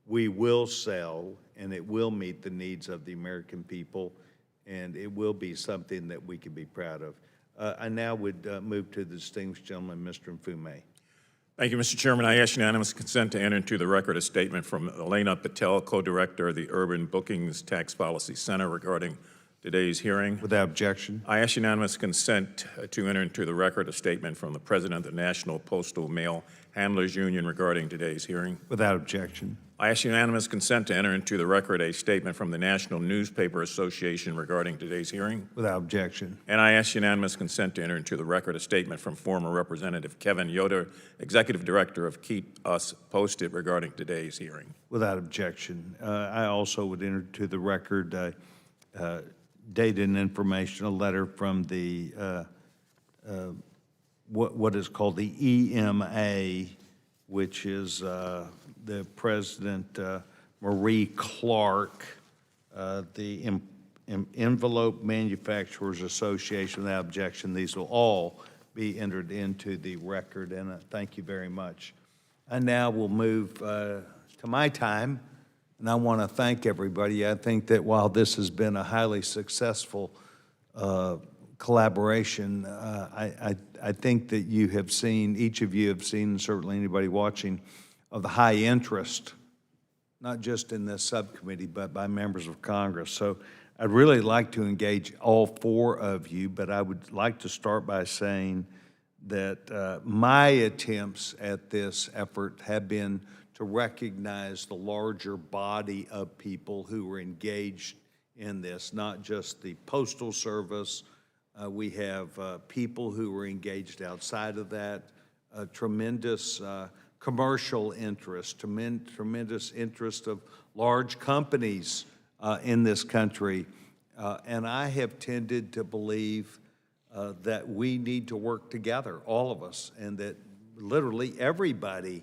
we will sell and it will meet the needs of the American people, and it will be something that we can be proud of. I now would move to the distinguished gentleman, Mr. Mfume. Thank you, Mr. Chairman. I ask unanimous consent to enter into the record a statement from Elena Patel, co-director of the Urban Bookings Tax Policy Center, regarding today's hearing. Without objection. I ask unanimous consent to enter into the record a statement from the President of the National Postal Mail Handlers Union regarding today's hearing. Without objection. I ask unanimous consent to enter into the record a statement from the National Newspaper Association regarding today's hearing. Without objection. And I ask unanimous consent to enter into the record a statement from former Representative Kevin Yoder, Executive Director of Keep Us Posted, regarding today's hearing. Without objection. I also would enter to the record data and informational letter from the what is called the EMA, which is the President Marie Clark, the Envelope Manufacturers Association. Without objection, these will all be entered into the record, and thank you very much. I now will move to my time, and I want to thank everybody. I think that while this has been a highly successful collaboration, I think that you have seen, each of you have seen, and certainly anybody watching, of the high interest, not just in this subcommittee, but by members of Congress. So I'd really like to engage all four of you, but I would like to start by saying that my attempts at this effort have been to recognize the larger body of people who are engaged in this, not just the Postal Service. We have people who are engaged outside of that, tremendous commercial interest, tremendous interest of large companies in this country. And I have tended to believe that we need to work together, all of us, and that literally everybody,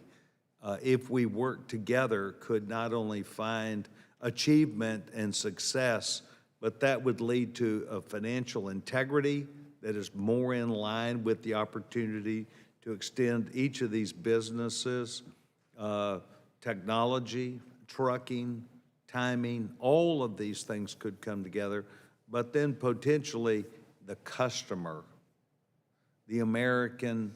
if we work together, could not only find achievement and success, but that would lead to a financial integrity that is more in line with the opportunity to extend each of these businesses, technology, trucking, timing, all of these things could come together, but then potentially the customer, the American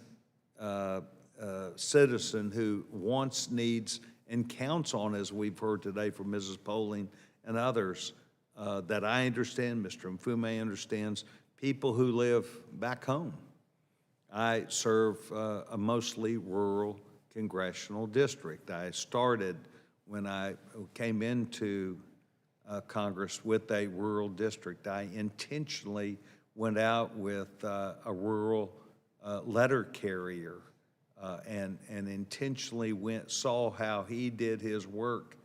citizen who wants, needs, and counts on, as we've heard today from Mrs. Poling and others, that I understand, Mr. Mfume understands, people who live back home. I serve a mostly rural congressional district. I started when I came into Congress with a rural district. I intentionally went out with a rural letter carrier and intentionally saw how he did his work.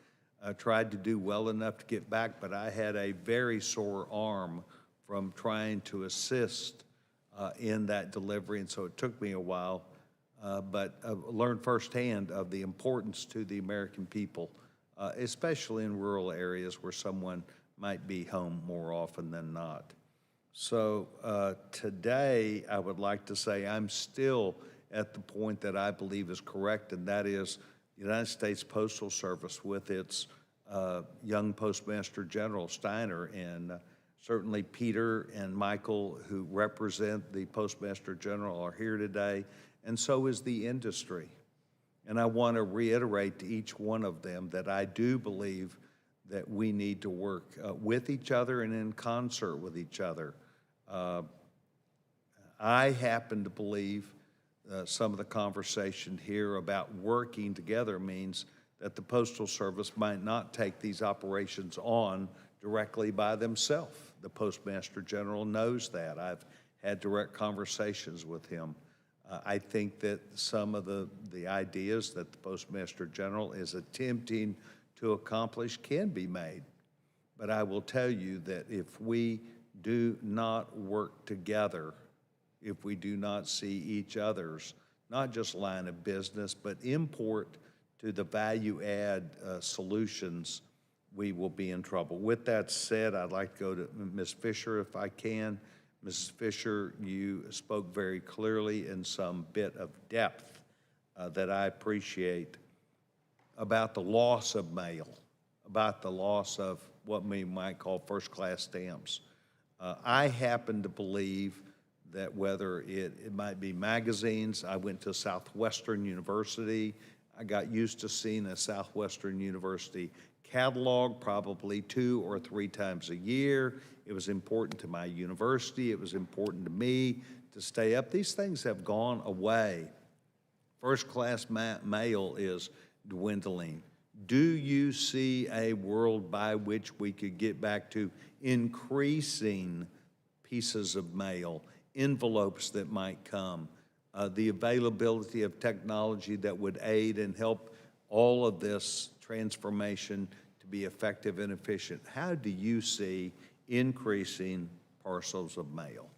I tried to do well enough to get back, but I had a very sore arm from trying to assist in that delivery, and so it took me a while, but I learned firsthand of the importance to the American people, especially in rural areas where someone might be home more often than not. So today, I would like to say I'm still at the point that I believe is correct, and that is the United States Postal Service with its young Postmaster General Steiner, and certainly Peter and Michael, who represent the Postmaster General, are here today, and so is the industry. And I want to reiterate to each one of them that I do believe that we need to work with each other and in concert with each other. I happen to believe some of the conversation here about working together means that the Postal Service might not take these operations on directly by themselves. The Postmaster General knows that. I've had direct conversations with him. I think that some of the ideas that the Postmaster General is attempting to accomplish can be made. But I will tell you that if we do not work together, if we do not see each other's, not just line of business, but import to the value add solutions, we will be in trouble. With that said, I'd like to go to Ms. Fisher if I can. Mrs. Fisher, you spoke very clearly in some bit of depth that I appreciate about the loss of mail, about the loss of what we might call first-class stamps. I happen to believe that whether it might be magazines, I went to Southwestern University, I got used to seeing a Southwestern University catalog probably 2 or 3 times a year. It was important to my university. It was important to me to stay up. These things have gone away. First-class mail is dwindling. Do you see a world by which we could get back to increasing pieces of mail, envelopes that might come, the availability of technology that would aid and help all of this transformation to be effective and efficient? How do you see increasing parcels of mail?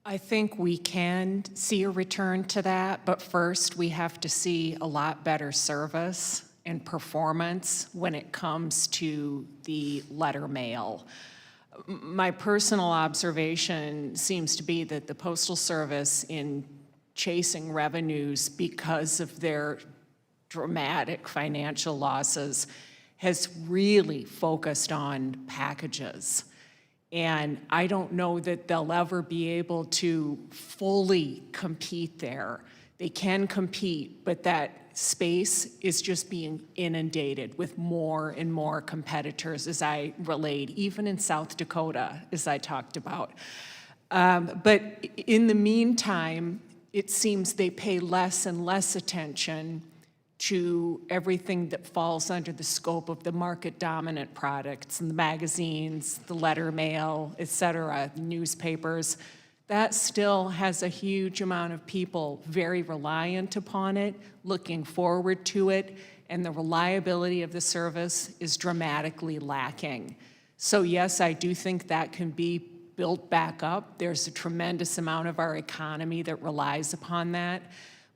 I think we can see a return to that, but first we have to see a lot better service and performance when it comes to the letter mail. My personal observation seems to be that the Postal Service, in chasing revenues because of their dramatic financial losses, has really focused on packages. And I don't know that they'll ever be able to fully compete there. They can compete, but that space is just being inundated with more and more competitors, as I relayed, even in South Dakota, as I talked about. But in the meantime, it seems they pay less and less attention to everything that falls under the scope of the market-dominant products, and the magazines, the letter mail, et cetera, newspapers. That still has a huge amount of people very reliant upon it, looking forward to it, and the reliability of the service is dramatically lacking. So yes, I do think that can be built back up. There's a tremendous amount of our economy that relies upon that.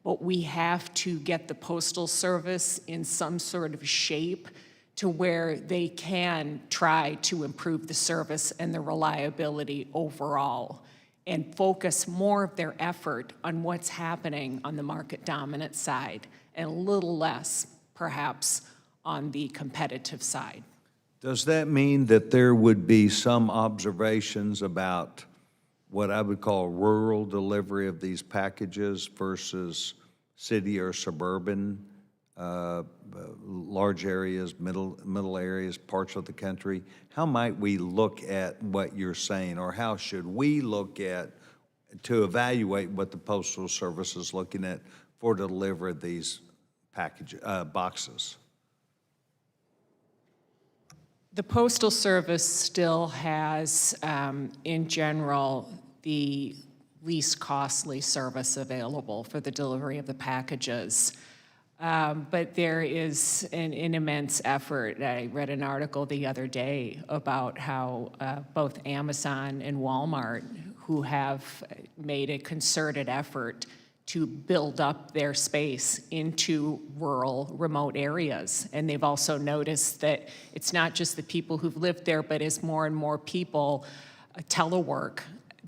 But we have to get the Postal Service in some sort of shape to where they can try to improve the service and the reliability overall, and focus more of their effort on what's happening on the market dominant side and a little less, perhaps, on the competitive side. Does that mean that there would be some observations about what I would call rural delivery of these packages versus city or suburban, large areas, middle areas, parts of the country? How might we look at what you're saying, or how should we look at to evaluate what the Postal Service is looking at for delivery of these boxes? The Postal Service still has, in general, the least costly service available for the delivery of the packages. But there is an immense effort. I read an article the other day about how both Amazon and Walmart, who have made a concerted effort to build up their space into rural, remote areas. And they've also noticed that it's not just the people who've lived there, but as more and more people telework,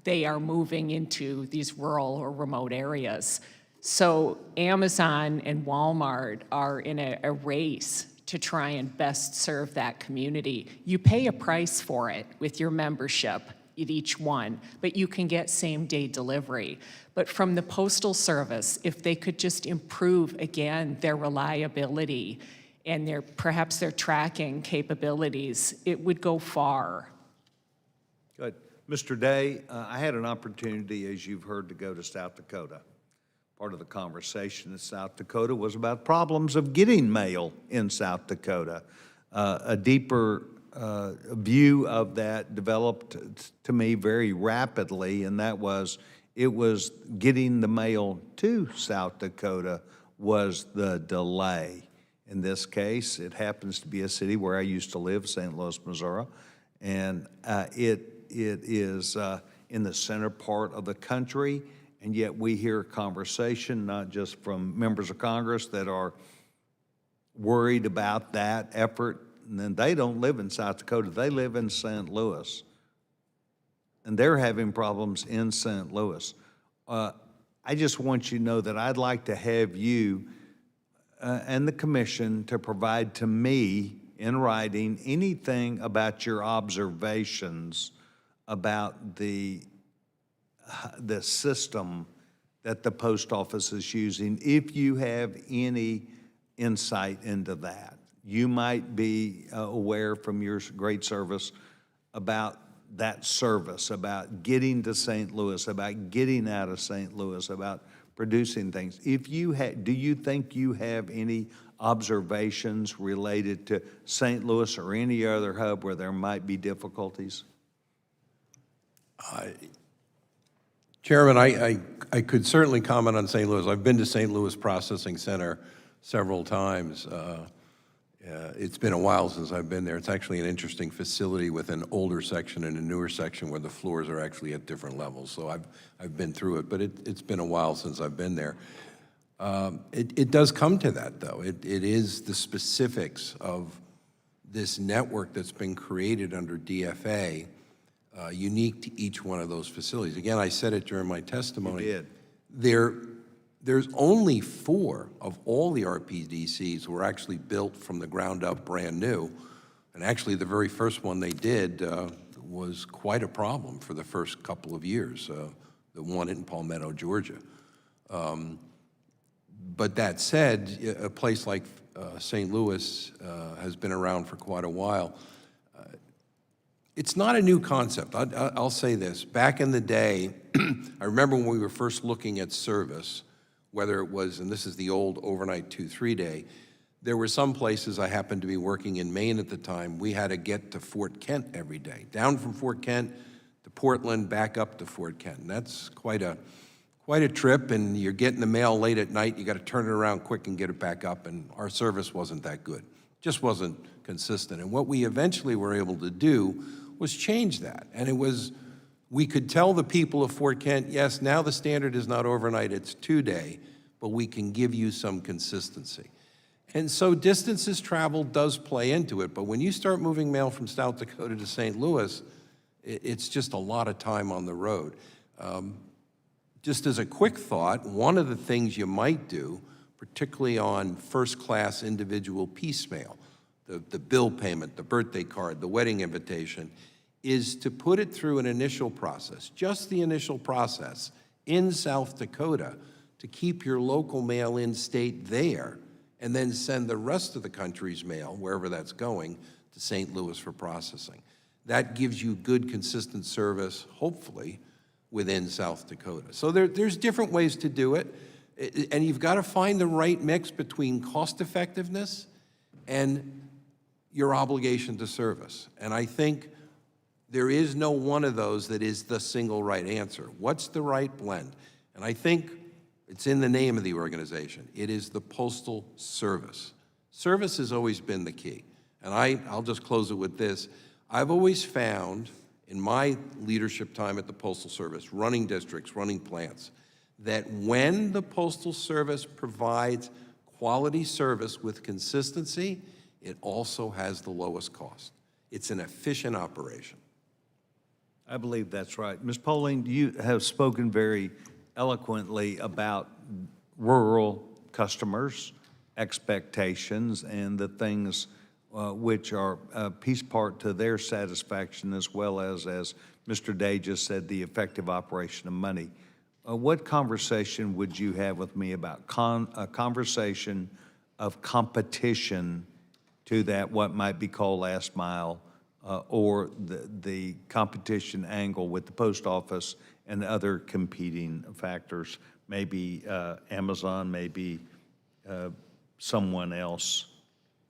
they are moving into these rural or remote areas. So Amazon and Walmart are in a race to try and best serve that community. You pay a price for it with your membership at each one, but you can get same-day delivery. But from the Postal Service, if they could just improve, again, their reliability and perhaps their tracking capabilities, it would go far. Good. Mr. Day, I had an opportunity, as you've heard, to go to South Dakota. Part of the conversation in South Dakota was about problems of getting mail in South Dakota. A deeper view of that developed to me very rapidly, and that was it was getting the mail to South Dakota was the delay. In this case, it happens to be a city where I used to live, St. Louis, Missouri, and it is in the center part of the country, and yet we hear conversation not just from members of Congress that are worried about that effort, and then they don't live in South Dakota, they live in St. Louis, and they're having problems in St. Louis. I just want you to know that I'd like to have you and the commission to provide to me in writing anything about your observations about the system that the post office is using, if you have any insight into that. You might be aware from your great service about that service, about getting to St. Louis, about getting out of St. Louis, about producing things. If you do you think you have any observations related to St. Louis or any other hub where there might be difficulties? Chairman, I could certainly comment on St. Louis. I've been to St. Louis Processing Center several times. It's been a while since I've been there. It's actually an interesting facility with an older section and a newer section where the floors are actually at different levels. So I've been through it, but it's been a while since I've been there. It does come to that, though. It is the specifics of this network that's been created under DFA, unique to each one of those facilities. Again, I said it during my testimony. You did. There's only 4 of all the RPDCs were actually built from the ground up, brand new. And actually, the very first one they did was quite a problem for the first couple of years, the one in Palmetto, Georgia. But that said, a place like St. Louis has been around for quite a while. It's not a new concept. I'll say this. Back in the day, I remember when we were first looking at service, whether it was, and this is the old overnight 2-3 day, there were some places, I happened to be working in Maine at the time, we had to get to Fort Kent every day. Down from Fort Kent to Portland, back up to Fort Kent. And that's quite a trip, and you're getting the mail late at night, you got to turn it around quick and get it back up, and our service wasn't that good. Just wasn't consistent. And what we eventually were able to do was change that. And it was, we could tell the people of Fort Kent, yes, now the standard is not overnight, it's 2-day, but we can give you some consistency. And so distances traveled does play into it, but when you start moving mail from South Dakota to St. Louis, it's just a lot of time on the road. Just as a quick thought, one of the things you might do, particularly on first-class individual piecemeal, the bill payment, the birthday card, the wedding invitation, is to put it through an initial process, just the initial process in South Dakota, to keep your local mail in state there, and then send the rest of the country's mail, wherever that's going, to St. Louis for processing. That gives you good, consistent service, hopefully, within South Dakota. So there's different ways to do it, and you've got to find the right mix between cost effectiveness and your obligation to service. And I think there is no one of those that is the single right answer. What's the right blend? And I think it's in the name of the organization. It is the Postal Service. Service has always been the key. And I'll just close it with this. I've always found in my leadership time at the Postal Service, running districts, running plants, that when the Postal Service provides quality service with consistency, it also has the lowest cost. It's an efficient operation. I believe that's right. Ms. Poling, you have spoken very eloquently about rural customers' expectations and the things which are a piece part to their satisfaction, as well as Mr. Day just said, the effective operation of money. What conversation would you have with me about a conversation of competition to that what might be called last mile, or the competition angle with the post office and other competing factors, maybe Amazon, maybe someone else?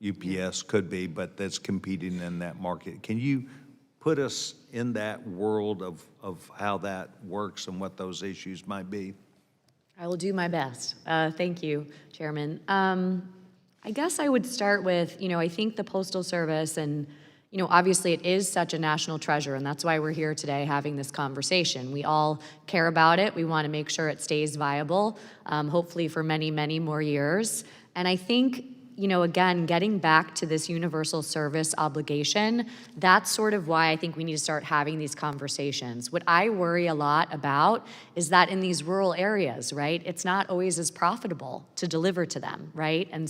UPS could be, but that's competing in that market. Can you put us in that world of how that works and what those issues might be? I will do my best. Thank you, Chairman. I guess I would start with, I think the Postal Service, and, obviously it is such a national treasure, and that's why we're here today having this conversation. We all care about it. We want to make sure it stays viable, hopefully for many, many more years. And I think, again, getting back to this universal service obligation, that's sort of why I think we need to start having these conversations. What I worry a lot about is that in these rural areas, right, it's not always as profitable to deliver to them, right? And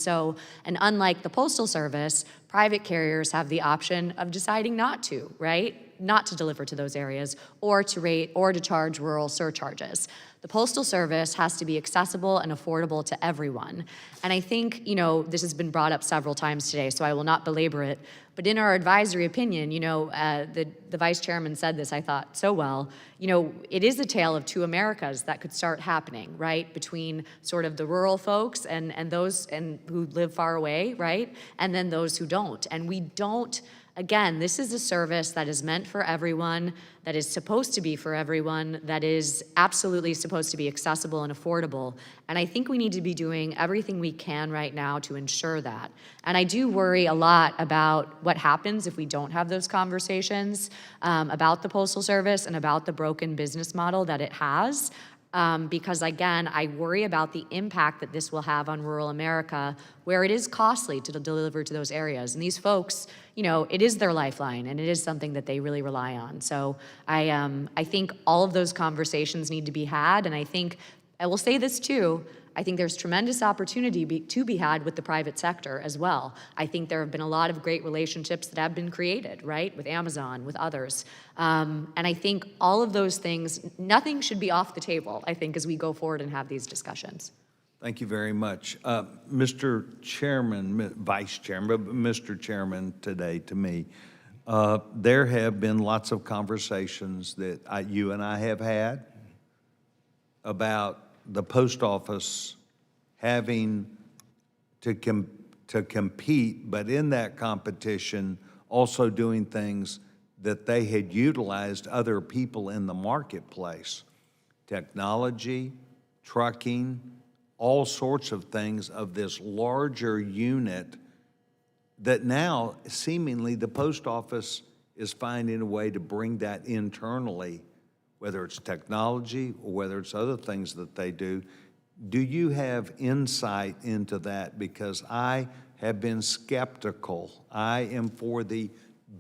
unlike the Postal Service, private carriers have the option of deciding not to, right? Not to deliver to those areas or to charge rural surcharges. The Postal Service has to be accessible and affordable to everyone. And I think, this has been brought up several times today, so I will not belabor it. But in our advisory opinion, the Vice Chairman said this, I thought, so well. It is a tale of two Americas that could start happening, right? Between sort of the rural folks and those who live far away, right? And then those who don't. And we don't. Again, this is a service that is meant for everyone, that is supposed to be for everyone, that is absolutely supposed to be accessible and affordable. And I think we need to be doing everything we can right now to ensure that. And I do worry a lot about what happens if we don't have those conversations about the Postal Service and about the broken business model that it has. Because again, I worry about the impact that this will have on rural America, where it is costly to deliver to those areas. And these folks, it is their lifeline, and it is something that they really rely on. So I think all of those conversations need to be had, and I will say this too, I think there's tremendous opportunity to be had with the private sector as well. I think there have been a lot of great relationships that have been created, right, with Amazon, with others. And I think all of those things, nothing should be off the table, I think, as we go forward and have these discussions. Thank you very much. Mr. Chairman, Vice Chairman, but Mr. Chairman today to me, there have been lots of conversations that you and I have had about the post office having to compete, but in that competition also doing things that they had utilized other people in the marketplace. Technology, trucking, all sorts of things of this larger unit that now seemingly the post office is finding a way to bring that internally, whether it's technology or whether it's other things that they do. Do you have insight into that? Because I have been skeptical. I am for the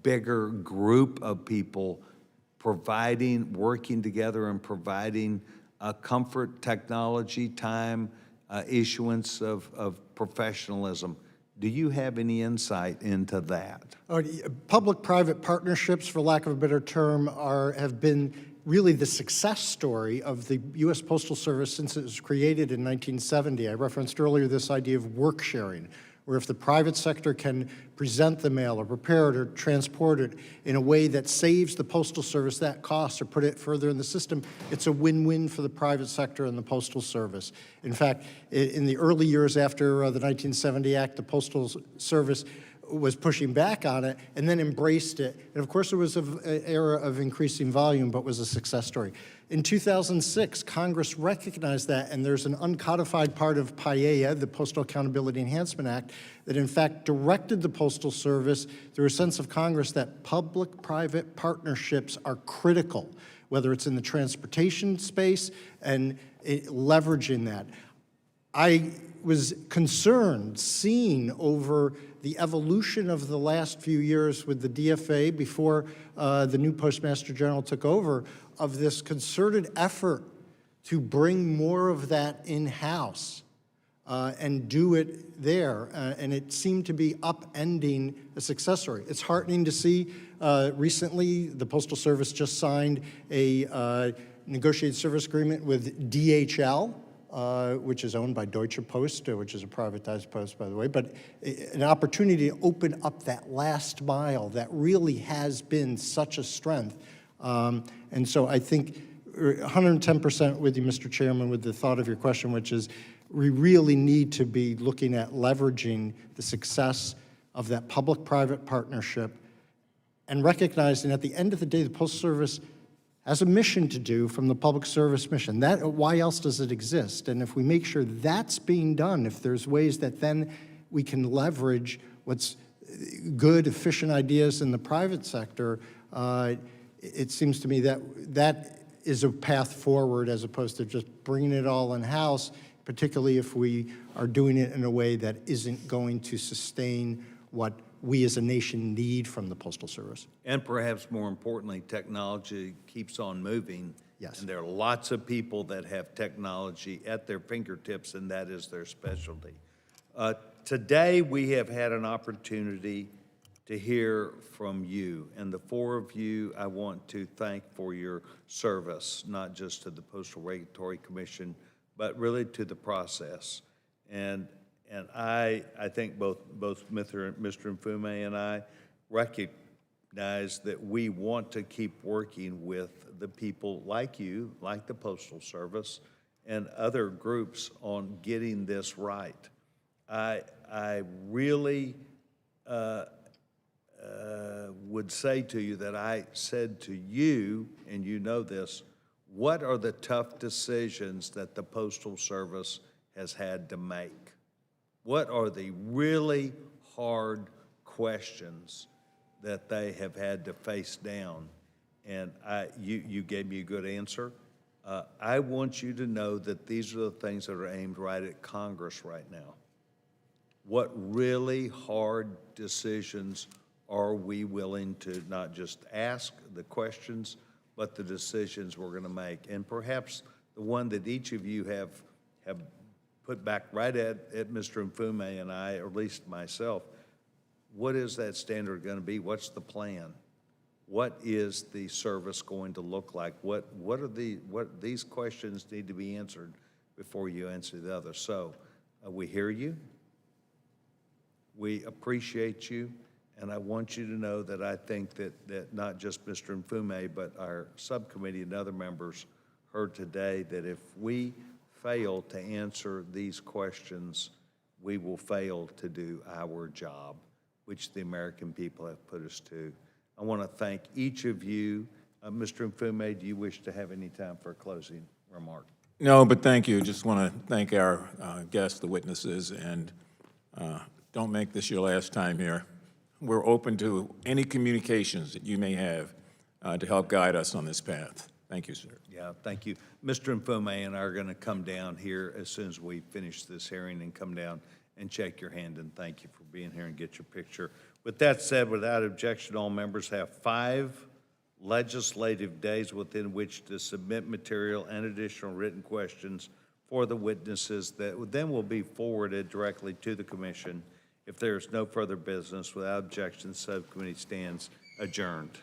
bigger group of people working together and providing comfort, technology, time, issuance of professionalism. Do you have any insight into that? Public-private partnerships, for lack of a better term, have been really the success story of the U.S. Postal Service since it was created in 1970. I referenced earlier this idea of work sharing, where if the private sector can present the mail or prepare it or transport it in a way that saves the Postal Service that cost or put it further in the system, it's a win-win for the private sector and the Postal Service. In fact, in the early years after the 1970 Act, the Postal Service was pushing back on it and then embraced it. And of course, it was an era of increasing volume, but was a success story. In 2006, Congress recognized that, and there's an uncodified part of PIEA, the Postal Accountability Enhancement Act, that in fact directed the Postal Service through a sense of Congress that public-private partnerships are critical, whether it's in the transportation space and leveraging that. I was concerned seeing over the evolution of the last few years with the DFA before the new Postmaster General took over, of this concerted effort to bring more of that in-house and do it there. And it seemed to be upending a success story. It's heartening to see recently the Postal Service just signed a negotiated service agreement with DHL, which is owned by Deutsche Post, which is a privatized post, by the way, but an opportunity to open up that last mile that really has been such a strength. And so I think 110% with you, Mr. Chairman, with the thought of your question, which is we really need to be looking at leveraging the success of that public-private partnership and recognizing at the end of the day, the Postal Service has a mission to do from the public service mission. Why else does it exist? And if we make sure that's being done, if there's ways that then we can leverage what's good, efficient ideas in the private sector, it seems to me that that is a path forward as opposed to just bringing it all in-house, particularly if we are doing it in a way that isn't going to sustain what we as a nation need from the Postal Service. And perhaps more importantly, technology keeps on moving. Yes. And there are lots of people that have technology at their fingertips, and that is their specialty. Today, we have had an opportunity to hear from you. And the four of you, I want to thank for your service, not just to the Postal Regulatory Commission, but really to the process. And I think both Mr. Mfume and I recognize that we want to keep working with the people like you, like the Postal Service, and other groups on getting this right. I really would say to you that I said to you, and you know this, what are the tough decisions that the Postal Service has had to make? What are the really hard questions that they have had to face down? And you gave me a good answer. I want you to know that these are the things that are aimed right at Congress right now. What really hard decisions are we willing to not just ask the questions, but the decisions we're going to make? And perhaps the one that each of you have put back right at Mr. Mfume and I, or at least myself, what is that standard going to be? What's the plan? What is the service going to look like? What these questions need to be answered before you answer the others. So we hear you. We appreciate you. And I want you to know that I think that not just Mr. Mfume, but our subcommittee and other members heard today that if we fail to answer these questions, we will fail to do our job, which the American people have put us to. I want to thank each of you. Mr. Mfume, do you wish to have any time for a closing remark? No, but thank you. Just want to thank our guests, the witnesses, and don't make this your last time here. We're open to any communications that you may have to help guide us on this path. Thank you, sir. Yeah, thank you. Mr. Mfume and I are going to come down here as soon as we finish this hearing and come down and shake your hand and thank you for being here and get your picture. With that said, without objection, all members have 5 legislative days within which to submit material and additional written questions for the witnesses that then will be forwarded directly to the commission. If there is no further business, without objection, the subcommittee stands adjourned.